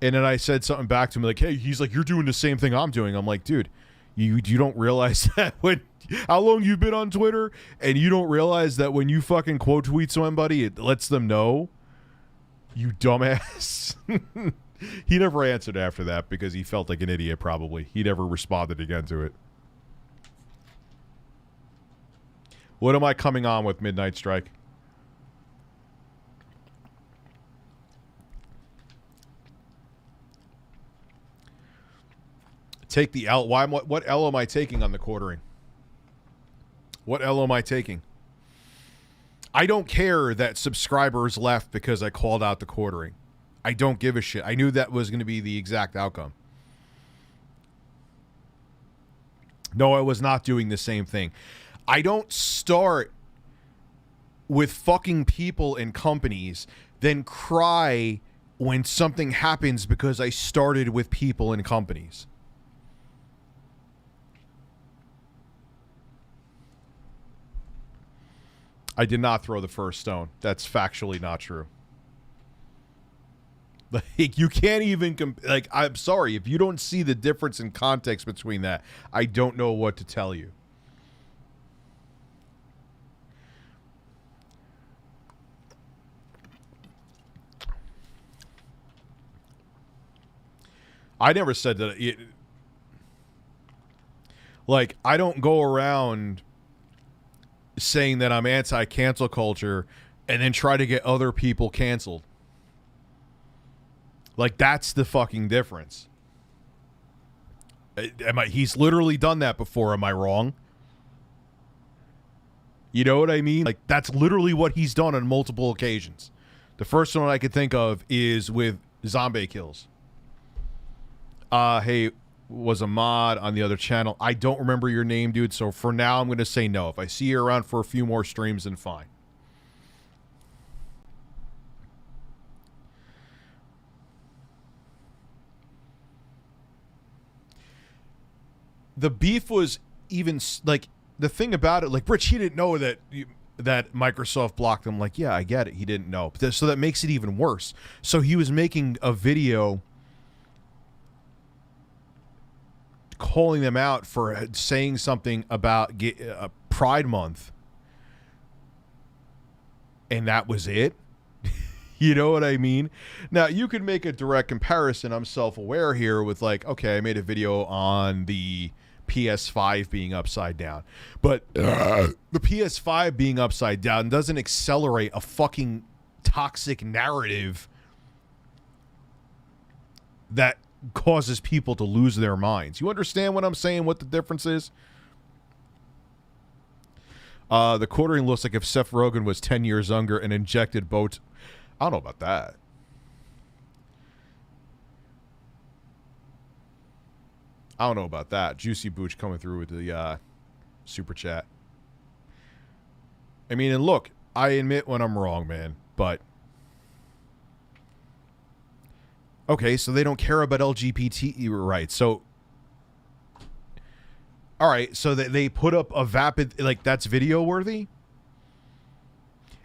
And then I said something back to him like, hey, he's like, you're doing the same thing I'm doing. I'm like, dude, you don't realize that when, how long you've been on Twitter, and you don't realize that when you fucking quote tweet somebody, it lets them know? You dumbass. He never answered after that because he felt like an idiot, probably. He never responded again to it. What am I coming on with, Midnight Strike? Take the L. Why? What L am I taking on the quartering? What L am I taking? I don't care that subscribers left because I called out the quartering. I don't give a shit. I knew that was going to be the exact outcome. No, I was not doing the same thing. I don't start with fucking people and companies, then cry when something happens because I started with people and companies. I did not throw the first stone. That's factually not true. Like, you can't even like, I'm sorry if you don't see the difference in context between that. I don't know what to tell you. I never said that. Like, I don't go around saying that I'm anti-cancel culture and then try to get other people canceled. Like, that's the fucking difference. He's literally done that before. Am I wrong? You know what I mean? Like, that's literally what he's done on multiple occasions. The first one I could think of is with Zombie Kills. Hey, was a mod on the other channel. I don't remember your name, dude, so for now I'm going to say no. If I see you around for a few more streams, then fine. The beef was even, like, the thing about it, like, Rich, he didn't know that Microsoft blocked him. Like, yeah, I get it. He didn't know. So that makes it even worse. So he was making a video calling them out for saying something about Pride Month. And that was it. You know what I mean? Now, you could make a direct comparison. I'm self-aware here with, like, okay, I made a video on the PS5 being upside down. But the PS5 being upside down doesn't accelerate a fucking toxic narrative that causes people to lose their minds. You understand what I'm saying, what the difference is? The quartering looks like if Seth Rogen was 10 years younger and injected both. I don't know about that. I don't know about that. Juicy Booch coming through with the super chat. I mean, and look, I admit when I'm wrong, man, but okay, so they don't care about LGBT rights. So, all right, so they put up a vapid, like, that's video worthy.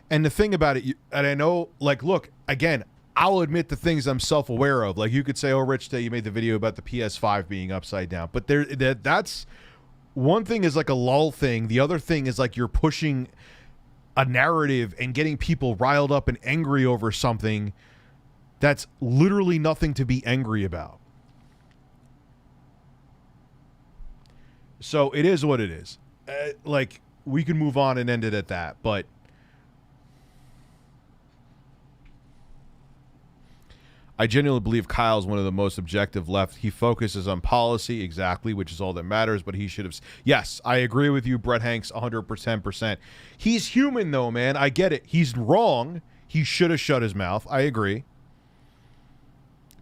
And the thing about it, and I know, like, look, again, I'll admit the things I'm self-aware of. Like, you could say, oh, Rich, you made the video about the PS5 being upside down. But that's one thing is like a lull thing. The other thing is like you're pushing a narrative and getting people riled up and angry over something that's literally nothing to be angry about. So it is what it is. Like, we can move on and end it at that. But I genuinely believe Kyle's one of the most objective left. He focuses on policy, exactly, which is all that matters, but he should have... Yes, I agree with you, Brett Hanks, 100%. He's human, though, man. I get it. He's wrong. He should have shut his mouth. I agree.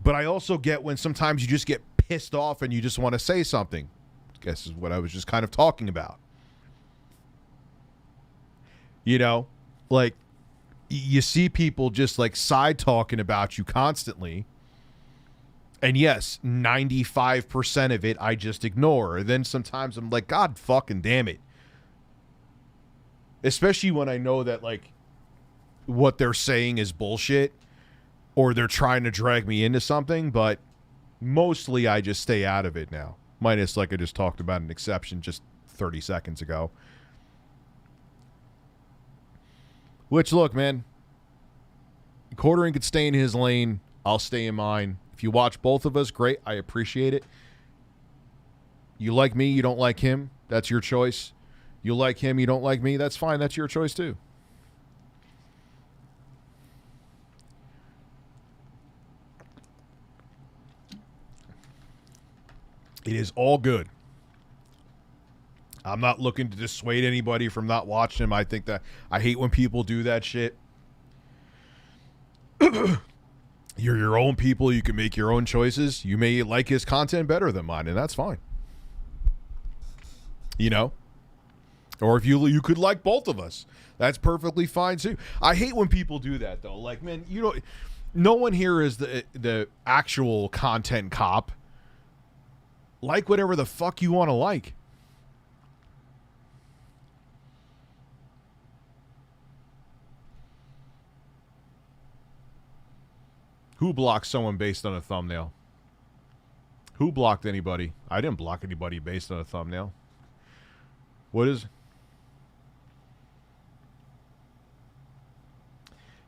But I also get when sometimes you just get pissed off and you just want to say something. I guess is what I was just kind of talking about. You know? Like, you see people just like side talking about you constantly. And yes, 95% of it I just ignore. And then sometimes I'm like, God fucking damn it. Especially when I know that, like, what they're saying is bullshit or they're trying to drag me into something. But mostly I just stay out of it now. Minus, like I just talked about, an exception just 30 seconds ago. Which, look, man, Quartering could stay in his lane. I'll stay in mine. If you watch both of us, great. I appreciate it. You like me, you don't like him. That's your choice. You like him, you don't like me. That's fine. That's your choice, too. It is all good. I'm not looking to dissuade anybody from not watching him. I think that I hate when people do that shit. You're your own people. You can make your own choices. You may like his content better than mine, and that's fine. You know? Or if you could like both of us. That's perfectly fine, too. I hate when people do that, though. Like, man, you know, no one here is the actual content cop. Like whatever the fuck you want to like. Who blocked someone based on a thumbnail? Who blocked anybody? I didn't block anybody based on a thumbnail. What is...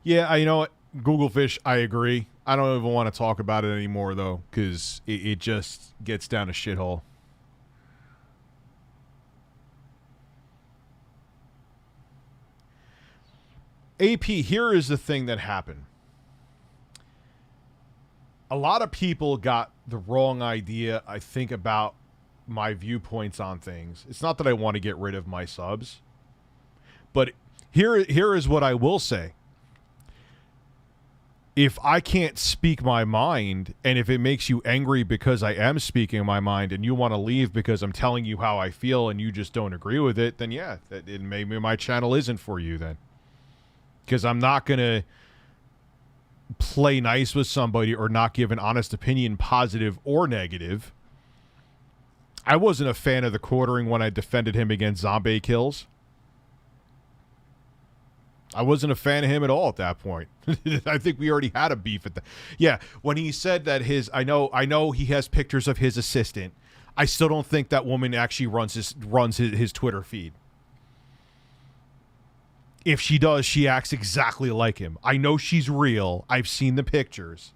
Yeah, you know what? Google Fish, I agree. I don't even want to talk about it anymore, though, because it just gets down a shithole. AP, here is the thing that happened. A lot of people got the wrong idea, I think, about my viewpoints on things. It's not that I want to get rid of my subs, but here is what I will say. If I can't speak my mind, and if it makes you angry because I am speaking my mind, and you want to leave because I'm telling you how I feel and you just don't agree with it, then yeah, maybe my channel isn't for you then. Because I'm not going to play nice with somebody or not give an honest opinion, positive or negative. I wasn't a fan of the quartering when I defended him against zombie kills. I wasn't a fan of him at all at that point. I think we already had a beef at that. Yeah, when he said that I know he has pictures of his assistant. I still don't think that woman actually runs his Twitter feed. If she does, she acts exactly like him. I know she's real. I've seen the pictures.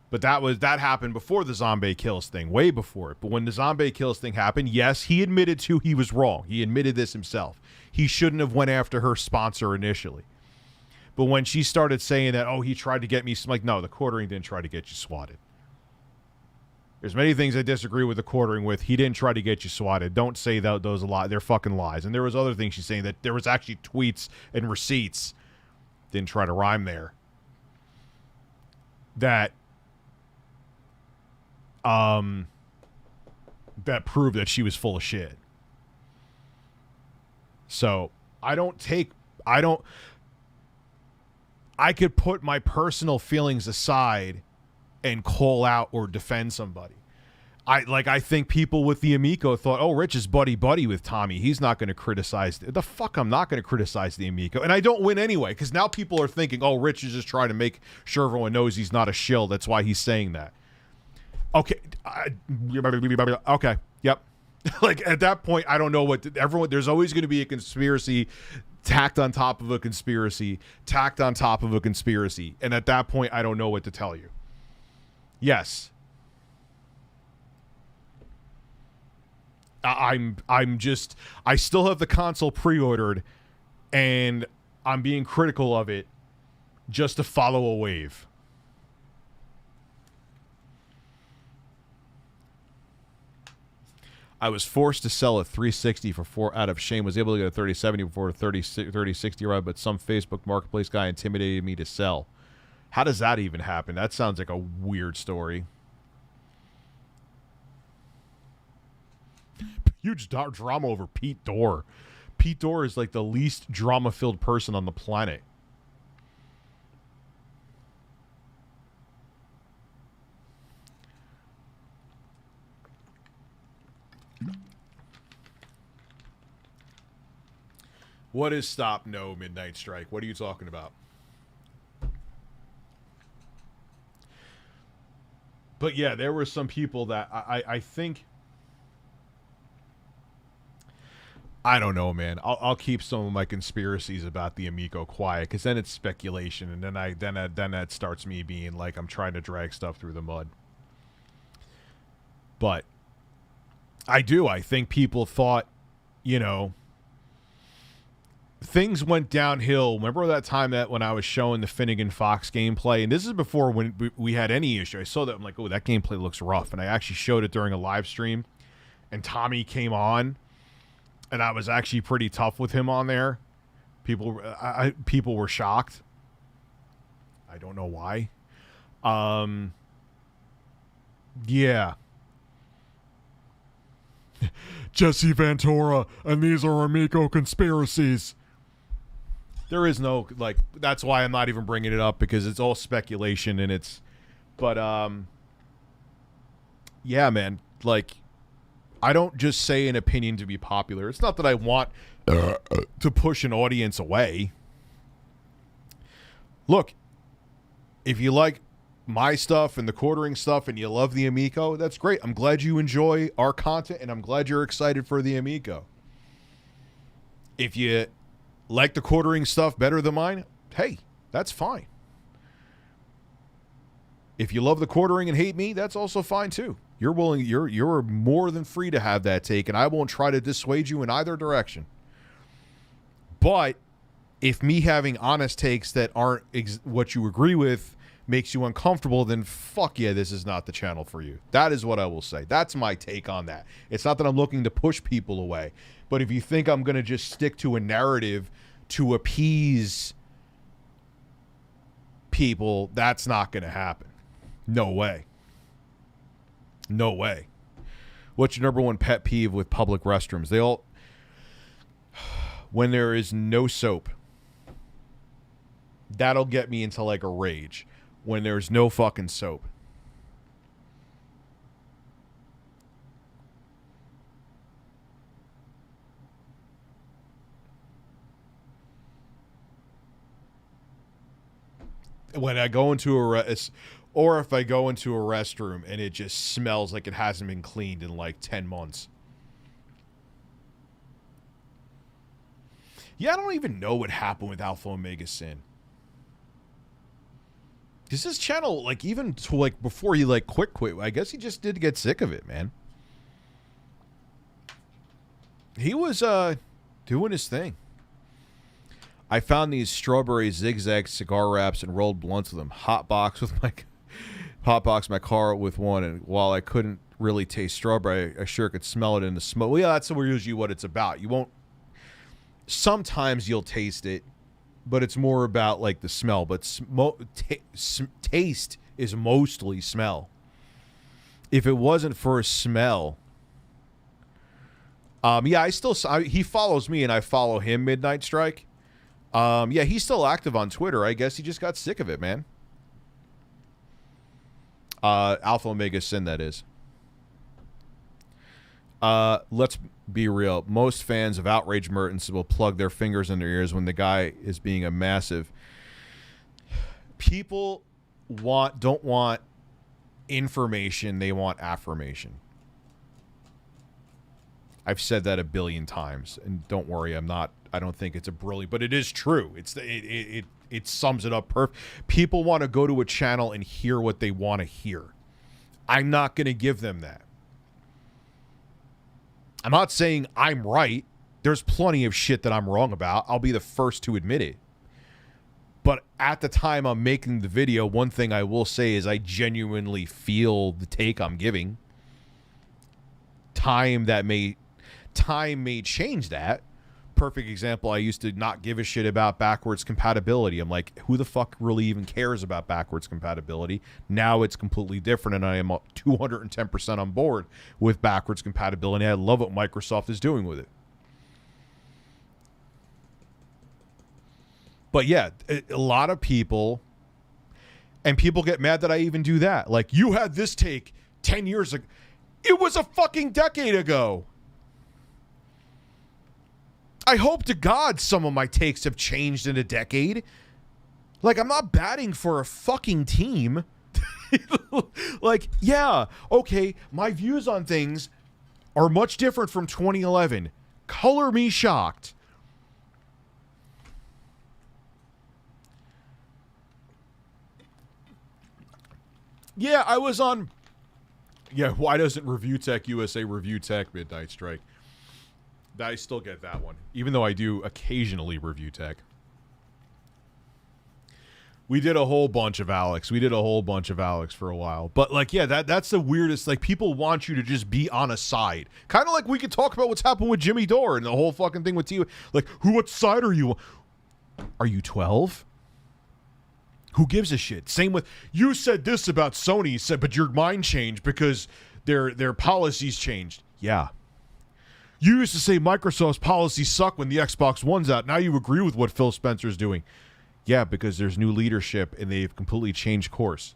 But that happened before the zombie kills thing, way before it. But when the zombie kills thing happened, yes, he admitted he was wrong. He admitted this himself. He shouldn't have went after her sponsor initially. But when she started saying that, oh, he tried to get me, I'm like, no, the quartering didn't try to get you swatted. There's many things I disagree with the quartering with. He didn't try to get you swatted. Don't say those a lot. They're fucking lies. And there was other things she's saying that there was actually tweets and receipts. Didn't try to rhyme there. That proved that she was full of shit. So I could put my personal feelings aside and call out or defend somebody. I think people with the Amico thought, oh, Rich is buddy with Tommy. He's not going to criticize. The fuck, I'm not going to criticize the Amico. And I don't win anyway, because now people are thinking, oh, Rich is just trying to make sure everyone knows he's not a shill. That's why he's saying that. Okay. Okay. Yep. Like, at that point, I don't know there's always going to be a conspiracy tacked on top of a conspiracy, tacked on top of a conspiracy. And at that point, I don't know what to tell you. Yes. I still have the console pre-ordered, and I'm being critical of it just to follow a wave. I was forced to sell a 360 for 4 out of shame. Was able to get a 3070 before a 3060 arrived, but some Facebook Marketplace guy intimidated me to sell. How does that even happen? That sounds like a weird story. Huge drama over Pete Dorr. Pete Dorr is like the least drama-filled person on the planet. What is stop? No, Midnight Strike. What are you talking about? But yeah, there were some people that I think... I don't know, man. I'll keep some of my conspiracies about the Amico quiet, because then it's speculation, and then that starts me being like I'm trying to drag stuff through the mud. But I think people thought, things went downhill. Remember that time that when I was showing the Finnegan Fox gameplay, and this is before when we had any issue. I saw that, I'm like, oh, that gameplay looks rough, and I actually showed it during a live stream, and Tommy came on. And I was actually pretty tough with him on there. People were shocked. I don't know why. Yeah. Jesse Ventura, and these are Amico conspiracies. There is no, that's why I'm not even bringing it up, because it's all speculation, and it's, but, yeah, man, I don't just say an opinion to be popular. It's not that I want to push an audience away. Look, If you like my stuff and the quartering stuff and you love the Amico, that's great. I'm glad you enjoy our content, and I'm glad you're excited for the Amico. If you like the quartering stuff better than mine, hey, that's fine. If you love the quartering and hate me, that's also fine too. You're more than free to have that take, and I won't try to dissuade you in either direction. But if me having honest takes that aren't what you agree with makes you uncomfortable, then fuck yeah, this is not the channel for you. That is what I will say. That's my take on that. It's not that I'm looking to push people away, but if you think I'm going to just stick to a narrative to appease people, that's not going to happen. No way. No way. What's your number one pet peeve with public restrooms? When there is no soap. That'll get me into like a rage. When there's no fucking soap. When I go into or if I go into a restroom and it just smells like it hasn't been cleaned in like 10 months. Yeah, I don't even know what happened with Alpha Omega Sin. Because this channel, like, even to, like, before he, like, quit, I guess he just did get sick of it, man. He was, doing his thing. I found these strawberry zigzag cigar wraps and rolled blunts with them. Hotbox my car with one, and while I couldn't really taste strawberry, I sure could smell it in the smoke. Well, yeah, that's usually what it's about. You won't... Sometimes you'll taste it, but it's more about like the smell. But taste is mostly smell. If it wasn't for a smell, yeah, he follows me and I follow him. Midnight Strike. Yeah, he's still active on Twitter. I guess he just got sick of it, man. Alpha Omega Sin, that is. Let's be real. Most fans of Outrage Mertens will plug their fingers in their ears when the guy is being a massive. People don't want information, they want affirmation. I've said that a billion times, and don't worry, I don't think it's a brilliant, but it is true. It sums it up perfect. People want to go to a channel and hear what they want to hear. I'm not going to give them that. I'm not saying I'm right. There's plenty of shit that I'm wrong about. I'll be the first to admit it. But at the time I'm making the video, one thing I will say is I genuinely feel the take I'm giving. Time may change that. Perfect example, I used to not give a shit about backwards compatibility. I'm like, who the fuck really even cares about backwards compatibility? Now it's completely different, and I am 210% on board with backwards compatibility. I love what Microsoft is doing with it. But yeah, a lot of people, and people get mad that I even do that. Like, you had this take 10 years ago. It was a fucking decade ago. I hope to God some of my takes have changed in a decade. Like, I'm not batting for a fucking team. Like, yeah, okay, my views on things are much different from 2011. Color me shocked. Yeah, I was on... Yeah, why doesn't Review Tech USA review tech? Midnight Strike. I still get that one, even though I do occasionally review tech. We did a whole bunch of Alex. For a while. But, like, yeah, that's the weirdest. Like, people want you to just be on a side. Kind of like we could talk about what's happened with Jimmy Dore and the whole fucking thing with you. Like, what side are you? Are you 12? Who gives a shit? Same with, you said this about Sony, but your mind changed because their policies changed. Yeah. You used to say Microsoft's policies suck when the Xbox One's out. Now you agree with what Phil Spencer's doing. Yeah, because there's new leadership and they've completely changed course.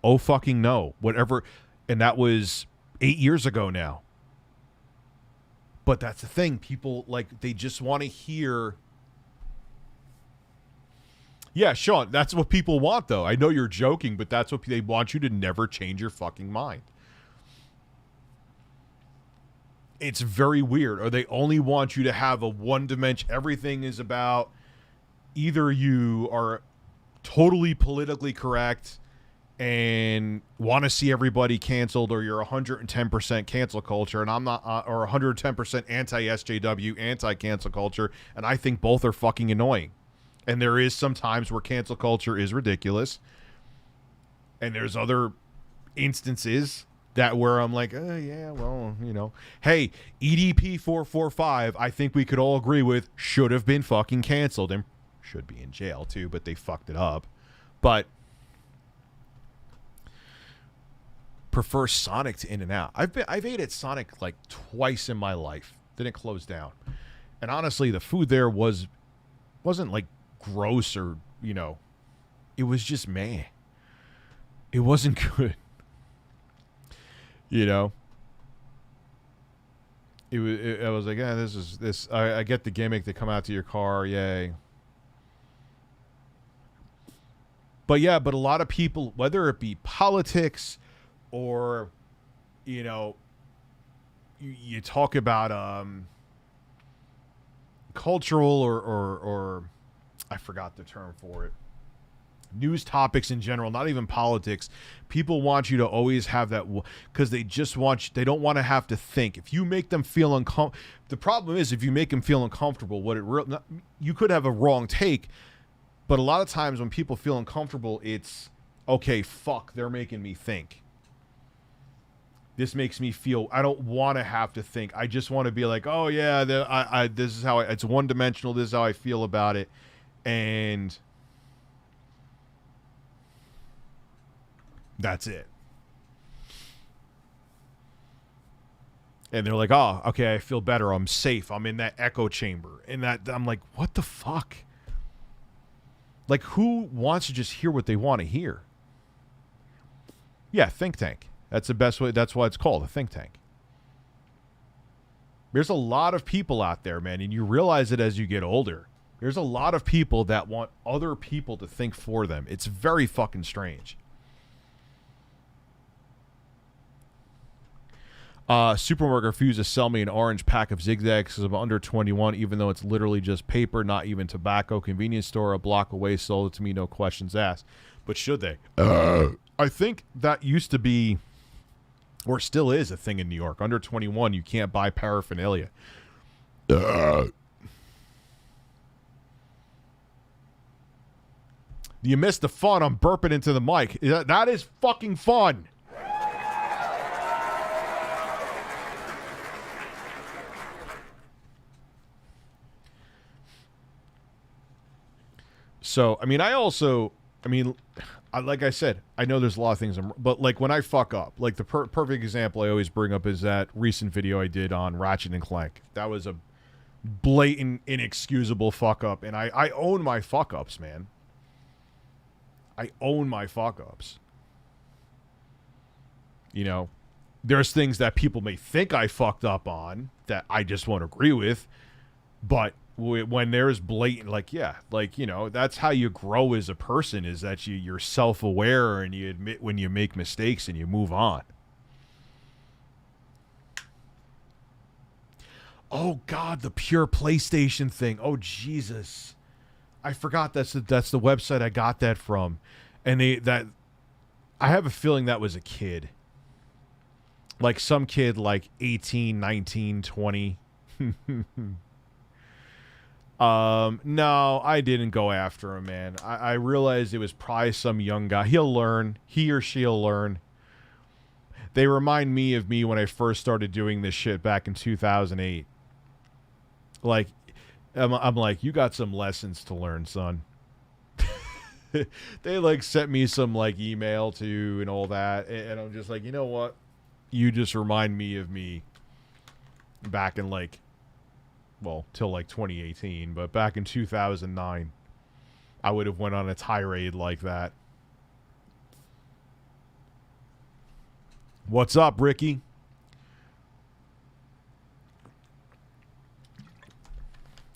Oh, fucking no. Whatever. And that was 8 years ago now. But that's the thing. People, like, they just want to hear... Yeah, Sean, that's what people want, though. I know you're joking, but that's what they want, you to never change your fucking mind. It's very weird. Or they only want you to have a one dimension. Everything is about either you are totally politically correct and want to see everybody canceled, or you're 110% cancel culture, and I'm not, or 110% anti-SJW, anti-cancel culture, and I think both are fucking annoying. And there is some times where cancel culture is ridiculous, and there's other instances that where I'm like, yeah, well, you know, hey, EDP 445, I think we could all agree with, should have been fucking canceled and should be in jail too, but they fucked it up. But prefer Sonic to In-N-Out. I've ate at Sonic like twice in my life. Didn't close down. And honestly, the food there wasn't like gross or, you know, it was just meh. It wasn't good. You know? I was like, this I get the gimmick to come out to your car, yay. But yeah, but a lot of people, whether it be politics or, you know, you talk about cultural or I forgot the term for it. News topics in general, not even politics. People want you to always have that because they just want you, they don't want to have to think. If you make them feel uncomfortable, the problem is if you make them feel uncomfortable, you could have a wrong take, but a lot of times when people feel uncomfortable, it's okay, fuck, they're making me think. This makes me feel, I don't want to have to think. I just want to be like, oh yeah, this is how it's one dimensional. This is how I feel about it. And that's it. And they're like, oh, okay, I feel better. I'm safe. I'm in that echo chamber. And that I'm like, what the fuck? Like, who wants to just hear what they want to hear? Yeah, think tank. That's the best way. That's why it's called a think tank. There's a lot of people out there, man, and you realize it as you get older. There's a lot of people that want other people to think for them. It's very fucking strange. Supermarket refused to sell me an orange pack of zigzags because I'm under 21, even though it's literally just paper, not even tobacco. Convenience store a block away sold it to me, no questions asked. But should they? I think that used to be, or still is, a thing in New York. Under 21, you can't buy paraphernalia. You missed the fun. I'm burping into the mic. That is fucking fun. So, I mean, like I said, I know there's a lot of things, but like when I fuck up, like the perfect example I always bring up is that recent video I did on Ratchet and Clank. That was a blatant, inexcusable fuck up, and I own my fuck ups, man. I own my fuck ups. You know, there's things that people may think I fucked up on that I just won't agree with, but when there's blatant, like, yeah, like, you know, that's how you grow as a person, is that you're self-aware and you admit when you make mistakes and you move on. Oh God, the pure PlayStation thing. Oh Jesus, I forgot that's the website I got that from, and I have a feeling that was a kid, like some kid like 18, 19, 20. No, I didn't go after him, man. I realized it was probably some young guy. He'll learn. He or she'll learn. They remind me of me when I first started doing this shit back in 2008. Like, I'm like, you got some lessons to learn, son. They like sent me some like email too and all that, and I'm just like, you know what? You just remind me of me back in like, well, till like 2018, but back in 2009, I would have went on a tirade like that. What's up, Ricky?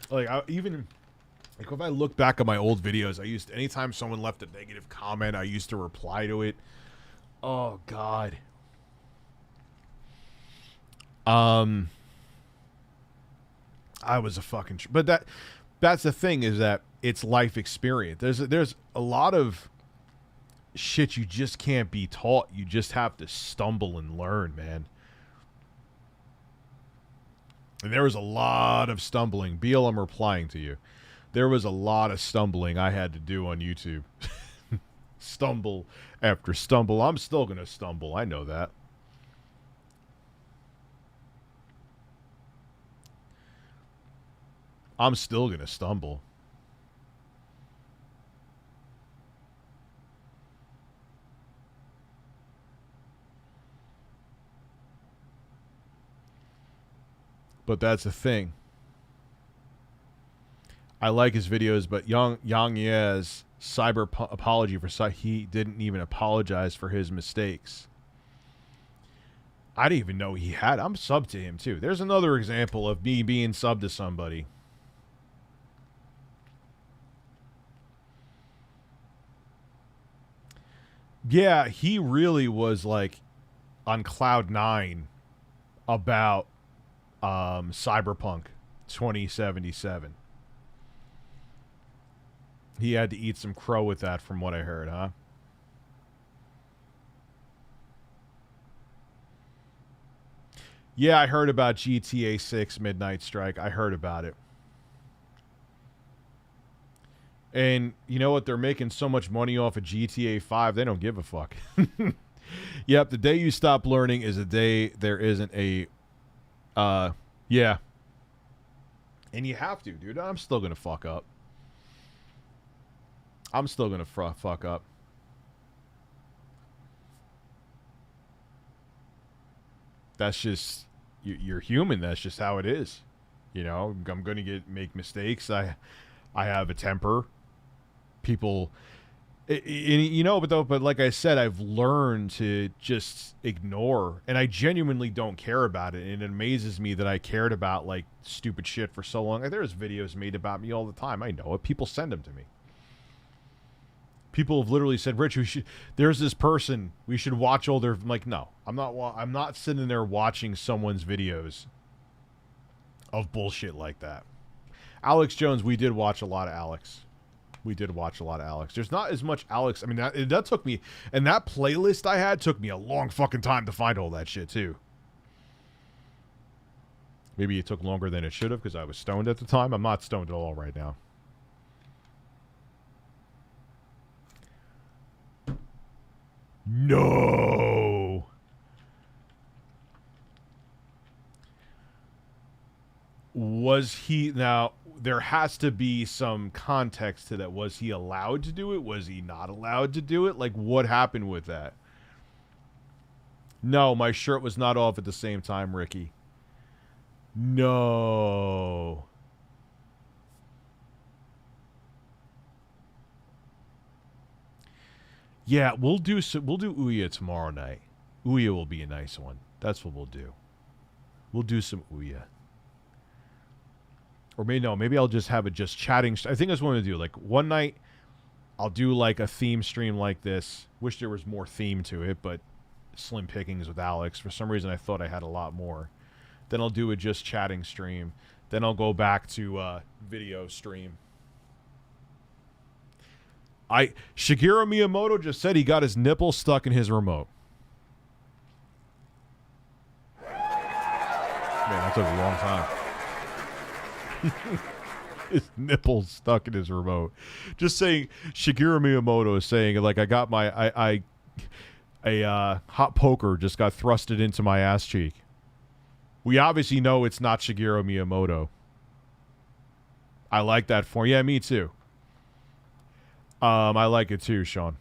Like, Like, if I look back at my old videos, anytime someone left a negative comment, I used to reply to it. Oh, God. I was a fucking... But that's the thing, is that it's life experience. There's a lot of shit you just can't be taught. You just have to stumble and learn, man. And there was a lot of stumbling. Beal, I'm replying to you. There was a lot of stumbling I had to do on YouTube. Stumble after stumble. I'm still going to stumble. I know that. I'm still going to stumble. But that's the thing. I like his videos, but Yang Ye's cyber apology for he didn't even apologize for his mistakes. I didn't even know he had. I'm sub to him too. There's another example of me being sub to somebody. Yeah, he really was like on cloud 9 about Cyberpunk 2077. He had to eat some crow with that, from what I heard, huh? Yeah, I heard about GTA 6 Midnight Strike. I heard about it. And you know what? They're making so much money off of GTA 5, they don't give a fuck. Yep, the day you stop learning is the day there isn't a... yeah. And you have to, dude. I'm still gonna fuck up. I'm still gonna fuck up. That's just... You're human. That's just how it is. You know, I'm gonna make mistakes. I have a temper. People... you know, but like I said, I've learned to just ignore, and I genuinely don't care about it. And it amazes me that I cared about like stupid shit for so long. Like, there's videos made about me all the time. I know it. People send them to me. People have literally said, "Rich, there's this person. We should watch all their." I'm like, no, I'm not sitting there watching someone's videos of bullshit like that. Alex Jones, we did watch a lot of Alex. We did watch a lot of Alex. There's not as much Alex. I mean, that took me... And that playlist I had took me a long fucking time to find all that shit, too. Maybe it took longer than it should have because I was stoned at the time. I'm not stoned at all right now. No! Was he... Now... There has to be some context to that. Was he allowed to do it? Was he not allowed to do it? Like, what happened with that? No, my shirt was not off at the same time, Ricky. No. Yeah, we'll do Ouya tomorrow night. Ouya will be a nice one. That's what we'll do. We'll do some Ouya. Or maybe I'll just have it just chatting. I think that's what I'm going to do. Like, one night, I'll do, like, a theme stream like this. Wish there was more theme to it, but slim pickings with Alex. For some reason, I thought I had a lot more. Then I'll do a just chatting stream. Then I'll go back to video stream. Shigeru Miyamoto just said he got his nipple stuck in his remote. Man, that took a long time. His nipples stuck in his remote. Just saying, Shigeru Miyamoto is saying, like, I got my hot poker just got thrusted into my ass cheek. We obviously know it's not Shigeru Miyamoto. I like that for him. Yeah, me too. I like it too, Sean.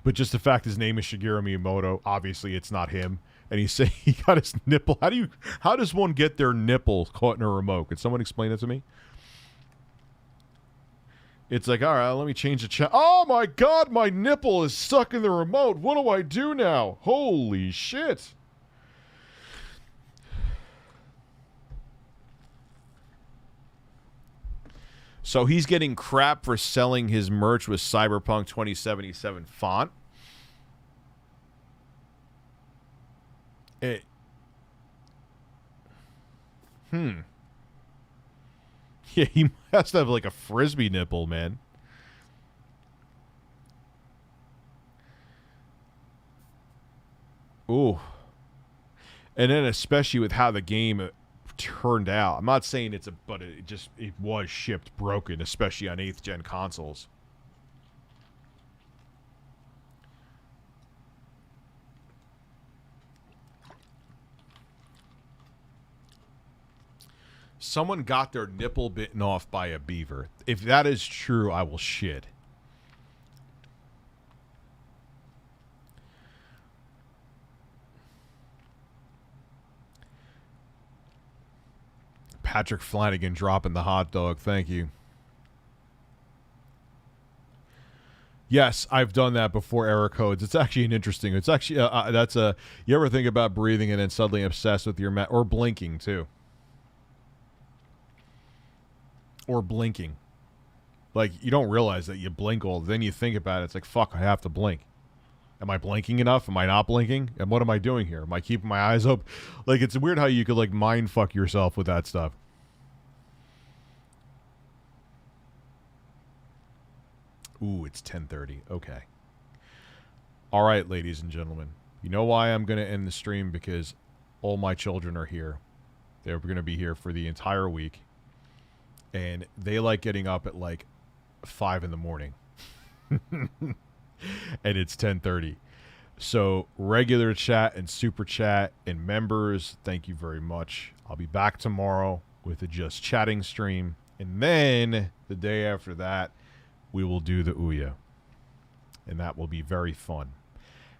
But just the fact his name is Shigeru Miyamoto, obviously it's not him. And he's saying he got his nipple. How does one get their nipple caught in a remote? Could someone explain it to me? It's like, all right, let me change the chat. Oh my God, my nipple is stuck in the remote. What do I do now? Holy shit. So he's getting crap for selling his merch with Cyberpunk 2077 font. Yeah, he has to have like a frisbee nipple, man. Ooh. And then especially with how the game turned out. I'm not saying it was shipped broken, especially on 8th gen consoles. Someone got their nipple bitten off by a beaver. If that is true, I will shit. Patrick Flanagan dropping the hot dog. Thank you. Yes, I've done that before, error codes. It's actually it's actually, you ever think about breathing and then suddenly obsessed with your or blinking too. Or blinking. Like, you don't realize that you blink then you think about it. It's like, fuck, I have to blink. Am I blinking enough? Am I not blinking? And what am I doing here? Am I keeping my eyes open? Like, it's weird how you could, like, mind fuck yourself with that stuff. Ooh, it's 10:30. Okay. All right, ladies and gentlemen. You know why I'm going to end the stream? Because all my children are here. They're going to be here for the entire week. And they like getting up at like 5 in the morning. And it's 10:30. So regular chat and super chat and members, thank you very much. I'll be back tomorrow with a just chatting stream. And then the day after that, we will do the Ouya. And that will be very fun.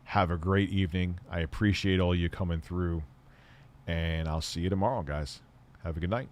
Have a great evening. I appreciate all you coming through. And I'll see you tomorrow, guys. Have a good night.